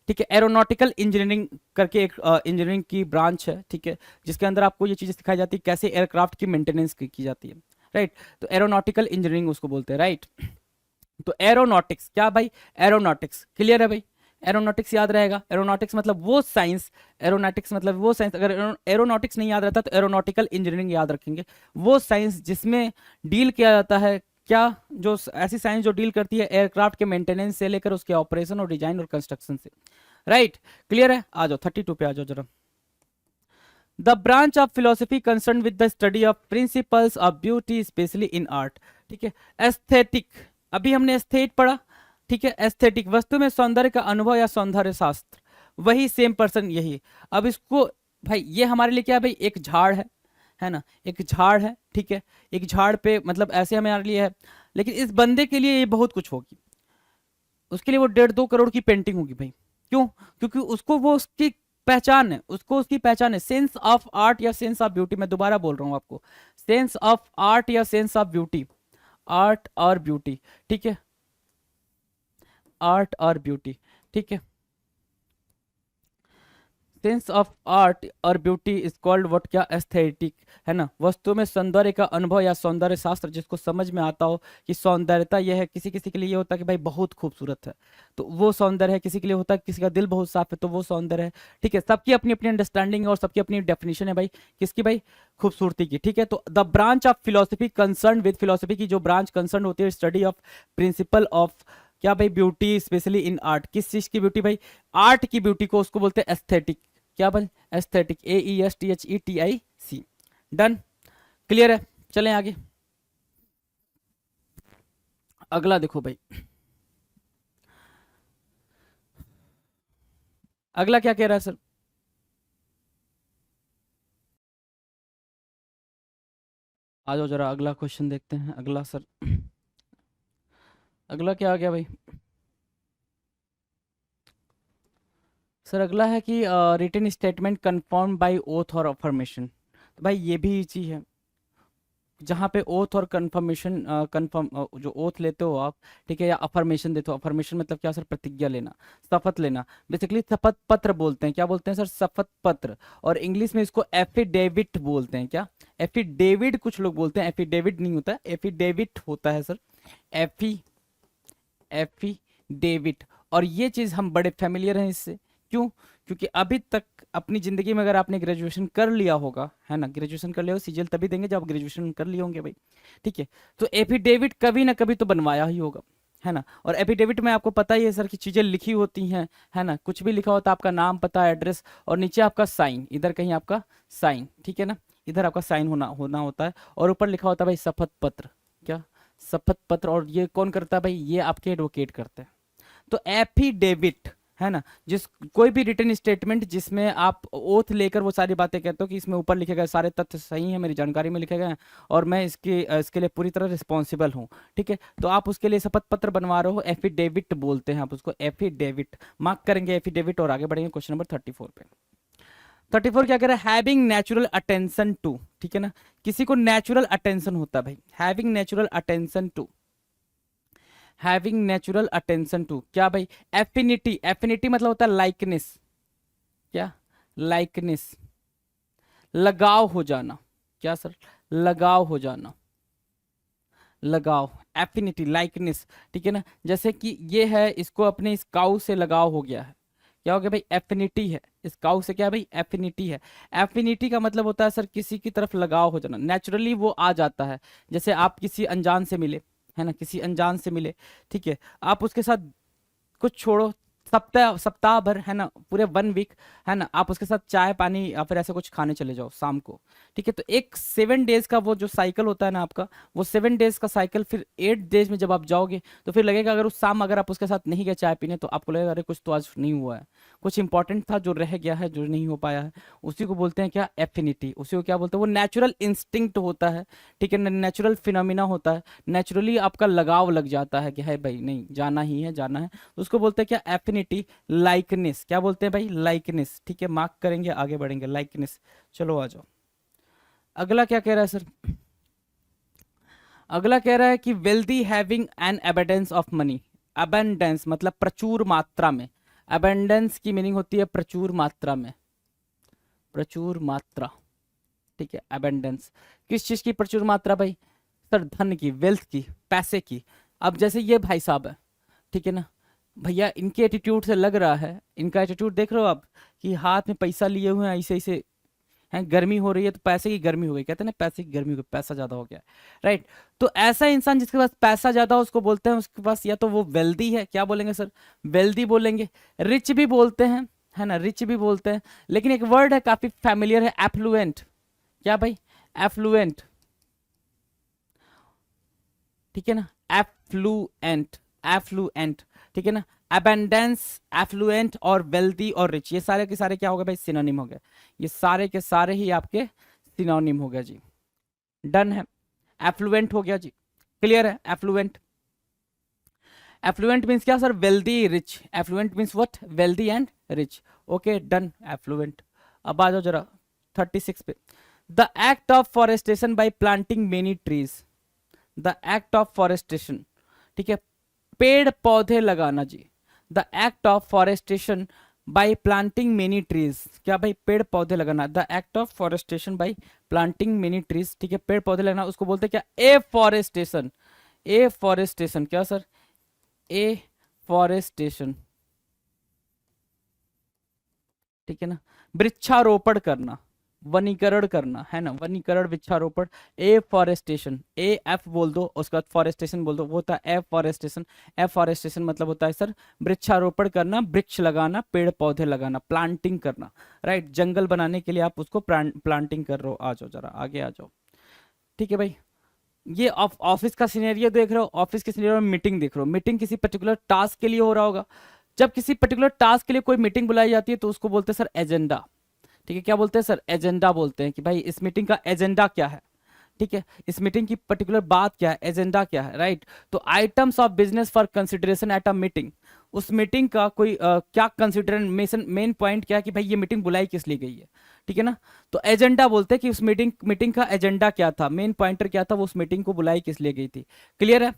ठीक है, एरोनॉटिकल इंजीनियरिंग करके एक इंजीनियरिंग की ब्रांच है। ठीक है, जिसके अंदर आपको ये चीजें सिखाई जाती है कैसे एयरक्राफ्ट की मेंटेनेंस की जाती है। राइट, तो एरोनॉटिकल इंजीनियरिंग उसको बोलते हैं। राइट, तो एरोनॉटिक्स क्या भाई? एरोनॉटिक्स क्लियर है भाई? एरोनॉटिक्स याद रहेगा। एरोनॉटिक्स मतलब वो साइंस, एरोनॉटिक्स मतलब वो साइंस। अगर एरोनॉटिक्स नहीं याद रहता तो एरोनॉटिकल इंजीनियरिंग याद रखेंगे। वो साइंस जिसमें डील किया जाता है क्या? जो ऐसी साइंस जो डील करती है एयरक्राफ्ट के मेंटेनेंस से लेकर उसके ऑपरेशन और डिजाइन और कंस्ट्रक्शन से। राइट, क्लियर है? आ जाओ 32 पे आ जाओ जरा। The branch of philosophy concern with the study of principles of beauty specially in art. ठीक है, एस्थेटिक, अभी हमने एस्थेट पढ़ा। ठीक है, एस्थेटिक वस्तु में सौंदर्य का अनुभव या सौंदर्य शास्त्र, वही सेम पर्सन यही। अब इसको भाई ये हमारे लिए क्या है भाई? एक झाड़ है ना, एक झाड़ है। ठीक है, एक झाड़ पे मतलब ऐसे हमारे लिए है, लेकिन इस बंदे के लिए ये बहुत कुछ होगी। उसके लिए वो 1.5-2 करोड़ की पेंटिंग होगी भाई। क्यों? क्योंकि उसको वो उसकी पहचान है, उसको उसकी पहचान है। सेंस ऑफ आर्ट या सेंस ऑफ ब्यूटी, मैं दोबारा बोल रहा हूं आपको, सेंस ऑफ आर्ट या सेंस ऑफ ब्यूटी, आर्ट और ब्यूटी। ठीक है, आर्ट और ब्यूटी। ठीक है, सेंस ऑफ आर्ट और ब्यूटी इज कॉल्ड व्हाट? क्या? एस्थेटिक, है ना। वस्तु में सौंदर्य का अनुभव या सौंदर्य शास्त्र, जिसको समझ में आता हो कि सौंदर्यता यह है। किसी किसी के लिए ये होता है कि भाई बहुत खूबसूरत है तो वो सौंदर्य है, किसी के लिए होता है किसी का दिल बहुत साफ है तो वो सौंदर्य है। ठीक है, सबकी अपनी अपनी अंडरस्टैंडिंग और सबकी अपनी डेफिनेशन है भाई किसकी? भाई खूबसूरती की। ठीक है, तो the branch of philosophy concern with, philosophy की जो ब्रांच कंसर्न होती है स्टडी ऑफ प्रिंसिपल ऑफ क्या भाई? Beauty specially in art. किस चीज की ब्यूटी भाई? आर्ट की ब्यूटी को उसको बोलते हैं एस्थेटिक। क्या भाई? Aesthetic, AESTHETIC। डन, क्लियर है? चलें आगे। अगला देखो भाई, अगला क्या कह रहा है सर? आ जाओ जरा अगला क्वेश्चन देखते हैं। अगला सर, अगला क्या आ गया भाई? सर अगला है कि written statement confirm by oath और अफर्मेशन। तो भाई ये भी चीज है जहाँ पे ओथ और कंफर्मेशन, कंफर्म जो ओथ लेते हो आप, ठीक है, या अफर्मेशन देते हो। अफर्मेशन मतलब क्या सर? प्रतिज्ञा लेना, शपथ लेना। बेसिकली शपथ पत्र बोलते हैं। क्या बोलते हैं सर? शपथ पत्र। और इंग्लिश में इसको एफिडेविट बोलते हैं। क्या? एफिडेविट कुछ लोग बोलते हैं, एफिडेविट नहीं होता, एफिडेविट होता है सर। एफी एफिडेविट। और ये चीज हम बड़े फेमिलियर हैं इससे। क्यों? क्योंकि अभी तक अपनी जिंदगी में अगर आपने ग्रेजुएशन कर लिया होगा, है ना, ग्रेजुएशन कर लिया हो, सीजीएल तभी देंगे जब आप ग्रेजुएशन कर लिए होंगे भाई। ठीक है, तो एफिडेविट कभी ना कभी तो बनवाया ही होगा, है ना। और एफिडेविट में आपको पता ही है सर की चीजें लिखी होती हैं, है ना। कुछ भी लिखा होता है, आपका नाम, पता, एड्रेस और नीचे आपका साइन, इधर कहीं आपका साइन, ठीक है ना, इधर आपका साइन होना होना होता है। और ऊपर लिखा होता है भाई शपथ पत्र। क्या? शपथ पत्र। और ये कौन करता है भाई? ये आपके एडवोकेट करते हैं। तो एफिडेविट, है ना, जिस कोई भी रिटन स्टेटमेंट जिसमें आप ओथ लेकर वो सारी बातें कहते हो कि इसमें ऊपर लिखे गए सारे तथ्य सही हैं, मेरी जानकारी में लिखे गए हैं और मैं इसके लिए पूरी तरह रिस्पॉन्सिबल हूँ। ठीक है, तो आप उसके लिए शपथ पत्र बनवा रहे हो, एफिडेविट बोलते हैं आप उसको, एफिडेविट। मार्क करेंगे एफिडेविट और आगे बढ़ेंगे क्वेश्चन नंबर 34 पे। 34 क्या कह रहा है? Having natural attention to. ठीक है ना, किसी को नेचुरल अटेंशन होता है भाई, having natural attention to, having natural attention to. क्या भाई? एफिनिटी, एफिनिटी मतलब होता है लाइकनेस। क्या? लाइकनेस, लगाव हो जाना। क्या सर? लगाव हो जाना, लगाव, एफिनिटी, लाइकनेस। ठीक है ना, जैसे कि ये है, इसको अपने इस काऊ से लगाव हो गया है। क्या हो गया भाई? एफिनिटी है। इस काऊ से क्या है भाई? एफिनिटी है। एफिनिटी का मतलब होता है सर किसी की तरफ लगाव हो जाना, नेचुरली वो आ जाता है। जैसे आप किसी अनजान से मिले, है ना, किसी अनजान से मिले, ठीक है, आप उसके साथ कुछ छोड़ो सप्ताह सप्ताह भर, है ना, पूरे 1 वीक, है ना, आप उसके साथ चाय पानी या फिर ऐसे कुछ खाने चले जाओ शाम को। ठीक है, तो एक 7 डेज का वो जो साइकिल होता है ना आपका, वो 7 डेज का साइकिल फिर 8 डेज में जब आप जाओगे तो फिर लगेगा, अगर उस शाम अगर आप उसके साथ नहीं गए चाय पीने, तो आपको लगेगा अरे कुछ तो आज नहीं हुआ है, कुछ इंपॉर्टेंट था जो रह गया है, जो नहीं हो पाया है। उसी को बोलते हैं क्या, एफिनिटी। उसी को क्या बोलते हैं, वो नेचुरल इंस्टिंक्ट होता है। ठीक है, नेचुरल फिनोमिना होता है, नेचुरली आपका लगाव लग जाता है कि है भाई नहीं जाना ही है, जाना है, तो उसको बोलते हैं क्या, एफिनिटी। लाइकनेस, क्या बोलते हैं भाई, लाइकनेस। ठीक है, मार्क करेंगे, आगे बढ़ेंगे, लाइकनेस। चलो आ जाओ, अगला क्या कह रहा है सर, अगला कह रहा है कि wealthy having an abundance of money. Abundance मतलब प्रचुर मात्रा में, अबेंडेंस की मीनिंग होती है प्रचुर मात्रा में, प्रचुर मात्रा। ठीक है, अबेंडेंस किस चीज की प्रचुर मात्रा भाई, सर धन की, वेल्थ की, पैसे की। अब जैसे ये भाई साहब है, ठीक है ना भैया, इनके एटीट्यूड से लग रहा है, इनका एटीट्यूड देख रहे हो आप, कि हाथ में पैसा लिए हुए हैं ऐसे ऐसे हैं, गर्मी हो रही है तो पैसे की गर्मी हो गई, कहते हैं ना पैसे की गर्मी हो गई, पैसा ज्यादा हो गया, राइट। तो ऐसा इंसान जिसके पास पैसा ज्यादा हो उसको बोलते हैं, उसके पास या तो वो वेल्दी है, क्या बोलेंगे सर, वेल्दी बोलेंगे। रिच भी बोलते हैं, है ना, रिच भी बोलते हैं, लेकिन एक वर्ड है काफी फैमिलियर है, एफ्लुएंट। क्या भाई, एफ्लुएंट। ठीक है ना, एफ्लुएंट, एफ्लुएंट। ठीक है ना, अबेंडेंस, एफ्लुएंट और वेल्दी और रिच, ये सारे के सारे क्या हो गए भाई, सिनोनिम हो गए। ये सारे के सारे ही आपके सिनोनिम हो गया जी। डन है, एफ्लुएंट हो गया जी, क्लियर है, एफ्लुएंट। एफ्लुएंट मीन्स क्या sir, wealthy rich. Affluent means what, wealthy and rich. Okay done, affluent. अब आ जाओ जरा 36 पे। The act of forestation by planting many trees. The act of forestation, ठीक है, पेड़ पौधे लगाना जी। The act of forestation by planting many trees, क्या भाई, पेड़ पौधे लगाना। The act of forestation by planting many trees, ठीक है, पेड़ पौधे लगाना, उसको बोलते हैं क्या, ए फॉरेस्टेशन। ए फॉरेस्टेशन, क्या सर, ए फॉरेस्टेशन। ठीक है ना, वृक्षारोपण करना, वनीकरण करना, है ना, वनीकरण, वृक्षारोपण। ए फॉरेस्टेशन, ए एफ बोल दो, उसके बाद फॉरेस्टेशन बोल दो, वो होता है एफ फॉरेस्टेशन। एफ फॉरेस्टेशन मतलब होता है सर वृक्षारोपण करना, वृक्ष लगाना, पेड़ पौधे लगाना, प्लांटिंग करना, राइट। जंगल बनाने के लिए आप उसको प्लांटिंग कर रहे हो। आ जाओ जरा आगे आ जाओ। ठीक है भाई, ये ऑफिस का सिनेरियो देख रहे हो, ऑफिस के सिनेरियो में मीटिंग देख रहे हो, मीटिंग किसी पर्टिकुलर टास्क के लिए हो रहा होगा। जब किसी पर्टिकुलर टास्क के लिए कोई मीटिंग बुलाई जाती है तो उसको बोलते हैं सर एजेंडा। ठीक है, क्या बोलते हैं सर, एजेंडा बोलते हैं, कि भाई इस मीटिंग का एजेंडा क्या है। ठीक है, इस मीटिंग की पर्टिकुलर बात क्या है, एजेंडा क्या है, राइट। तो items of business for consideration at a meeting, उस मीटिंग का कोई क्या कंसिडरेशन, मेन पॉइंट क्या है, कि भाई ये मीटिंग बुलाई किस लिए गई है। ठीक है ना, तो एजेंडा बोलते हैं कि उस मीटिंग मीटिंग का एजेंडा क्या था, मेन पॉइंटर क्या था, वो उस मीटिंग को बुलाई किस लिए गई थी। क्लियर है,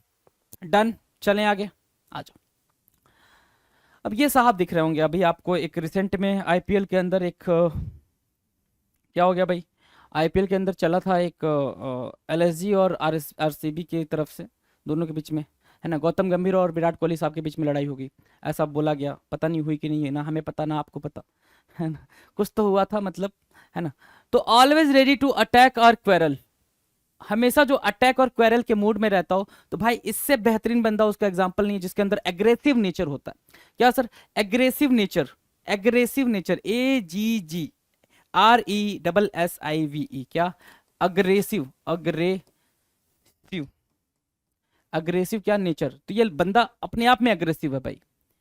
डन। चलें आगे, आ जाओ। अब ये साहब दिख रहे होंगे अभी आपको, एक रिसेंट में आईपीएल के अंदर एक क्या हो गया भाई, आईपीएल के अंदर चला था एक एलएसजी और आरसीबी की तरफ से, दोनों के बीच में, है ना, गौतम गंभीर और विराट कोहली साहब के बीच में लड़ाई होगी, ऐसा बोला गया, पता नहीं हुई कि नहीं है, ना हमें पता ना आपको पता, है ना, कुछ तो हुआ था मतलब, है ना। तो ऑलवेज रेडी टू अटैक और क्वेरल, हमेशा जो अटैक और क्वेरल के मूड में रहता हो, तो भाई इससे बेहतरीन बंदा उसका एग्जाम्पल नहीं है, जिसके अंदर एग्रेसिव नेचर होता है। क्या sir, aggressive nature, aggressive nature, AGGRESSIVE, क्या, अग्रेसिव, अग्रेसिव, अग्रेसिव क्या नेचर, तो ये बंदा अपने आप में अग्रेसिव है भाई,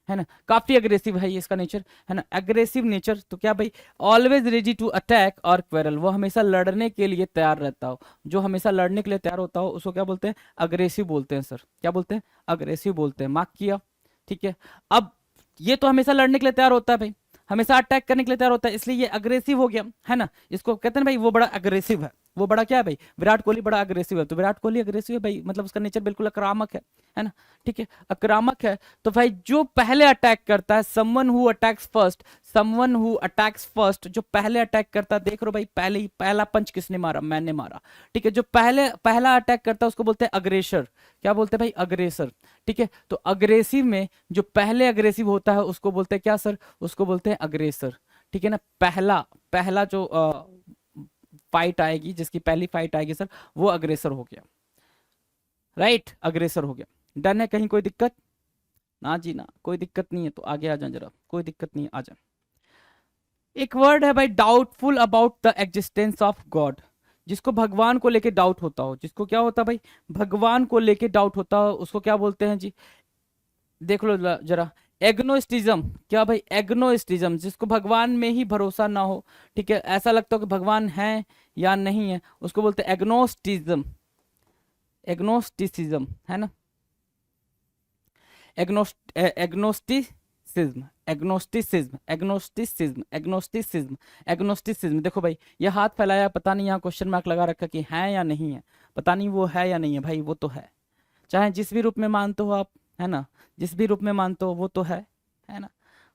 है ना, काफी अग्रेसिव है ये इसका नेचर, है ना, अग्रेसिव नेचर। तो क्या भाई, ऑलवेज रेडी टू अटैक और क्वेरल, वो हमेशा लड़ने के लिए तैयार रहता हो, जो हमेशा लड़ने के लिए तैयार होता हो उसको क्या बोलते हैं, अग्रेसिव बोलते हैं सर, क्या बोलते हैं, अग्रेसिव बोलते हैं, मार्क किया। ठीक है, अब ये तो हमेशा लड़ने के लिए तैयार होता है भाई, हमेशा अटैक करने के लिए तैयार होता है, इसलिए ये अग्रेसिव हो गया, है ना। इसको कहते हैं भाई वो बड़ा अग्रेसिव है, वो बड़ा क्या है भाई, विराट कोहली बड़ा अग्रेसिव है, तो विराट कोहली अग्रेसिव है भाई, मतलब उसका नेचर बिल्कुल आक्रामक है ना। ठीक है, आक्रामक है, तो भाई जो पहले अटैक करता है, someone who attacks first, someone who attacks first, जो पहले अटैक करता है, देख रो भाई, पहले ही पहला पंच किसने मारा, मैंने मारा। ठीक है, जो पहला अटैक करता है उसको बोलते हैं अग्रेसर, क्या बोलते हैं भाई, अग्रेसर। ठीक है, तो अग्रेसिव में जो पहले अग्रेसिव होता है उसको बोलते हैं क्या सर, उसको बोलते हैं अग्रेसर। ठीक है ना, पहला पहला जो फाइट आएगी, जिसकी पहली फाइट आएगी सर, वो अग्रेसर हो गया, राइट, अग्रेसर हो गया। डन है, कहीं कोई दिक्कत, ना जी ना, कोई दिक्कत नहीं है, तो आगे आ जाए जरा, कोई दिक्कत नहीं है, आ जाए। एक वर्ड है भाई, doubtful about the existence of God, जिसको भगवान को लेके डाउट होता हो, जिसको क्या होता है भाई, भगवान को लेके डाउट होता हो, उसको क्या बोलते हैं जी, देख लो जरा, एग्नोस्टिज्म। क्या भाई, एग्नोस्टिज्म, जिसको भगवान में ही भरोसा ना हो, ठीक है, ऐसा लगता हो कि भगवान है या नहीं है, उसको बोलते हैं एग्नोस्टिज्म, एग्नोस्टिसिज्म, है ना, agnosticism, agnosticism, agnosticism, agnosticism, agnosticism. देखो भाई, ये हाथ फैलाया, पता नहीं यहाँ क्वेश्चन मार्क लगा रखा कि है या नहीं है, पता नहीं वो है या नहीं है भाई, वो तो है, चाहे जिस भी रूप में मानते हो आप, है ना, जिस भी रूप में मानते हो वो तो है ना,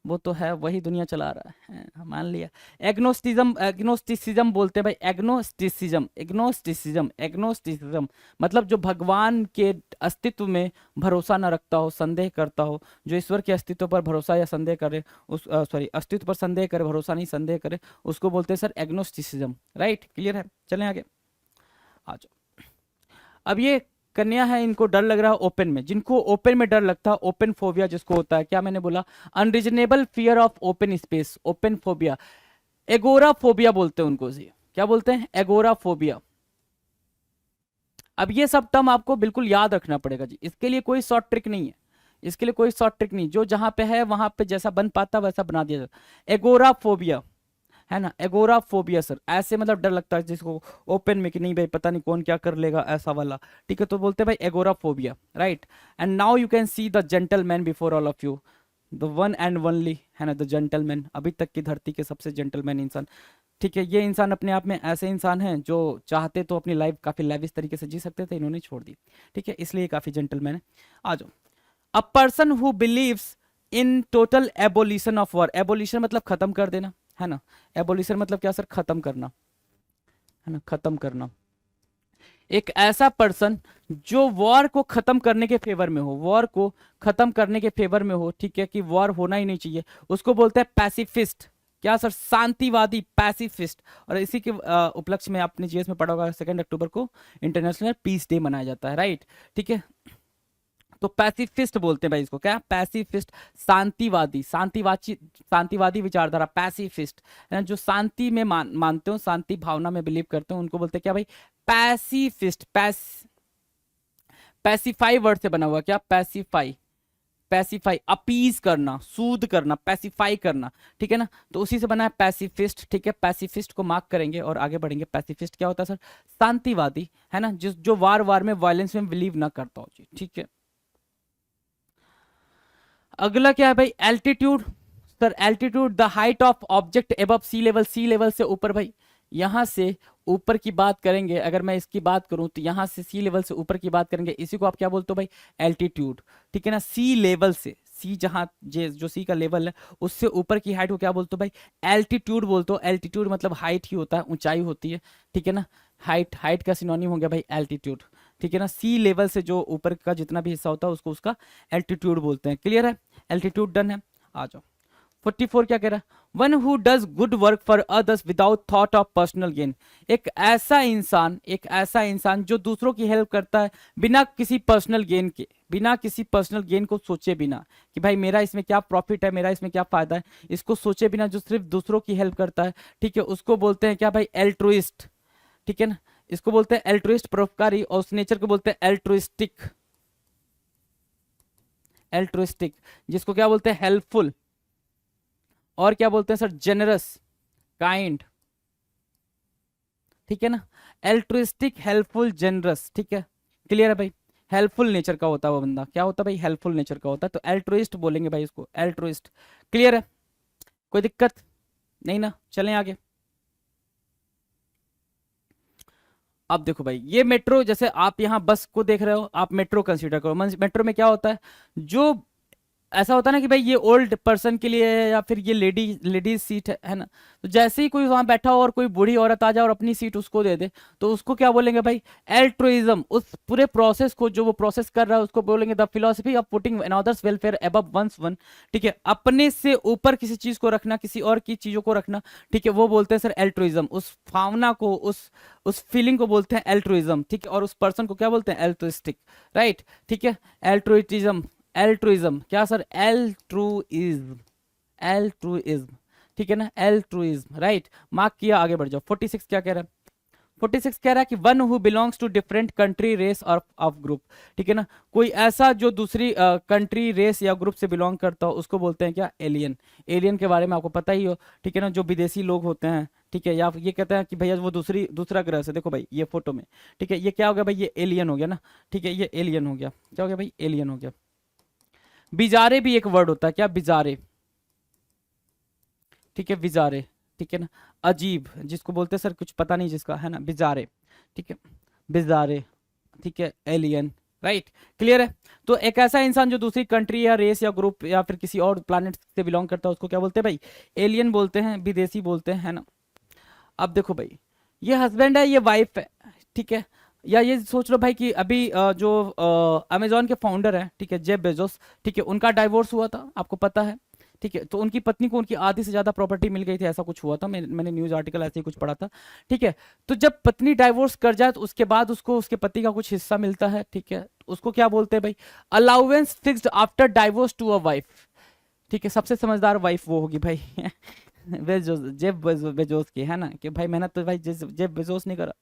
वो तो है, वही दुनिया चला रहा है, मान लिया। एग्नोस्टिज्म, एग्नोस्टिसिज्म बोलते हैं भाई, एग्नोस्टिसिज्म, एग्नोस्टिसिज्म, एग्नोस्टिसिज्म, मतलब जो भगवान के अस्तित्व में भरोसा न रखता हो, संदेह करता हो, जो ईश्वर के अस्तित्व पर भरोसा या संदेह करे, उस सॉरी अस्तित्व पर संदेह करे, भरोसा नहीं संदेह करे, उसको बोलते हैं सर एग्नोस्टिसिज्म। राइट, क्लियर है, चलें आगे, आ जाओ। अब ये कन्या है, इनको डर लग रहा है ओपन में, जिनको ओपन में डर लगता है, ओपन फोबिया जिसको होता है, क्या मैंने बोला, unreasonable fear of open space, open phobia, agora phobia बोलते हैं उनको जी, क्या बोलते हैं, एगोरा फोबिया। अब ये सब टर्म आपको बिल्कुल याद रखना पड़ेगा जी, इसके लिए कोई शॉर्ट ट्रिक नहीं है, इसके लिए कोई शॉर्ट ट्रिक नहीं, जो जहां पे है वहां पे जैसा बन पाता वैसा बना दिया जाता। एगोरा फोबिया, है ना, एगोरा फोबिया सर, ऐसे मतलब डर लगता है जिसको ओपन में कि नहीं भाई पता नहीं कौन क्या कर लेगा, ऐसा वाला, ठीक है, तो बोलते हैं भाई agora phobia. Right, and now you can see the gentleman before all of you, the one and only, है ना, द जेंटलमैन, अभी तक की धरती के सबसे जेंटलमैन इंसान, ठीक है, ये इंसान अपने आप में ऐसे इंसान हैं जो चाहते तो अपनी लाइफ काफी लेविश तरीके से जी सकते थे, इन्होंने छोड़ दी, ठीक है, इसलिए काफी जेंटलमैन है। आ जाओ, a person who believes in total abolition of war, abolition मतलब खत्म कर देना, है ना, एबोलिशन मतलब क्या सर, खत्म करना, है ना, खत्म करना, एक ऐसा पर्सन जो वॉर को खत्म करने के फेवर में हो, वॉर को खत्म करने के फेवर में हो, ठीक है, कि वॉर होना ही नहीं चाहिए, उसको बोलते हैं पैसिफिस्ट। क्या सर, शांतिवादी, पैसिफिस्ट। और इसी के उपलक्ष्य में आपने जीएस में पढ़ा होगा 2 अक्टूबर को इंटरनेशनल पीस डे मनाया जाता है। राइट, ठीक है, तो पैसिफिस्ट बोलते हैं भाई इसको, क्या, पैसिफिस्ट, शांतिवादी, शांतिवादी विचारधारा, पैसिफिस्ट, है ना, जो शांति में मानते हो, शांति भावना में बिलीव करते हो, उनको बोलते हैं क्या भाई, पैसिफिस्ट। पैसिफाई वर्ड से बना हुआ, क्या, पैसिफाई, पैसिफाई, अपीज करना, सूद करना, पैसिफाई करना, ठीक है ना, तो उसी से बना है पैसिफिस्ट, ठीक है, पैसिफिस्ट को मार्क करेंगे और आगे बढ़ेंगे। पैसिफिस्ट क्या होता है सर, शांतिवादी, है ना, जो वार में वायलेंस में बिलीव ना करता हो जी, ठीक है। अगला क्या है भाई, altitude, sir altitude, the height of object above sea level, sea level से ऊपर भाई, यहां से ऊपर की बात करेंगे, अगर मैं इसकी बात करूं तो यहां से सी लेवल से ऊपर की बात करेंगे, इसी को आप क्या बोलते हो भाई, एल्टीट्यूड, ठीक है ना, सी लेवल से, सी जहां जो सी का लेवल है उससे ऊपर की हाइट को क्या बोलते हो भाई, एल्टीट्यूड बोलते हो। एल्टीट्यूड मतलब हाइट ही होता है, ऊंचाई होती है, ठीक है ना, हाइट का सिनोनिम हो गया भाई एल्टीट्यूड, ठीक है ना, सी लेवल से जो ऊपर का जितना भी हिस्सा होता है उसको उसका एल्टीट्यूड बोलते हैं। क्लियर है, एल्टीट्यूड डन है। आ जाओ 44 क्या कह रहा है, one who does good work for others without thought of personal gain, एक ऐसा इंसान जो दूसरों की हेल्प करता है बिना किसी पर्सनल गेन के, बिना किसी पर्सनल गेन को सोचे बिना कि भाई मेरा इसमें क्या प्रॉफिट है, मेरा इसमें क्या फायदा है, इसको सोचे बिना जो सिर्फ दूसरों की हेल्प करता है, ठीक है, उसको बोलते हैं क्या भाई, एल्ट्रुइस्ट, ठीक है ना, इसको बोलते हैं एल्ट्रुइस्ट, परोपकारी, और उस नेचर को बोलते हैं एल्ट्रुइस्टिक, एल्ट्रुइस्टिक, जिसको क्या बोलते हैं, हेल्पफुल, और क्या बोलते हैं सर, जेनरस, काइंड, ठीक है ना, एल्ट्रुइस्टिक, हेल्पफुल, जेनरस, ठीक है, क्लियर है भाई, हेल्पफुल नेचर का होता है वो बंदा, क्या होता है भाई, हेल्पफुल नेचर का होता है, तो एल्ट्रुइस्ट बोलेंगे भाई इसको, एल्ट्रुइस्ट। क्लियर है, कोई दिक्कत नहीं ना, चलें आगे। अब देखो भाई, ये मेट्रो, जैसे आप यहाँ बस को देख रहे हो, आप मेट्रो कंसीडर करो, मेट्रो में क्या होता है, जो ऐसा होता है ना कि भाई ये ओल्ड पर्सन के लिए है या फिर ये लेडीज सीट है ना, तो जैसे ही कोई वहां बैठा हो और कोई बूढ़ी औरत आ जाए और अपनी सीट उसको दे दे, तो उसको क्या बोलेंगे भाई, एल्ट्रुइज्म। उस पूरे प्रोसेस को जो वो प्रोसेस कर रहा है उसको बोलेंगे the philosophy of putting another's welfare above one's own, ठीक है, अपने से ऊपर किसी चीज को रखना, किसी और की चीजों को रखना, ठीक है, वो बोलते हैं सर एल्ट्रुइज्म। उस भावना को, उस फीलिंग को बोलते हैं एल्ट्रुइज्म, ठीक है, और उस पर्सन को क्या बोलते हैं, एल्ट्रुइस्टिक। राइट, ठीक है, एल्ट्रुइटिज्म, एल्ट्रुइज्म, क्या सर? एल्ट्रुइज्म, एल्ट्रुइज्म, ठीक है ना, एल्ट्रुइज्म, राइट। मार्क किया, आगे बढ़ जाओ। 46 क्या कह रहा है? 46 कह रहा है कि one who belongs to different country race और ऑफ ग्रुप, ठीक है ना, कोई ऐसा जो दूसरी कंट्री रेस या ग्रुप से बिलोंग करता हो उसको बोलते हैं क्या? एलियन। एलियन के बारे में आपको पता ही हो, ठीक है ना, जो विदेशी लोग होते हैं, ठीक है, या ये कहते हैं कि भैया वो दूसरा ग्रह से, देखो भाई ये फोटो में, ठीक है, ये क्या हो गया भाई? ये एलियन हो गया ना, ठीक है, ये एलियन हो गया। क्या हो गया भाई? एलियन हो गया। बिजारे भी एक वर्ड होता है, क्या? बिजारे, ठीक है, बिजारे, ठीक है ना, अजीब जिसको बोलते हैं सर, कुछ पता नहीं जिसका, है ना, बिजारे, ठीक है, बिजारे, ठीक है, एलियन, राइट, क्लियर है। तो एक ऐसा इंसान जो दूसरी कंट्री या रेस या ग्रुप या फिर किसी और प्लैनेट से बिलोंग करता है उसको क्या बोलते हैं भाई? एलियन बोलते हैं, विदेशी बोलते हैं, है ना। अब देखो भाई, ये हस्बैंड है, ये वाइफ है, ठीक है, या ये सोच लो भाई कि अभी जो अमेजोन के फाउंडर हैं, ठीक है, जेफ बेजोस, ठीक है, उनका डाइवोर्स हुआ था, आपको पता है, ठीक है, तो उनकी पत्नी को उनकी आधी से ज्यादा प्रॉपर्टी मिल गई थी, ऐसा कुछ हुआ था, मैंने न्यूज आर्टिकल ऐसे ही कुछ पढ़ा था, ठीक है। तो जब पत्नी डाइवोर्स कर जाए तो उसके बाद उसको उसके पति का कुछ हिस्सा मिलता है, ठीक है, उसको क्या बोलते हैं भाई? Allowance fixed after divorce to a wife, ठीक है, सबसे समझदार वाइफ वो होगी भाई बेजोस, जेफ बेजोस की, है ना, कि भाई मेहनत तो भाई जेफ बेजोस नहीं करा,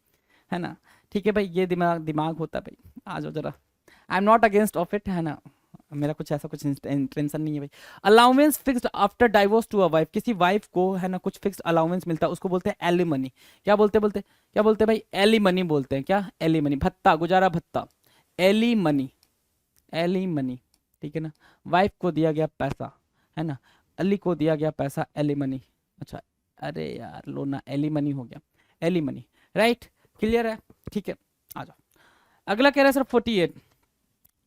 है ना, ठीक है भाई, ये दिमाग दिमाग होता है भाई। आ जाओ जरा, I am not against of it, है ना, मेरा कुछ ऐसा कुछ इंटेंशन नहीं है भाई। Allowance fixed after divorce to a wife, किसी वाइफ को, है ना, कुछ फिक्स्ड अलाउंस मिलता है, उसको बोलते हैं एलिमनी। क्या बोलते क्या बोलते हैं भाई? एलिमनी बोलते हैं, क्या? एलिमनी, भत्ता, गुजारा भत्ता, एलिमनी, एलिमनी, ठीक है ना, वाइफ को दिया गया पैसा, है ना, अली को दिया गया पैसा, एलिमनी। अच्छा, अरे यार लो ना, एलिमनी हो गया, एलिमनी, राइट, क्लियर है, ठीक है, आ जाओ। अगला कह रहा है सर 48,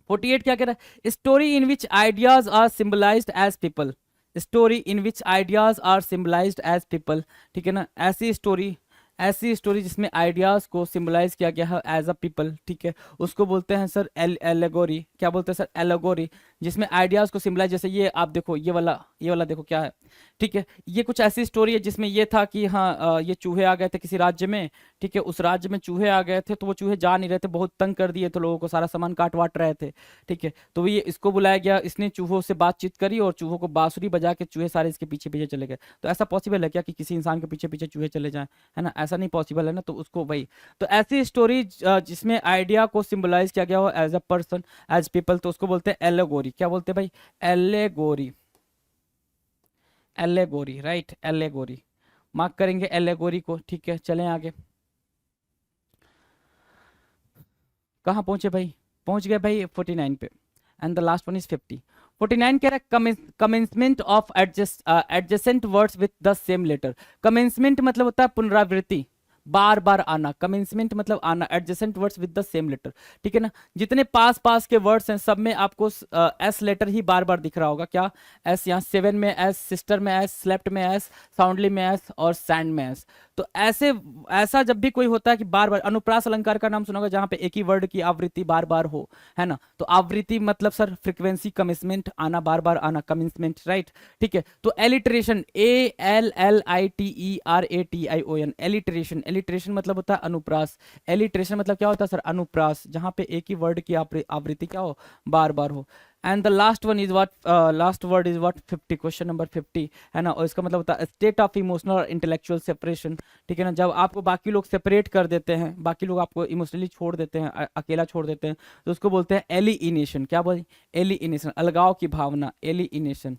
48 क्या कह रहा है? Story in which ideas are symbolised as people, story in which ideas are symbolised as people, ठीक है ना, ऐसी स्टोरी जिसमें आइडियाज को सिंबलाइज किया गया है एज अ पीपल, ठीक है, उसको बोलते हैं सर एलेगोरी। क्या बोलते हैं सर? एलेगोरी, जिसमें आइडियाज को सिंबलाइज, जैसे ये आप देखो, ये वाला देखो क्या है, ठीक है, ये कुछ ऐसी स्टोरी है जिसमें ये था कि हाँ ये चूहे आ गए थे किसी राज्य में, ठीक है, उस राज्य में चूहे आ गए थे, तो वो चूहे जा नहीं रहे थे, बहुत तंग कर दिए थे लोगों को, सारा सामान काट वाट रहे थे, ठीक है, तो ये इसको बुलाया गया, इसने चूहों से बातचीत करी और चूहों को बांसुरी बजा के चूहे सारे इसके पीछे पीछे चले गए। तो ऐसा पॉसिबल है क्या कि किसी इंसान के पीछे पीछे चूहे चले जाएं? है ना, ऐसा नहीं पॉसिबल है ना, तो उसको भाई, तो ऐसी स्टोरी जिसमें आइडिया को सिंबलाइज किया गया हो as a person, as people, तो उसको बोलते हैं एलेगोरी। क्या बोलते हैं भाई? Allegory, allegory, right, allegory, mark करेंगे एलेगोरी को, ठीक है, चलें आगे। कहाँ पहुंचे भाई? पहुंच गए भाई 49 पे, and the last one is 50। 49 कह रहा है commencement of adjacent words with the same letter. Commencement मतलब होता है पुनरावृत्ति, बार बार आना, कमेंसमेंट मतलब आना, adjacent words with the same letter, ठीक है ना, जितने पास पास के वर्ड्स हैं सब में आपको एस लेटर ही बार बार दिख रहा होगा। क्या? एस, यहाँ सेवन में एस, सिस्टर में एस, स्लेप्ट में एस, साउंडली में एस और सैंड में एस। तो ऐसा जब भी कोई होता है कि बार बार, अनुप्रास अलंकार का नाम सुना होगा, जहां पे एक ही वर्ड की आवृत्ति बार बार हो, है ना, तो आवृत्ति मतलब सर फ्रीक्वेंसी, कमिसमेंट, आना, बार बार आना, कमिसमेंट, राइट, ठीक है। तो एलिट्रेशन, ALLITERATION, एलिट्रेशन, एलिट्रेशन मतलब होता है अनुप्रास, एलिट्रेशन मतलब क्या होता है सर? अनुप्रास, जहां पे एक ही वर्ड की आवृत्ति क्या हो? बार बार हो। And the last one is what, last word is what? 50, question number 50, है ना, और इसका मतलब होता है स्टेट ऑफ इमोशनल और इंटेलेक्चुअल सेपरेशन, ठीक है ना, जब आपको बाकी लोग सेपरेट कर देते हैं, बाकी लोग आपको इमोशनली छोड़ देते हैं, अकेला छोड़ देते हैं, तो उसको बोलते हैं एलिइनेशन। क्या बोले? एलिइनेशन, अलगाव की भावना, एलिइनेशन,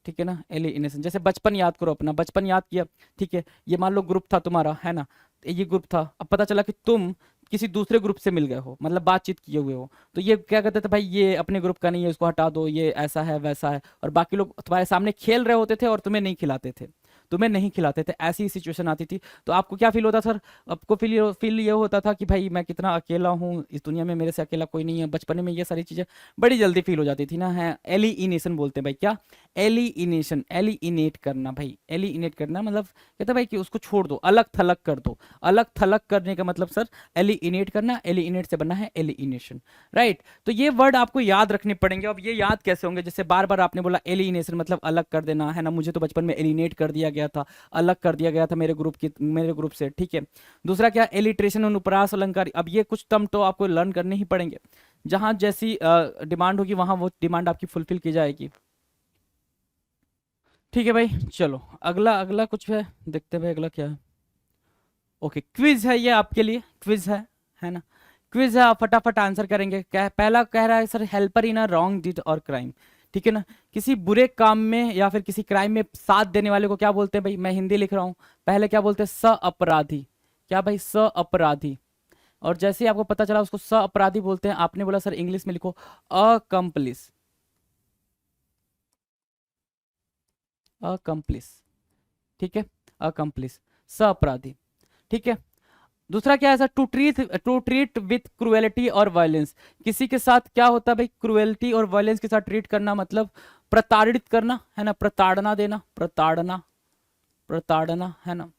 ठीक है ना, एलिइनेशन। जैसे बचपन याद करो अपना, बचपन याद किया, ठीक है, ये मान लो ग्रुप था तुम्हारा, है ना, ये ग्रुप था, अब पता चला कि तुम किसी दूसरे ग्रुप से मिल गए हो, मतलब बातचीत किए हुए हो, तो ये क्या कहते थे भाई? ये अपने ग्रुप का नहीं है, इसको हटा दो, ये ऐसा है वैसा है, और बाकी लोग तुम्हारे सामने खेल रहे होते थे और तुम्हें नहीं खिलाते थे, तुम्हें नहीं खिलाते थे, ऐसी सिचुएशन आती थी, तो आपको क्या फील होता सर? आपको फील ये होता था कि भाई मैं कितना अकेला हूँ इस दुनिया में, मेरे से अकेला कोई नहीं है। बचपन में ये सारी चीजें बड़ी जल्दी फील हो जाती थी ना, है, एलिइनेशन बोलते हैं भाई। क्या? एलिइनेशन, एलिइनेट करना भाई, एलिइनेट करना मतलब कहता भाई कि उसको छोड़ दो, अलग थलग कर दो, अलग थलग करने का मतलब सर एलिइनेट करना, एलिइनेट से बनना है एलिइनेशन, राइट। तो ये वर्ड आपको याद रखने पड़ेंगे। अब ये याद कैसे होंगे? जैसे बार बार आपने बोला एलिइनेशन मतलब अलग कर देना, है ना, मुझे तो बचपन में एलिनेट कर दिया गया गया था, अलग कर दिया गया था मेरे ग्रुप से, ठीक है। दूसरा क्या, एलिट्रेशन, अनुप्रास अलंकार। अब ये कुछ टर्म तो आपको लर्न करने ही पड़ेंगे, जहां जैसी डिमांड होगी वहां वो डिमांड आपकी फुलफिल की जाएगी, ठीक है भाई। चलो अगला अगला कुछ है, देखते हैं भाई अगला क्या है। ओके, क्विज है ये आपके लिए, क्विज है ना, क्विज है, आप फटाफट आंसर करेंगे। पहला कह रहा है sir, helper in a wrong did और क्राइम, ठीक है ना, किसी बुरे काम में या फिर किसी क्राइम में साथ देने वाले को क्या बोलते हैं भाई, मैं हिंदी लिख रहा हूं, पहले क्या बोलते हैं, स अपराधी, क्या भाई, स अपराधी। और जैसे ही आपको पता चला उसको स अपराधी बोलते हैं, आपने बोला सर इंग्लिश में लिखो अकम्प्लिस, अकम्प्लिस, ठीक है, अकम्प्लिस, स अपराधी, ठीक है। दूसरा क्या है sir, to treat with cruelty और वायलेंस, किसी के साथ क्या होता है भाई, क्रुएलिटी और वायलेंस के साथ ट्रीट करना, मतलब प्रताड़ित करना, है ना, प्रताड़ना देना, प्रताड़ना, प्रताड़ना, है ना,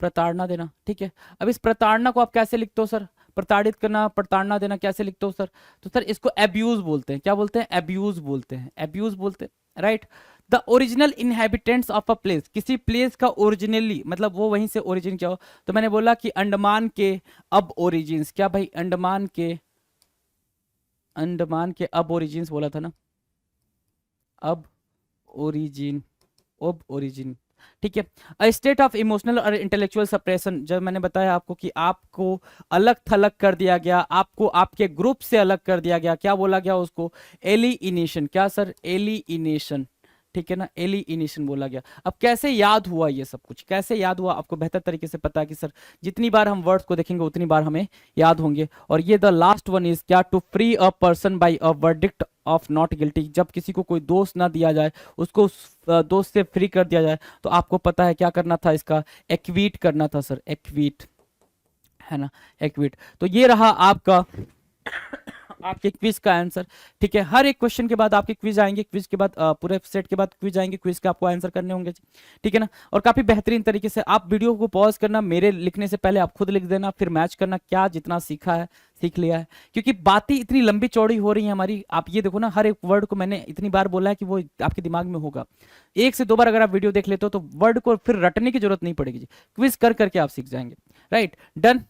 प्रताड़ना देना, ठीक है। अब इस प्रताड़ना को आप कैसे लिखते हो सर, प्रताड़ित करना, प्रताड़ना देना कैसे लिखते हो सर, तो सर इसको एब्यूज बोलते हैं, क्या बोलते हैं, एब्यूज बोलते हैं, एब्यूज बोलते हैं, right. The original inhabitants of a place, किसी प्लेस का ओरिजिनली मतलब वो वहीं से ओरिजिन क्या हो, तो मैंने बोला कि अंडमान के अब ओरिजिन्स, क्या भाई, अंडमान के अब ओरिजिन्स बोला था ना, अब ओरिजिन, अब ओरिजिन, ठीक है। अ स्टेट ऑफ इमोशनल और इंटेलेक्चुअल सप्रेशन, जब मैंने बताया आपको कि आपको अलग थलग कर दिया गया, आपको आपके ग्रुप से अलग कर दिया गया, क्या बोला गया उसको, एलिइनेशन, क्या सर, एलिइनेशन, ठीक है ना, एलिइनेशन बोला गया। अब कैसे याद हुआ ये सब कुछ, कैसे याद हुआ, आपको बेहतर तरीके से पता है कि सर जितनी बार हम वर्ड्स को देखेंगे उतनी बार हमें याद होंगे। और ये द लास्ट वन इज क्या, to free a person by a verdict of not guilty, जब किसी को कोई दोष ना दिया जाए, उसको उस दोष से फ्री कर दिया जाए, तो आपको पता है क्या करना था, इसका एक्वीट करना था सर, एक्वीट, है ना, एक्वीट। तो ये रहा आपका आपके क्विज का आंसर, ठीक है। हर एक क्वेश्चन के बाद आपके क्विज आएंगे, क्विज के बाद पूरे सेट के बाद क्विज आएंगे, क्विज के आपको आंसर करने होंगे, ठीक है ना। और काफी बेहतरीन तरीके से आप वीडियो को पॉज करना, मेरे लिखने से पहले आप खुद लिख देना, फिर मैच करना, क्या जितना सीखा है सीख लिया है, क्योंकि बातें इतनी लंबी चौड़ी हो रही है हमारी। आप ये देखो ना, हर एक वर्ड को मैंने इतनी बार बोला है कि वो आपके दिमाग में होगा। एक से दो बार अगर आप वीडियो देख लेते हो तो वर्ड को फिर रटने की जरूरत नहीं पड़ेगी, क्विज कर करके आप सीख जाएंगे, राइट, डन।